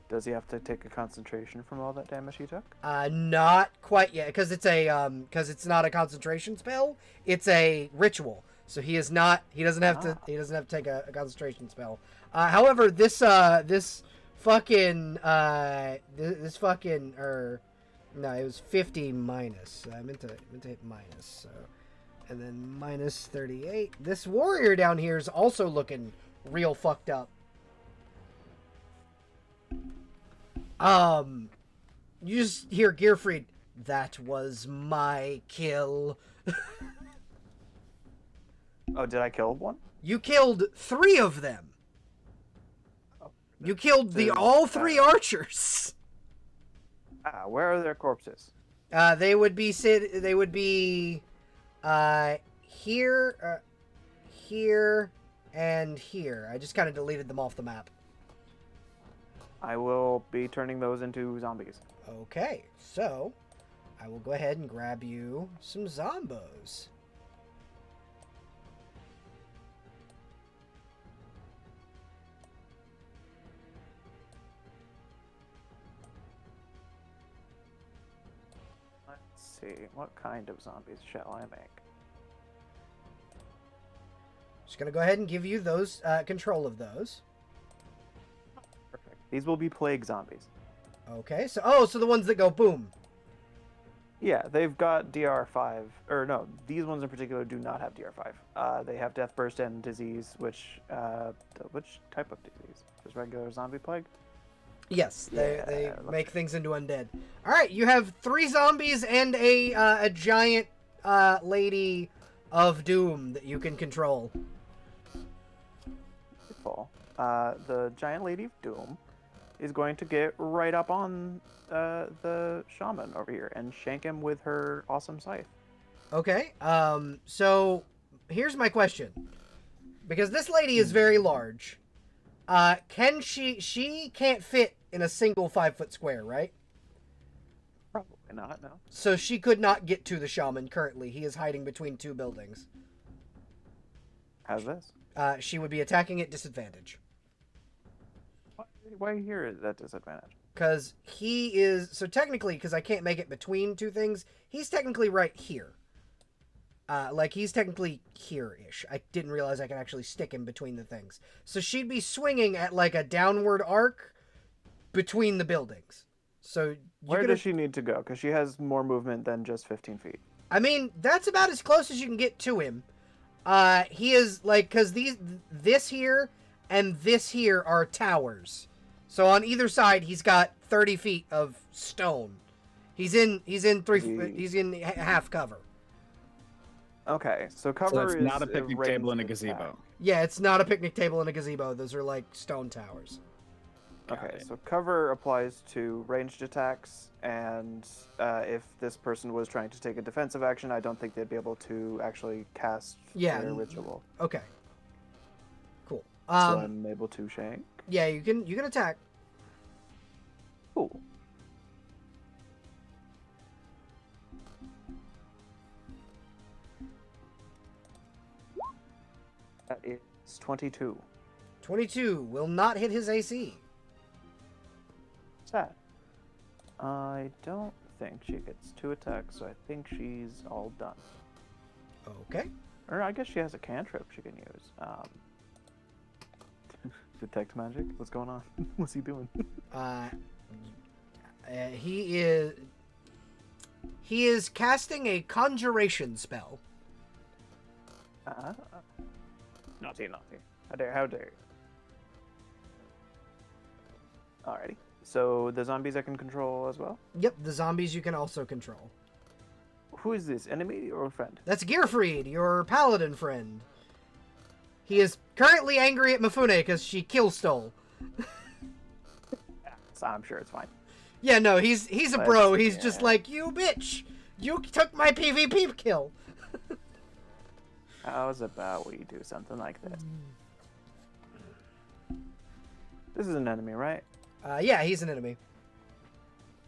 Does he have to take a concentration from all that damage he took? Not quite yet, because it's not a concentration spell. It's a ritual, so he is not. He doesn't have to. He doesn't have to take a concentration spell. However, this fucking no, it was 50 minus. I meant to hit minus. So, and then minus 38. This warrior down here is also looking real fucked up. You just hear Gearfried, that was my kill. Oh, did I kill one? You killed 3 of them. Oh, You killed all 3 archers. Where are their corpses? They would be here, here, and here. I just kind of deleted them off the map. I will be turning those into zombies. Okay, so I will go ahead and grab you some zombos. Let's see, what kind of zombies shall I make? Just gonna go ahead and give you those control of those. Perfect. These will be plague zombies. Okay, so so the ones that go boom. Yeah, they've got DR5, or no, these ones in particular do not have DR5. They have Death Burst and Disease, which type of disease? Just regular zombie plague? Yes, they let's make things into undead. All right, you have 3 zombies and a giant lady of doom that you can control. Beautiful. The giant lady of doom is going to get right up on the shaman over here and shank him with her awesome scythe. Okay, so here's my question. Because this lady is very large, can she can't fit in a single 5-foot square, right? Probably not, no. So she could not get to the shaman currently. He is hiding between 2 buildings. How's this? She would be attacking at disadvantage. Why here is that disadvantage? Because he is... So technically, because I can't make it between 2 things, he's technically right here. Like, he's technically here-ish. I didn't realize I could actually stick him between the things. So she'd be swinging at, like, a downward arc between the buildings. So Where does she need to go? Because she has more movement than just 15 feet. I mean, that's about as close as you can get to him. He is, like, because this here and this here are towers. So on either side, he's got 30 feet of stone. He's in half cover. Okay, so cover So it's is not a picnic table in a ranged attack. gazebo. Yeah, it's not a picnic table and a gazebo. Those are like stone towers. Got Okay, it. so cover applies to ranged attacks, and if this person was trying to take a defensive action, I don't think they'd be able to actually cast their ritual. Okay. Cool. So I'm able to shank. Yeah, you can attack. Cool. That is 22. 22 will not hit his AC. Sad. I don't think she gets 2 attacks, so I think she's all done. Okay. Or I guess she has a cantrip she can use. Detect magic? What's going on? What's he doing? He is casting a conjuration spell. Naughty, naughty. How dare you. Alrighty. So the zombies I can control as well. Yep, the zombies you can also control. Who is this? Enemy or friend? That's Gearfried, your paladin friend. He is currently angry at Mifune because she kill stole. So I'm sure it's fine. Yeah, no, he's a bro. He's just yeah. like, you bitch! You took my PvP kill! How's about we do something like this? This is an enemy, right? Yeah, he's an enemy.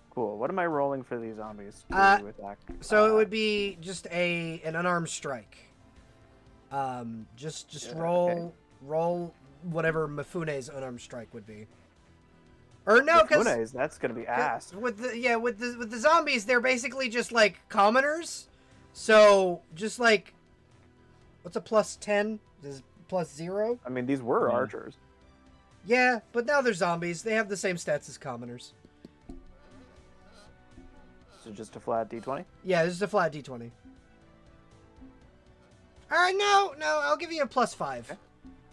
Cool. What am I rolling for these zombies to attack? So it would be just an unarmed strike. Just Yeah, roll whatever Mifune's unarmed strike would be. Or no, because Mifune's, that's gonna be ass. with the zombies, they're basically just like commoners. So just like, what's a plus 10? Is plus 0? I mean, these were Yeah. archers. Yeah, but now they're zombies. They have the same stats as commoners. So just a flat d20. Yeah, this is a flat d20. Alright, no, I'll give you a plus 5. Okay.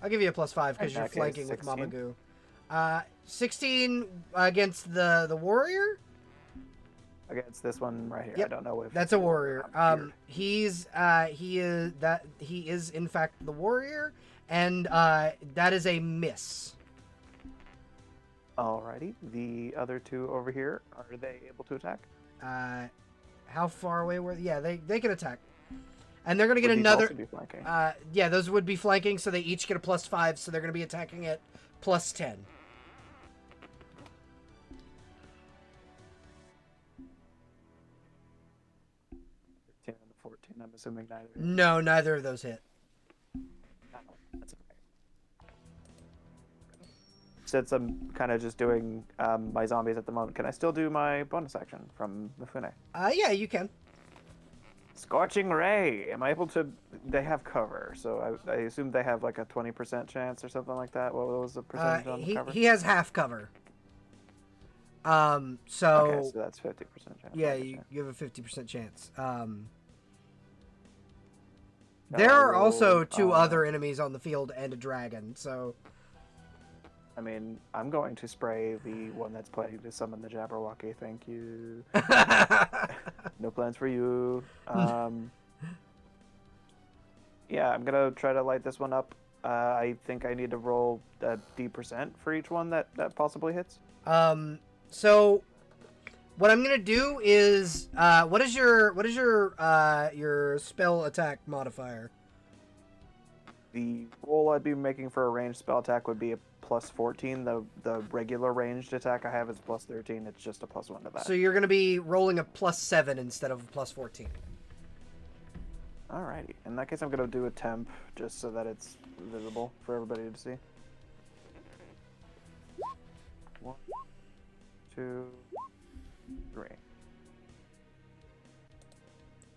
I'll give you a plus 5 because In you're that case, flanking with 16. Mamagu. 16 against the warrior? Against this one right here. Yep, I don't know if That's a warrior. Weird. He is in fact the warrior, and that is a miss. Alrighty. The other two over here, are they able to attack? How far away were they? Yeah, they can attack. And they're going to get Would these another... also be flanking? Yeah, those would be flanking, so they each get a plus 5, so they're going to be attacking at plus 10. 13 and 14. I'm assuming neither. No, neither of those hit. No, that's okay. Since I'm kind of just doing my zombies at the moment, can I still do my bonus action from Mifune? Yeah, you can. Scorching Ray. Am I able to? They have cover, so I assume they have like a 20% chance or something like that. What was the percentage on cover? He has half cover. So... Okay, so that's 50% chance. Yeah, Okay. you have a 50% chance. There are also two other enemies on the field and a dragon, so... I mean, I'm going to spray the one that's planning to summon the Jabberwocky. Thank you. No plans for you. Yeah, I'm gonna try to light this one up. I think I need to roll a D% for each one that possibly hits. So what I'm gonna do is, what is your spell attack modifier? The roll I'd be making for a ranged spell attack would be a plus 14. The regular ranged attack I have is plus 13. It's just a plus 1 to that. So you're gonna be rolling a plus 7 instead of a plus 14. Alrighty. In that case, I'm gonna do a temp just so that it's visible for everybody to see. 1, 2, 3.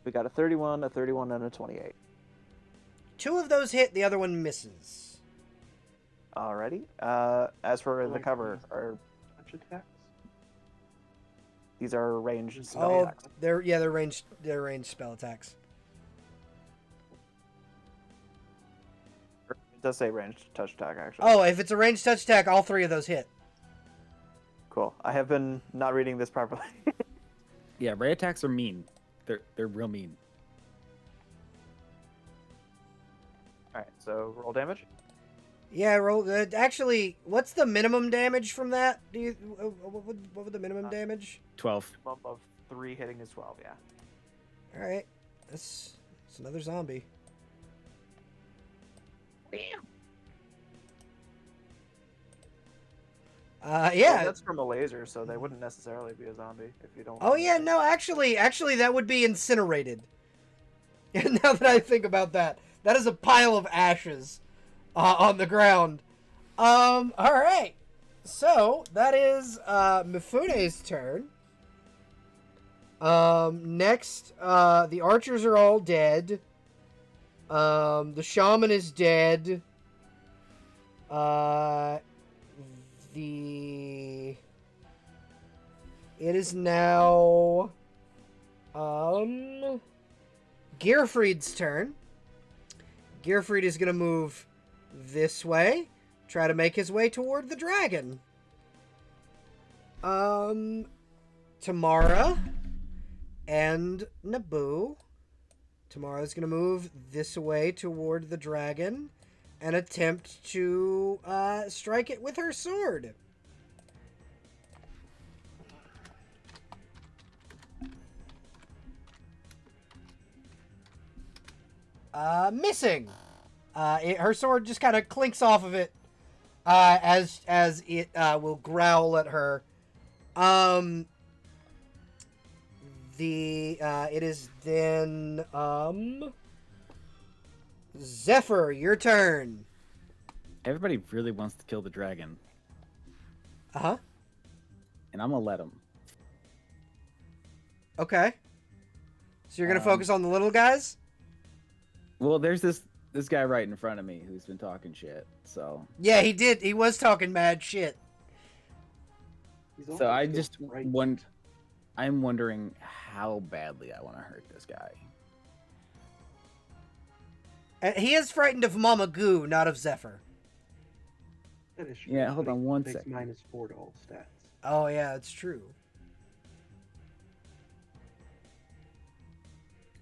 We got a 31, a 31, and a 28. 2 of those hit, the other one misses. Alrighty. As for the Like cover, these are touch attacks. these are ranged spell Oh, attacks. they're ranged spell attacks. It does say ranged touch attack actually. Oh, if it's a ranged touch attack, all 3 of those hit. Cool. I have been not reading this properly. Yeah, ray attacks are mean. They're real mean. Alright, so roll damage. Yeah, roll. Actually, what's the minimum damage from that? Do you? What would the minimum damage? 12. Bump of 3 hitting is 12, yeah. All right, that's another zombie. Yeah. Well, that's from a laser, so they wouldn't necessarily be a zombie if you don't. Oh yeah, no, actually, that would be incinerated. And now that I think about that, that is a pile of ashes on the ground. All right. So that is Mifune's turn. Next, the archers are all dead. The shaman is dead. It is now Gearfried's turn. Gearfried is gonna move this way, try to make his way toward the dragon. Tamara and Naboo. Tamara's gonna move this way toward the dragon and attempt to strike it with her sword. Missing. Her sword just kind of clinks off of it as it will growl at her. It is then Zephyr, your turn. Everybody really wants to kill the dragon, Uh-huh. and I'm gonna let him. Okay. So you're gonna focus on the little guys? Well, there's this guy right in front of me who's been talking shit. So Yeah, he did. He was talking mad shit. He's so also I still just frightened. I'm wondering how badly I want to hurt this guy. He is frightened of Mama Goo, not of Zephyr. That is true, Yeah, but hold he on one takes second. -4 to all stats. Oh yeah, it's true.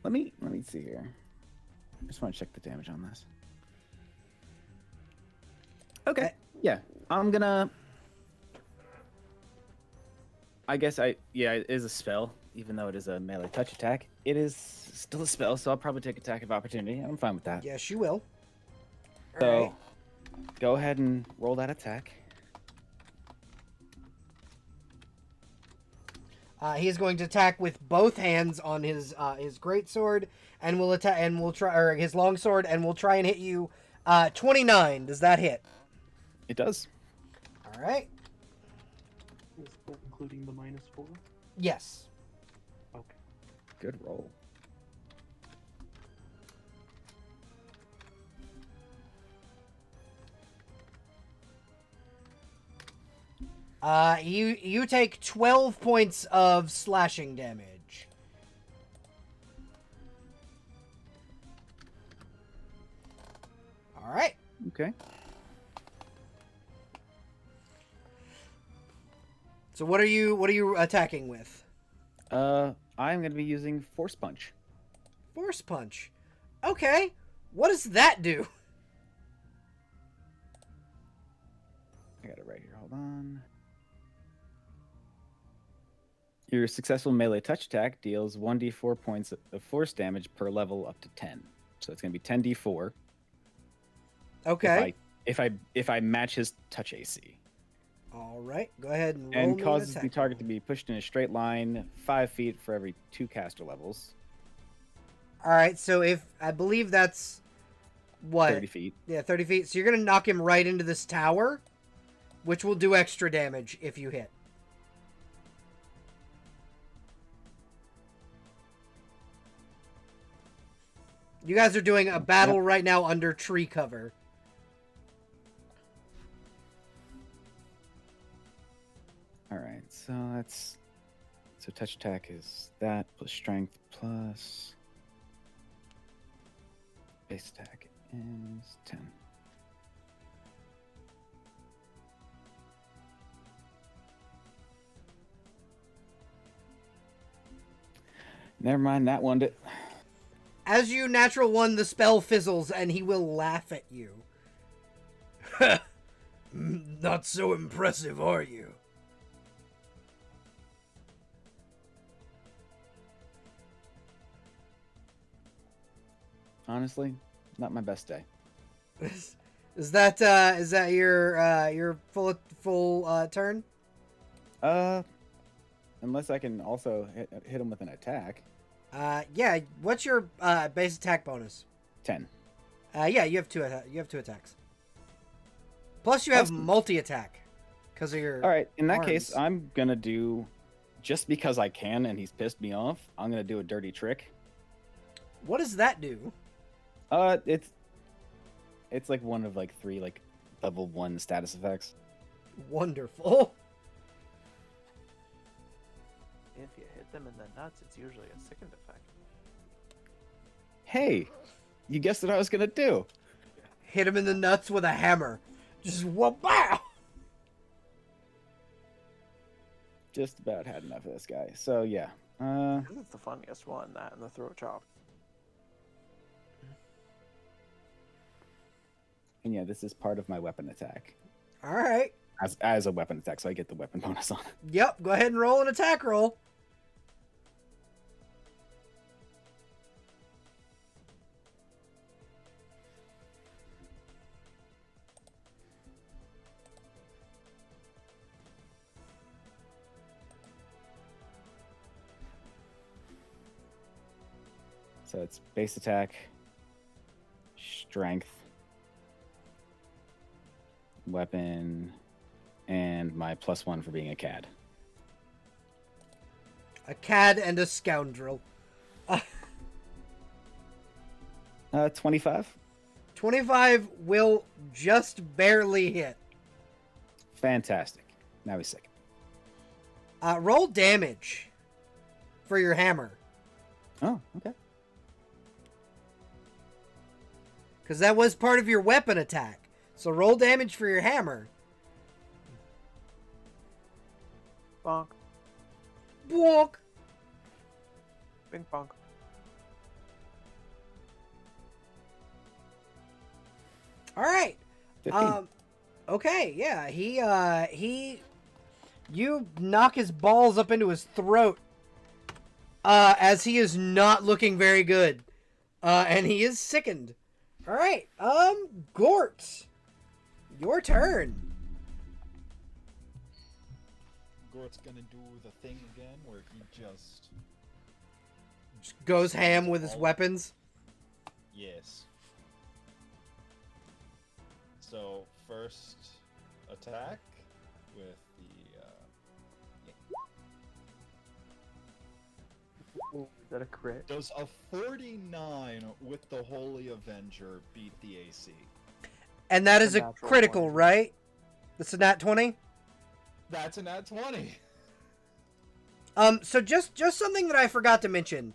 Let me see here. I just want to check the damage on this. Okay. Yeah, I'm gonna. I guess it is a spell, even though it is a melee touch attack. It is still a spell, so I'll probably take attack of opportunity. I'm fine with that. Yes, you will. So, Alright. go ahead and roll that attack. He is going to attack with both hands on his greatsword, and will attack and will try, or his longsword, and will try and hit you. 29. Does that hit? It does. All right. Is that including the -4? Yes. Okay. Good roll. You take 12 points of slashing damage. All right. Okay. So what are you attacking with? I'm gonna be using Force Punch. Force punch. Okay. What does that do? I got it right here. Hold on. Your successful melee touch attack deals 1d4 points of force damage per level up to 10. So it's going to be 10d4. Okay. If I match his touch AC. All right. Go ahead and roll And me causes an the attack target roll. to be pushed in a straight line 5 feet for every 2 caster levels. All right. So if I believe that's what 30 feet. Yeah, 30 feet. So you're going to knock him right into this tower, which will do extra damage if you hit. You guys are doing a battle right now under tree cover. All right. So touch attack is that plus strength plus base attack is 10. Never mind, that one. As you natural one, the spell fizzles and he will laugh at you. Not so impressive, are you? Honestly, not my best day. Is that your full turn? Unless I can also hit him with an attack. Yeah. What's your base attack bonus? 10. Yeah, you have two attacks. Plus, you have Awesome. multi-attack because of your. All right, in that case, arms. I'm gonna do, just because I can and he's pissed me off, I'm gonna do a dirty trick. What does that do? It's like one of like 3 like level 1 status effects. Wonderful. If you hit them in the nuts, it's usually a sickened effect. Hey, you guessed what I was gonna do. Hit him in the nuts with a hammer. Just whoop! Wow. just about had enough of this guy. So yeah. This is the funniest one, that and the throat chop. And yeah, this is part of my weapon attack. All right. As a weapon attack, so I get the weapon bonus on it. Yep. Go ahead and roll an attack roll. So it's base attack, strength, weapon, and my +1 for being a cad. A cad and a scoundrel. 25. 25 will just barely hit. Fantastic. Now he's sick. Roll damage for your hammer. Oh, okay. Because that was part of your weapon attack. So roll damage for your hammer. Bonk. Walk. Bing bonk. All right. 15. Okay, yeah. You knock his balls up into his throat. As he is not looking very good. And he is sickened. All right. Gort. Your turn. Gort's gonna do the thing again where he just Goes ham with his all- weapons. Yes. So first attack with the Ooh, is that a crit? does a 49 with the Holy Avenger beat the AC? And that It's is a a natural critical, 20. right? That's a nat 20? That's a nat 20. So just something that I forgot to mention.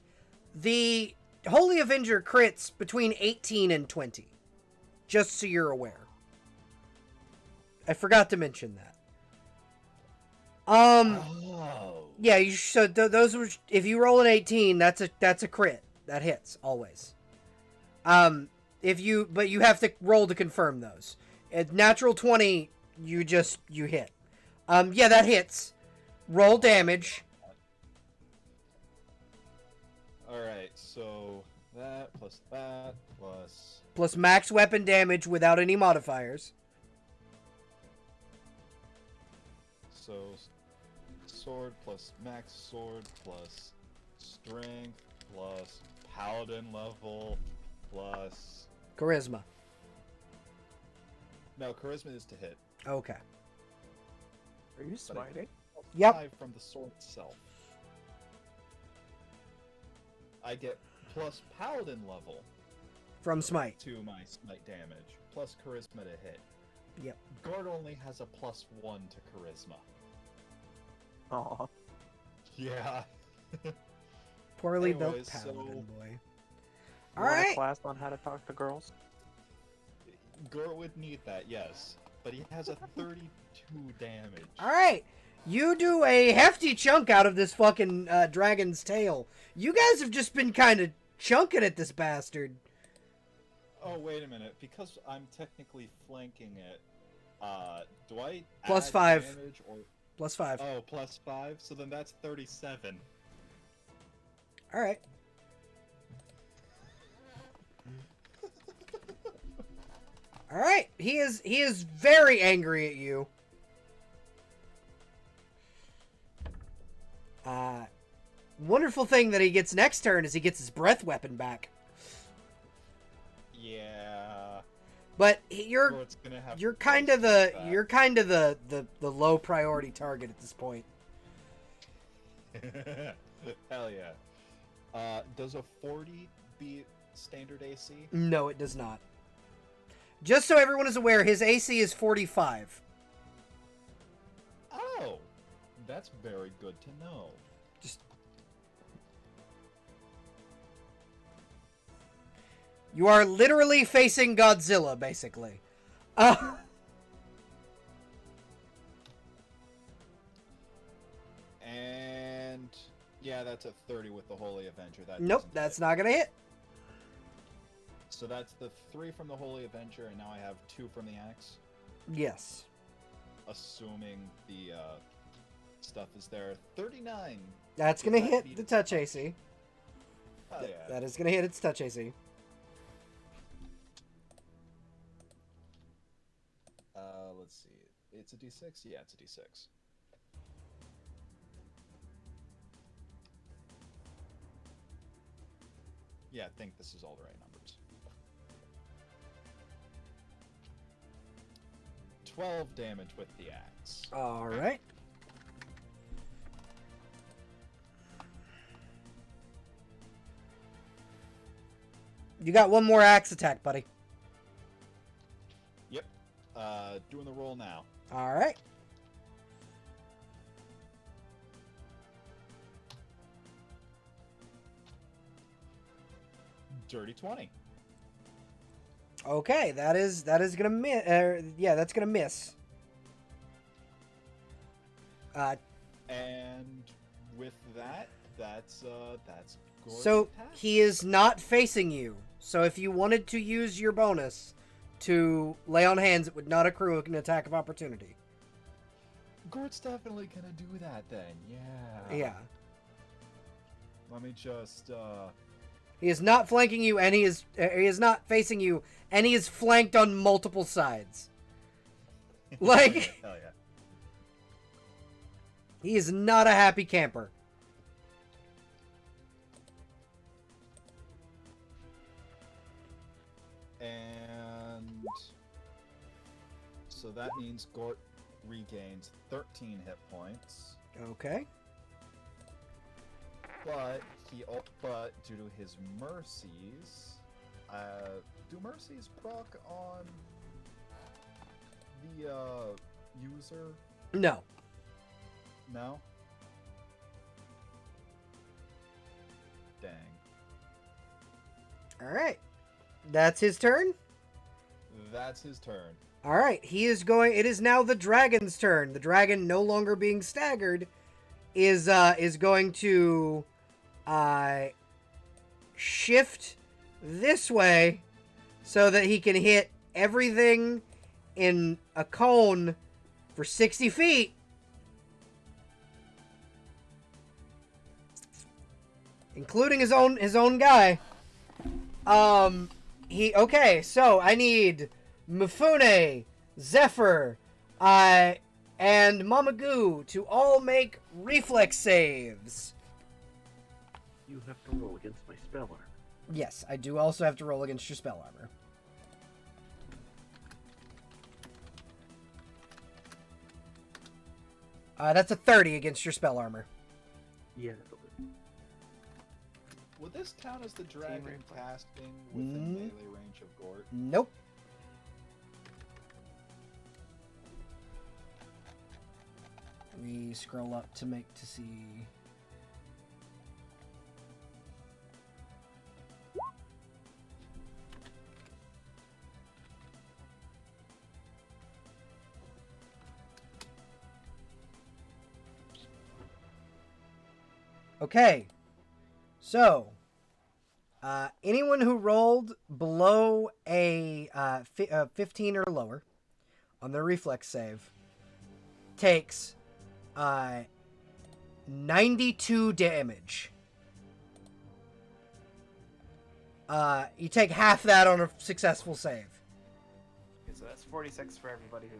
The Holy Avenger crits between 18 and 20. Just so you're aware. I forgot to mention that. Oh. Yeah, those were, if you roll an 18, that's a crit. That hits always. But you have to roll to confirm those. At natural 20, you hit. Yeah, that hits. Roll damage. Alright, so that plus Plus max weapon damage without any modifiers. so sword plus max sword plus strength plus paladin level plus Charisma. no, charisma is to hit. Okay. Are you smiting? Yep. 5 from the sword itself. I get plus paladin level From smite. to my smite damage, plus charisma to hit. Yep. Guard only has a +1 to charisma. Aw. Yeah. Poorly built Anyways, paladin boy. You All want a right. class on how to talk to girls? Gort would need that, yes. But he has a 32 damage. All right. You do a hefty chunk out of this fucking dragon's tail. You guys have just been kind of chunking at this bastard. Oh, wait a minute. Because I'm technically flanking it, do I Plus add 5. damage or... Plus 5. Oh, plus 5? So then that's 37. All right. All right. He is very angry at you. Wonderful thing that he gets next turn is he gets his breath weapon back. Yeah. But Gort's gonna have you're to kind face of the that. you're kind of the low priority target at this point. Hell yeah. Does a 40 beat standard AC? No, it does not. Just so everyone is aware, his AC is 45. Oh, that's very good to know. You are literally facing Godzilla, basically. Yeah, that's a 30 with the Holy Avenger. That Nope, doesn't that's hit. not gonna hit. So that's the 3 from the Holy Avenger, and now I have 2 from the axe. Yes. Assuming the stuff is there. 39. That's Does gonna that hit beat the its touch AC. Oh, yeah. That is gonna hit its touch AC. Let's see. It's a D6? Yeah, it's a D6. Yeah, I think this is all the right numbers. 12 damage with the axe. All right. You got one more axe attack, buddy. Yep. Doing the roll now. All right. Dirty 20. Okay, that is gonna miss. Yeah, that's gonna miss. And with that, that's Gord's So attack. he is not facing you. So if you wanted to use your bonus to lay on hands, it would not accrue an attack of opportunity. Gord's definitely gonna do that then. Yeah. Yeah. Let me just He is not flanking you, and he is not facing you, and he is flanked on multiple sides. Like, Hell yeah. he is not a happy camper. And so that means Gort regains 13 hit points, Okay. but due to his mercies, do mercies proc on the user? No. No. Dang. All right. That's his turn. That's his turn. All right. He is going. It is now the dragon's turn. The dragon, no longer being staggered, is going to shift this way so that he can hit everything in a cone for 60 feet. Including his own guy. Okay, so I need Mifune, Zephyr, and Mamagoo to all make reflex saves. You have to roll against my spell armor. Yes, I do also have to roll against your spell armor. That's a 30 against your spell armor. Yeah, that'll do. Would this count as the dragon reflex. casting within melee range of Gort? Nope. We scroll up to see. Okay. So, anyone who rolled below a 15 or lower on their reflex save takes 92 damage. You take half that on a successful save. Okay, so that's 46 for everybody who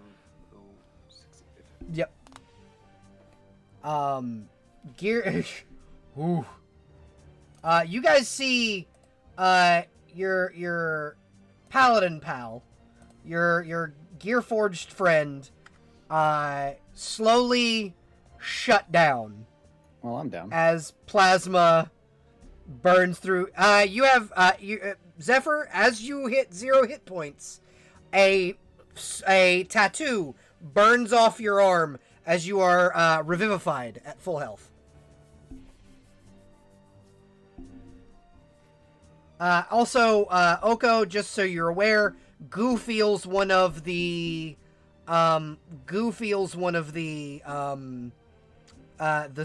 succeeded. Yep. Gear. Ooh. You guys see, your paladin pal, your gear-forged friend, slowly shut down Well, I'm down. as plasma burns through. You have, Zephyr, as you hit 0 hit points, a tattoo burns off your arm as you are, revivified at full health. Also, Oko, just so you're aware, Goo feels one of the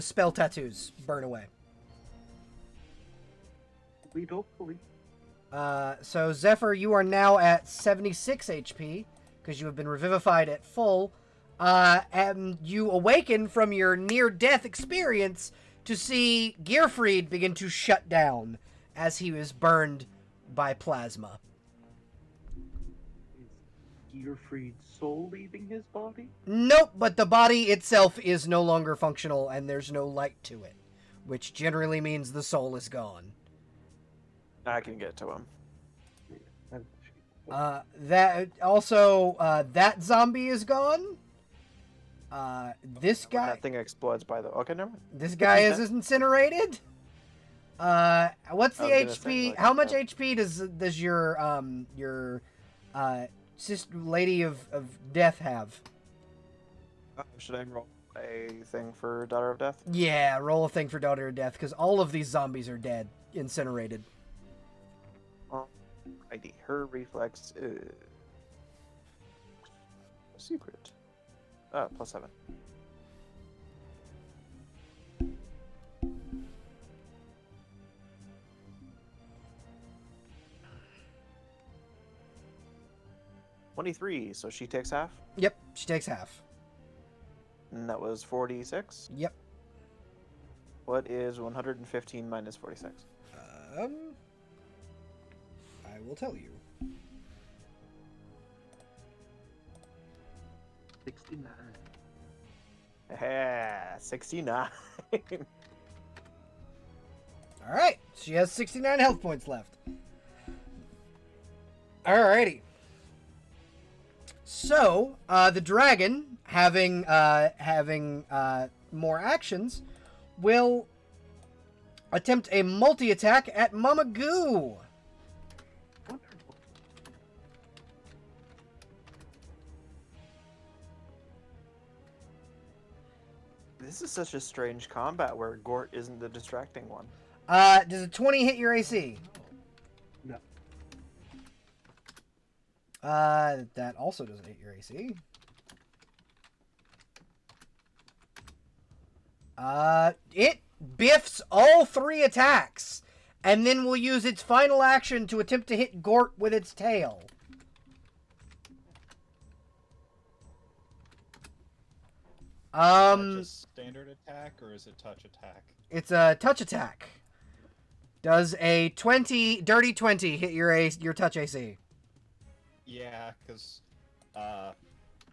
spell tattoos burn away. Hopefully, hopefully. So Zephyr, you are now at 76 HP because you have been revivified at full. And you awaken from your near-death experience to see Gearfried begin to shut down as he was burned by plasma. Is Gearfried's soul leaving his body? Nope, but the body itself is no longer functional and there's no light to it, which generally means the soul is gone. I can get to him. That zombie is gone. This guy. That thing explodes by the. Okay, never mind. This guy is incinerated. What's the I was gonna HP? say, like, How much yeah. HP does your sister lady of death have? Should I roll a thing for Daughter of Death? Yeah, roll a thing for Daughter of Death because all of these zombies are dead, incinerated. ID. Her reflex is secret. +7. $23, so she takes half. Yep, she takes half. And that was 46. Yep. What is 115 minus 46? I will tell you. 69. Yeah, 69. All right, she has 69 health points left. Alrighty. So, the dragon, having more actions, will attempt a multi-attack at Mama Goo. Wonderful. This is such a strange combat where Gort isn't the distracting one. Does a 20 hit your AC? No. That also doesn't hit your AC. It biffs all 3 attacks, and then will use its final action to attempt to hit Gort with its tail. Is that just standard attack or is it touch attack? It's a touch attack. Does a dirty 20 hit your touch AC? Yeah, because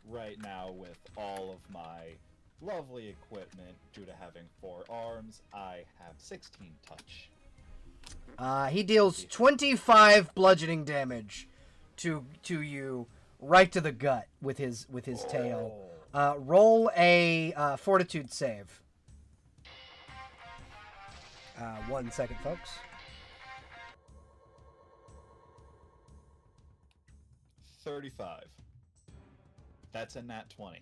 right now with all of my lovely equipment, due to having 4 arms, I have 16 touch. He deals 25 bludgeoning damage to you right to the gut with his tail. Roll a fortitude save. 1 second, folks. 35. That's a nat 20.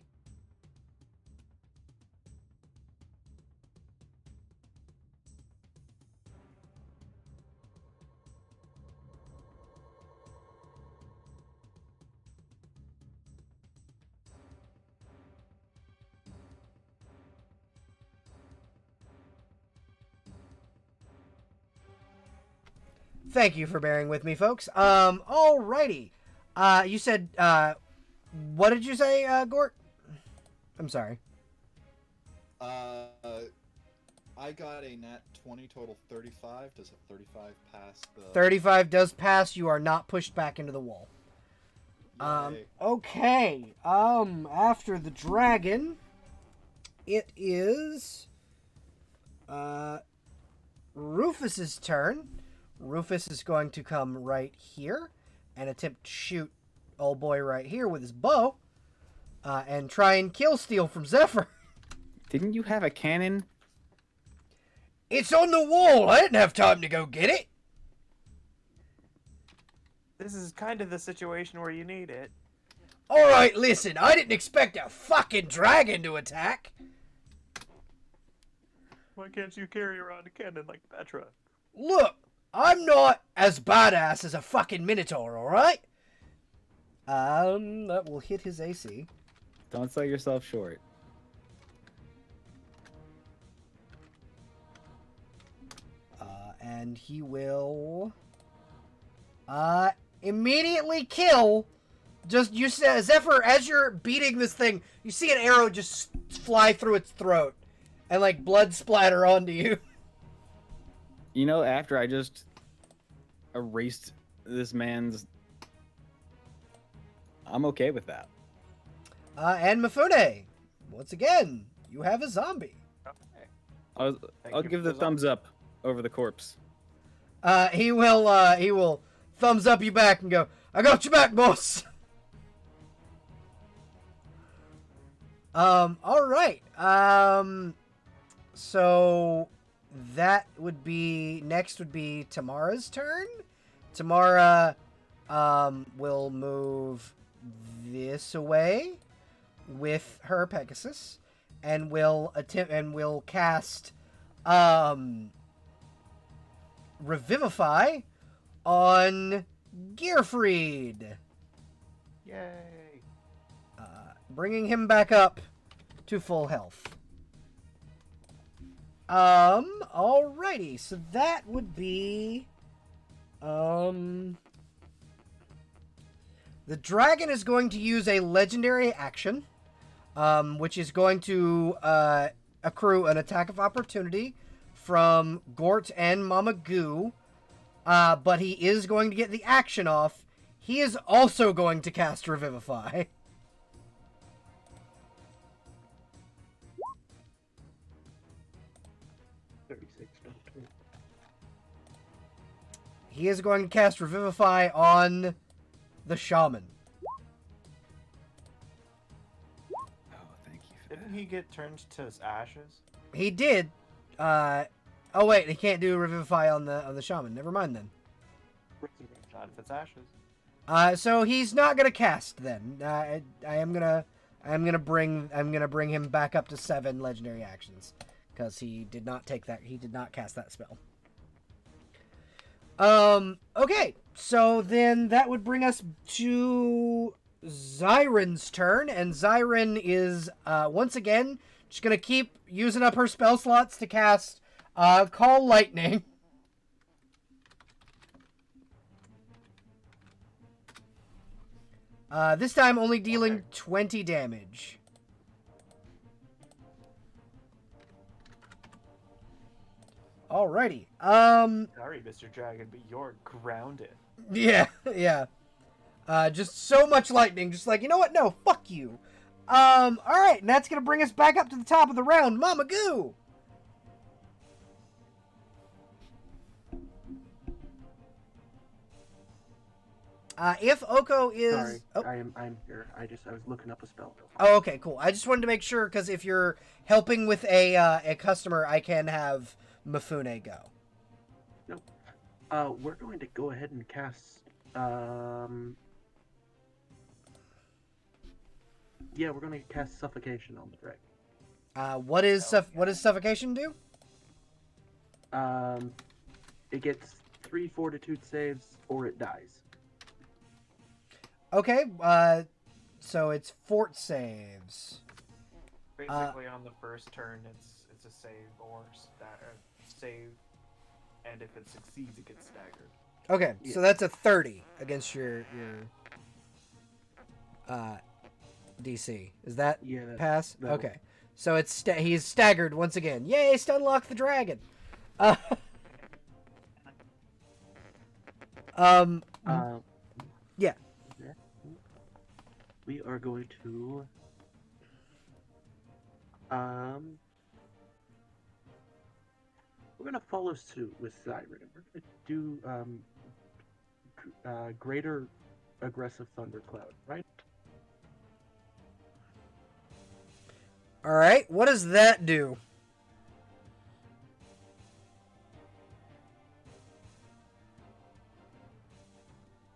Thank you for bearing with me, folks. Alrighty. You said, what did you say, Gort? I'm sorry. I got a nat 20 total 35. Does a 35 pass the... 35 does pass. You are not pushed back into the wall. Yay. Okay. After the dragon, it is, Rufus's turn. Rufus is going to come right here and attempt to shoot old boy right here with his bow, and try and kill steal from Zephyr. Didn't you have a cannon? It's on the wall. I didn't have time to go get it. This is kind of the situation where you need it. All right, listen. I didn't expect a fucking dragon to attack. Why can't you carry around a cannon like Petra? Look, I'm not as badass as a fucking minotaur, all right? That will hit his AC. Don't sell yourself short. and he will immediately kill. Just you say, Zephyr, as you're beating this thing, you see an arrow just fly through its throat, and like blood splatter onto you. You know, after I just erased this man's, I'm okay with that. And Mifune, once again, you have a zombie. Okay. I'll you give for the the thumbs up over the corpse. He will thumbs up you back and go, I got you back, boss. All right. So that would be next would be Tamara's turn. Tamara will move this away with her Pegasus and will cast Revivify on Gearfried, Yay. bringing him back up to full health. Alrighty, so that would be the dragon is going to use a legendary action, which is going to accrue an attack of opportunity from Gort and Mama Goo, but he is going to get the action off. He is also going to cast Revivify. He is going to cast Revivify on the shaman. Oh, thank you. Didn't he get turned to ashes? He did. Oh wait, he can't do Revivify on the shaman. Never mind then. Not if it's ashes. So he's not gonna cast then. I'm gonna bring him back up to 7 legendary actions because he did not cast that spell. Okay, so then that would bring us to Zyron's turn, and Zyron is once again just gonna keep using up her spell slots to cast Call Lightning. This time only dealing 20 damage. Alrighty. Sorry, Mr. Dragon, but you're grounded. Yeah, yeah. Just so much lightning. Just like, you know what? No, fuck you. Alright, and that's gonna bring us back up to the top of the round. Mama Goo! If Oko is... Sorry, Oh. I'm here. I was looking up a spell. Oh, okay, cool. I just wanted to make sure, because if you're helping with a customer, I can have Mifune go. Nope. We're going to go ahead and cast. Yeah, we're going to cast Suffocation on the dragon. What does Suffocation do? It gets 3 Fortitude saves, or it dies. Okay, so it's fort saves. Basically, on the first turn, it's a save or save, and if it succeeds, it gets staggered. Okay, so that's a 30 against your DC. Is that pass? no. Okay, so it's he's staggered once again. Yay! Stunlock the dragon. Yeah. We are going to we're going to follow suit with Zyron. We're going to do greater aggressive thundercloud, right? All right. What does that do?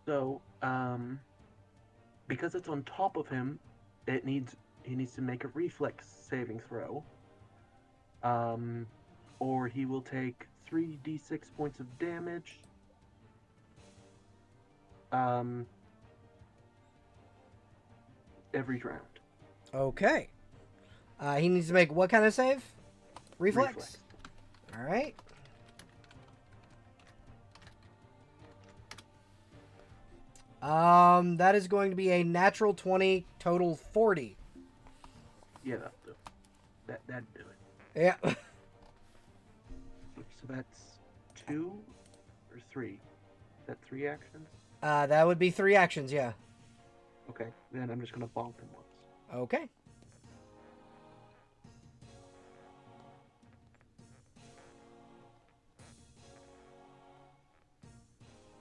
So, because it's on top of him, he needs to make a reflex saving throw. Or he will take 3d6 points of damage. Every round. Okay. He needs to make what kind of save? Reflex. All right. That is going to be a natural 20, total 40. Yeah, that'll do. That'd do it. Yeah. So that's 2 or 3? Is that 3 actions? That would be 3 actions, yeah. Okay, then I'm just gonna bonk him once. Okay.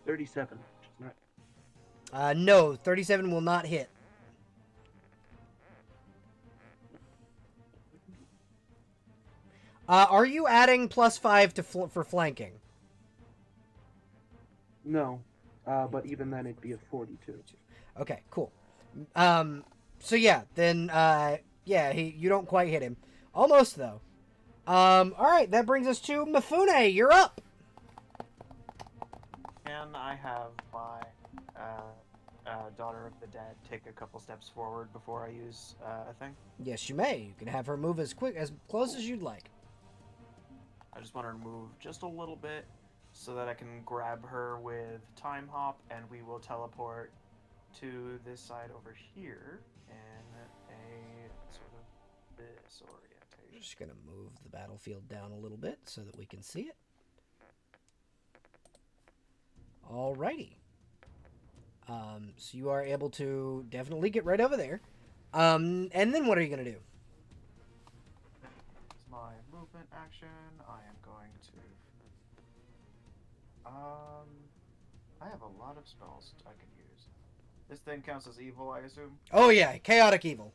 $37, which is not. No, 37 will not hit. Are you adding +5 to for flanking? No, but even then it'd be a 42. Okay, cool. So yeah, then yeah, you don't quite hit him. Almost though. All right, that brings us to Mifune. You're up. Can I have my Daughter of the Dead take a couple steps forward before I use a thing? Yes, you may. You can have her move as close as you'd like. I just want her to move just a little bit so that I can grab her with Time Hop, and we will teleport to this side over here in a sort of this orientation. Just gonna move the battlefield down a little bit so that we can see it. Alrighty. So you are able to definitely get right over there. And then what are you gonna do? This is my movement action. I am going to. I have a lot of spells I can use. This thing counts as evil, I assume? Oh yeah, chaotic evil.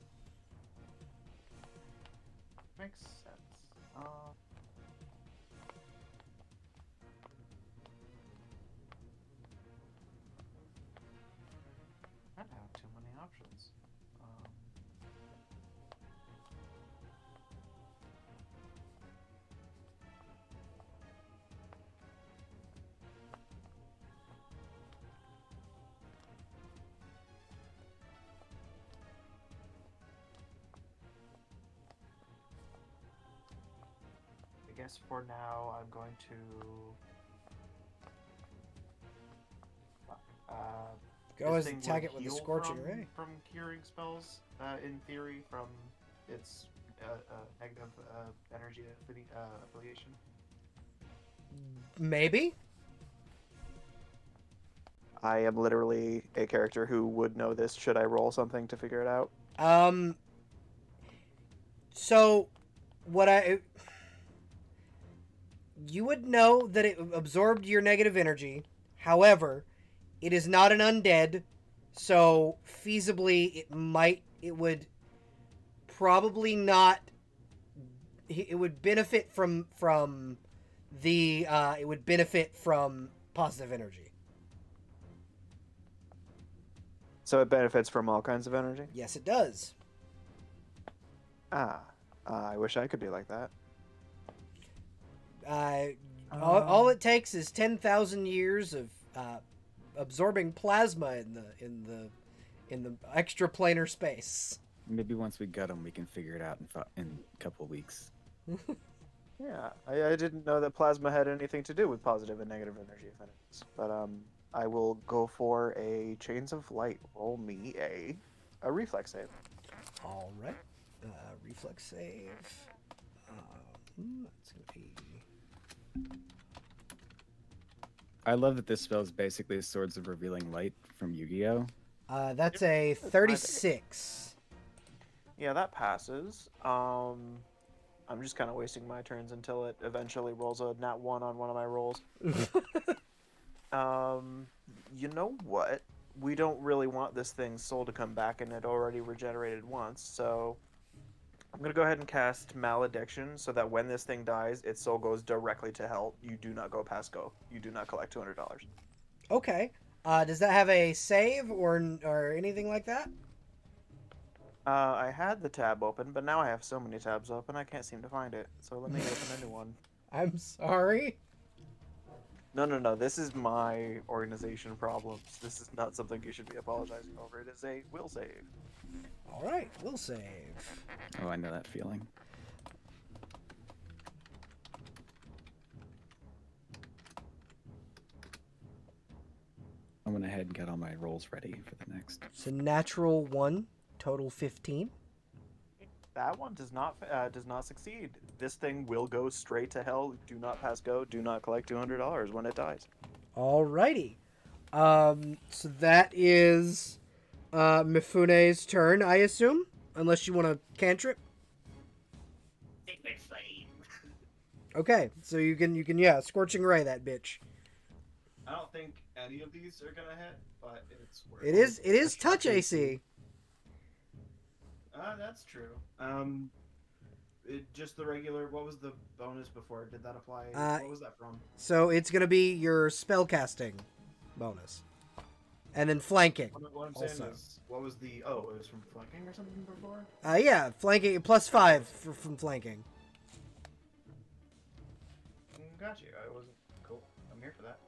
Makes sense. I don't have too many options. I guess for now I'm going to Go this as thing attack would it with a heal scorching from, ray. from curing spells, in theory, from its negative energy affiliation. Maybe. I am literally a character who would know this. Should I roll something to figure it out? So you would know that it absorbed your negative energy. However, it is not an undead, so feasibly it would probably not. It would benefit from the it would benefit from positive energy. So it benefits from all kinds of energy? Yes, it does. I wish I could be like that. All it takes is 10,000 years of absorbing plasma in the extraplanar space. Maybe once we gut them, we can figure it out in a couple of weeks. Yeah, I didn't know that plasma had anything to do with positive and negative energy affinities. But I will go for a Chains of Light. Roll me a reflex save. All right, reflex save. That's gonna be. I love that this spell is basically Swords of Revealing Light from Yu-Gi-Oh! That's a 36. Yeah, that passes. I'm just kind of wasting my turns until it eventually rolls a nat 1 on one of my rolls. You know what? We don't really want this thing's soul to come back, and it already regenerated once, so I'm going to go ahead and cast Malediction so that when this thing dies, its soul goes directly to hell. You do not go past go. You do not collect $200. Okay. Does that have a save or anything like that? I had the tab open, but now I have so many tabs open I can't seem to find it. So let me open a new one. I'm sorry. No. This is my organization problems. This is not something you should be apologizing over. It is a will save. All right, we'll save. Oh, I know that feeling. I'm gonna ahead and got all my rolls ready for the next. So natural 1, total 15. That one does not succeed. This thing will go straight to hell. Do not pass go. Do not collect $200 when it dies. Alrighty. So that is Mifune's turn, I assume, unless you want to cantrip. Sacred flame. Okay, so you can scorching ray that bitch. I don't think any of these are gonna hit, but it's worth It is touch AC. That's true. Just the regular. What was the bonus before? Did that apply? What was that from? So it's gonna be your spellcasting bonus, and then flanking. What I'm saying also. is, what was the? Oh, it was from flanking or something before. Yeah, flanking +5 from flanking. Got you. I wasn't cool. I'm here for that.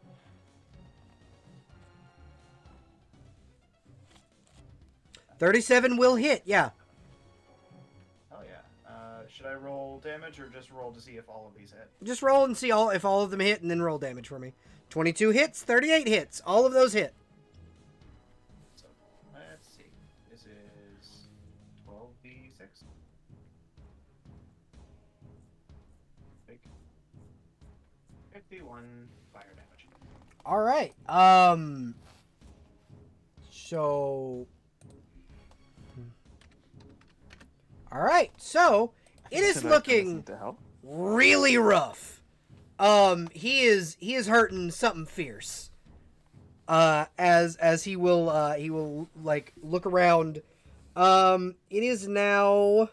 $37 will hit. Yeah. Hell yeah. Should I roll damage or just roll to see if all of these hit? Just roll and see if all of them hit, and then roll damage for me. 22 hits, 38 hits. All of those hit. So let's see. This is 12d6. Big. 51 fire damage. All right. So. All right. So it is Should I looking listen to help? really rough. He is hurting something fierce. As he will like look around. It is now.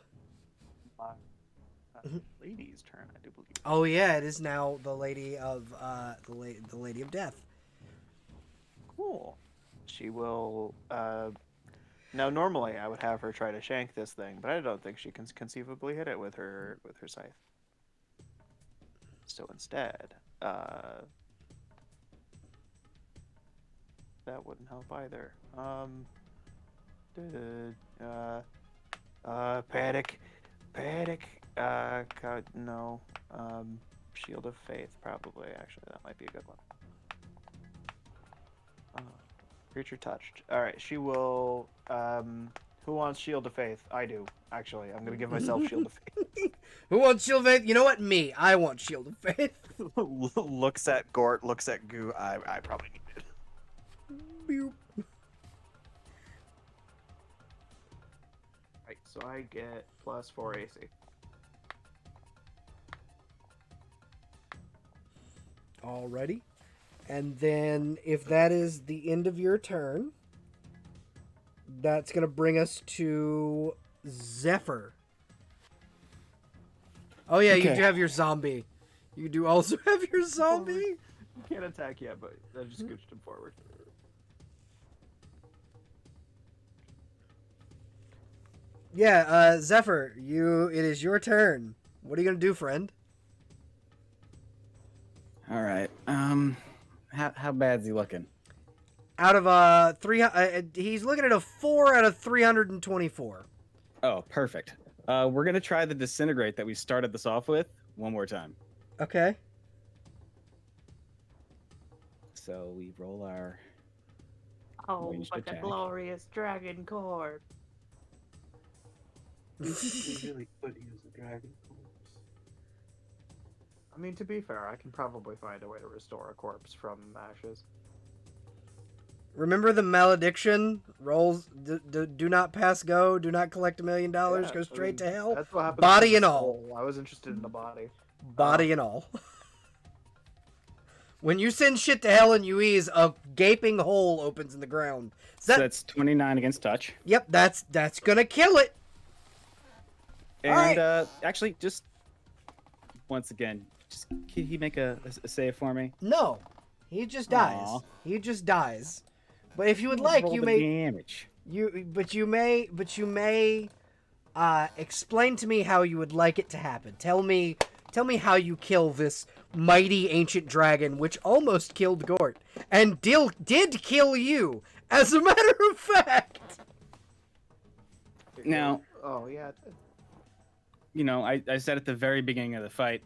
Lady's turn, I do believe. Oh yeah, it is now the lady of the lady of death. Cool. She will. Now, normally I would have her try to shank this thing, but I don't think she can conceivably hit it with her scythe. So instead, that wouldn't help either. Paddock. God, no. Shield of Faith, probably. Actually, that might be a good one. Creature touched. All right, she will. Who wants Shield of Faith? I do. Actually, I'm gonna give myself Shield of Faith. Who wants Shield of Faith? You know what? Me. I want Shield of Faith. Looks at Gort. Looks at Goo. I probably need it. Boop. Right, so I get +4 AC. Alrighty. And then if that is the end of your turn, that's going to bring us to Zephyr. Oh yeah, you Okay. do have your zombie. You do also have your zombie? You can't attack yet, but I just scooched him forward. Yeah, Zephyr, it is your turn. What are you going to do, friend? All right. How bad's he looking? Out of 300, he's looking at a 4 out of 324. Oh, perfect. We're gonna try the disintegrate that we started this off with one more time. Okay. So we roll our. Oh, Ranged but the attack. glorious dragon corpse. We really could use a dragon corpse. I mean, to be fair, I can probably find a way to restore a corpse from ashes. Remember the malediction rolls? Do not pass go. Do not collect $1 million. Go I straight mean, to hell. That's what happens. Body to the and all. soul. I was interested in the body. Body and all. When you send shit to hell and you ease, a gaping hole opens in the ground. So that's 29 against touch. Yep, that's gonna kill it. And Alright. actually, just once again, can he make a save for me? No, he just dies. Aw. He just dies. But if you would like, Roll you the may damage. you may explain to me how you would like it to happen. Tell me how you kill this mighty ancient dragon, which almost killed Gort and did kill you. As a matter of fact. Now, Oh yeah. It did. you know, I said at the very beginning of the fight,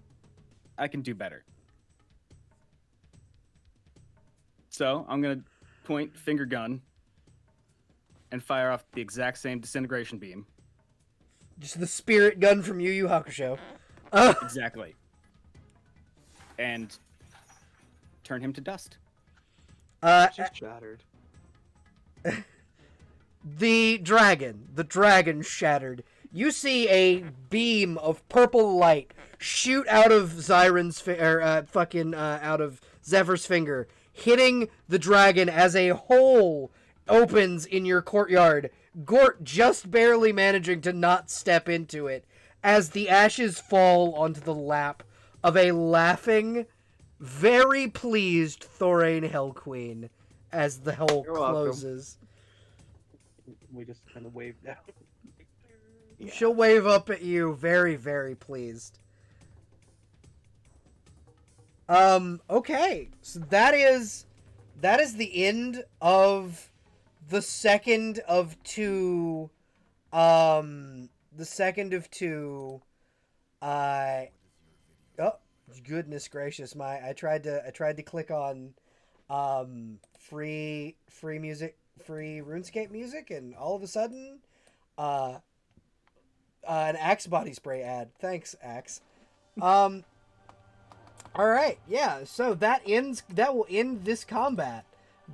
I can do better. So I'm gonna point finger gun and fire off the exact same disintegration beam. Just the spirit gun from Yu Yu Hakusho. Exactly. And turn him to dust. Just shattered. The dragon shattered. You see a beam of purple light shoot out of out of Zephyr's finger, hitting the dragon as a hole opens in your courtyard. Gort just barely managing to not step into it as the ashes fall onto the lap of a laughing, very pleased Thorain Hell Queen as the hole You're welcome. closes. We just kind of waved down. Yeah. She'll wave up at you, very, very pleased. Okay. So that is the end of the second of two oh, goodness gracious, I tried to click on free music, free RuneScape music, and all of a sudden an Axe body spray ad. Thanks, Axe. All right, yeah. So that will end this combat.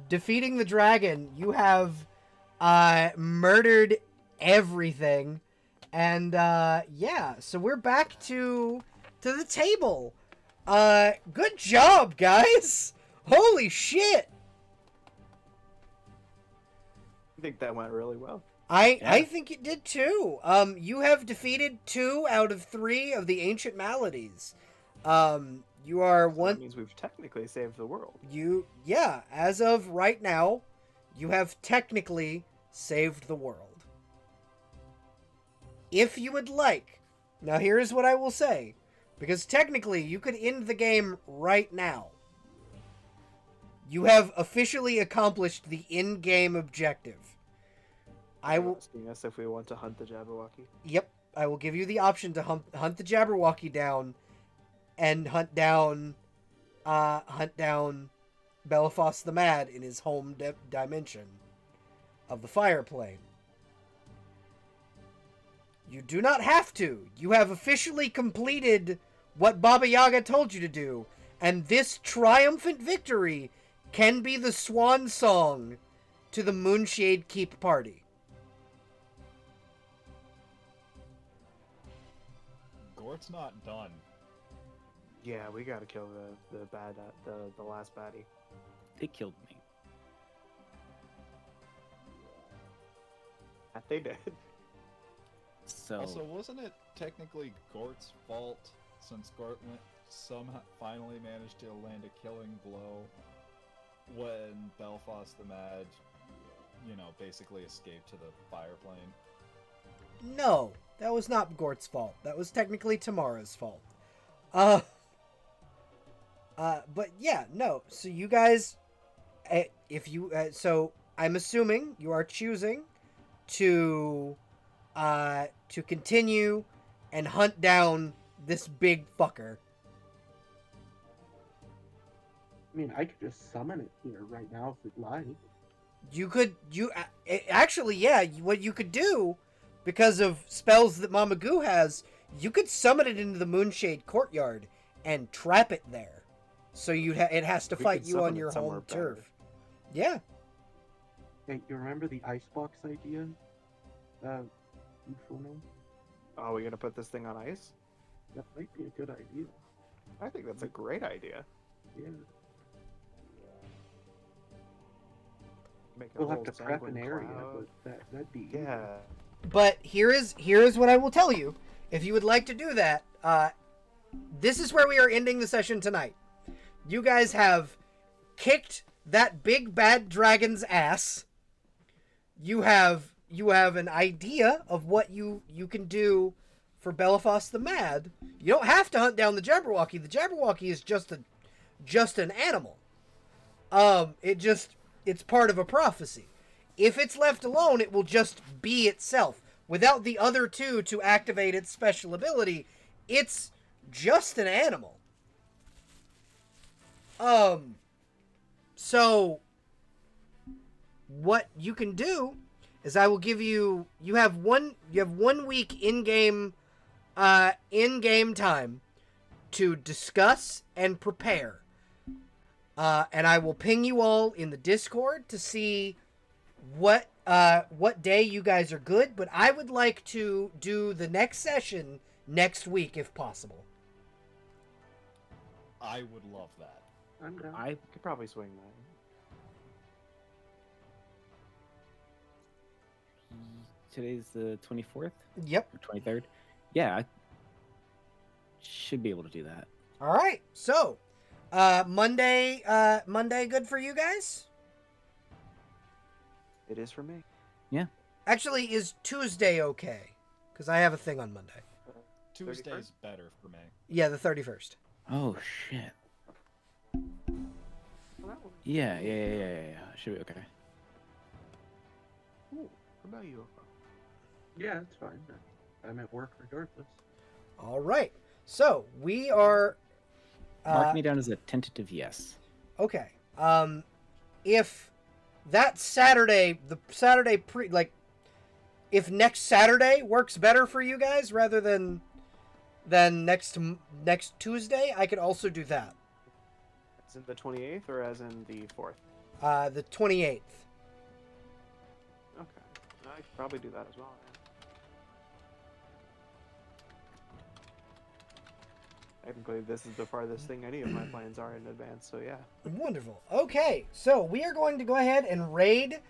Defeating the dragon, you have murdered everything, and yeah. So we're back to the table. Good job, guys. Holy shit. I think that went really well. I think it did too. You have defeated 2 out of 3 of the ancient maladies. You are So one. that means we've technically saved the world. Yeah. As of right now, you have technically saved the world. If you would like, now here's what I will say, because technically you could end the game right now. You have officially accomplished the in-game objective. I will. Asking us if we want to hunt the Jabberwocky. Yep, I will give you the option to hunt the Jabberwocky down, and hunt down Belephos the Mad in his home dimension of the Fire Plane. You do not have to. You have officially completed what Baba Yaga told you to do, and this triumphant victory can be the swan song to the Moonshade Keep party. Gort's not done. Yeah, we gotta kill the last baddie. They killed me. That they did. So Also, wasn't it technically Gort's fault since Gort somehow finally managed to land a killing blow when Belephos the Mad, basically escaped to the fire plane? No, that was not Gort's fault. That was technically Tamara's fault. But yeah, no. So you guys, so I'm assuming you are choosing to continue and hunt down this big fucker. I mean, I could just summon it here right now if we'd like. Actually, yeah, what you could do, because of spells that Mama Goo has, you could summon it into the Moonshade Courtyard and trap it there. So it has to We fight could you summon on it your somewhere home better. turf. Yeah. Hey, you remember the icebox idea? Inferno? Oh, we gonna put this thing on ice? That might be a good idea. I think that's a great idea. Yeah. Make a We'll have whole to prep an sanguine area, cloud. but that'd be easy. Yeah. But here is what I will tell you. If you would like to do that, this is where we are ending the session tonight. You guys have kicked that big bad dragon's ass. You have an idea of what you can do for Belephos the Mad. You don't have to hunt down the Jabberwocky. The Jabberwocky is just an animal. It's part of a prophecy. If it's left alone, it will just be itself. Without the other two to activate its special ability, it's just an animal. So what you can do is I will give you have 1 week in-game time to discuss and prepare. And I will ping you all in the Discord to see what day you guys are good, but I would like to do the next session next week if possible. I would love that. I'm down. I could probably swing that. Today's the 24th Yep. or 23rd. Yeah, I should be able to do that. All right. So, Monday good for you guys? It is for me. Actually, is Tuesday okay? Because I have a thing on Monday. Tuesday's better for me. Yeah, the 31st. Oh shit. Yeah. Should be okay. What about you? Yeah, it's fine. I'm at work regardless. All right. So, we are... Mark me down as a tentative yes. Okay. If that Saturday, if next Saturday works better for you guys rather than next Tuesday, I could also do that. As in the 28th or as in the 4th? The 28th. Okay. I could probably do that as well. Technically, this is the farthest thing any of my plans are in advance, so yeah. Wonderful. Okay, so we are going to go ahead and raid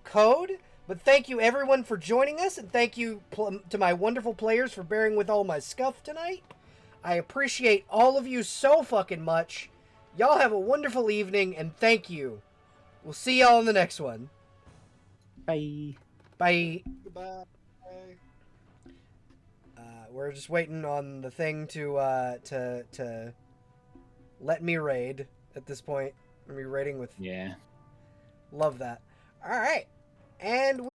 Code. But thank you everyone for joining us, and thank you to my wonderful players for bearing with all my scuff tonight. I appreciate all of you so fucking much. Y'all have a wonderful evening, and thank you. We'll see y'all in the next one. Bye. Bye. Goodbye. We're just waiting on the thing to let me raid at this point. I'm raiding with... Yeah. Love that. All right. And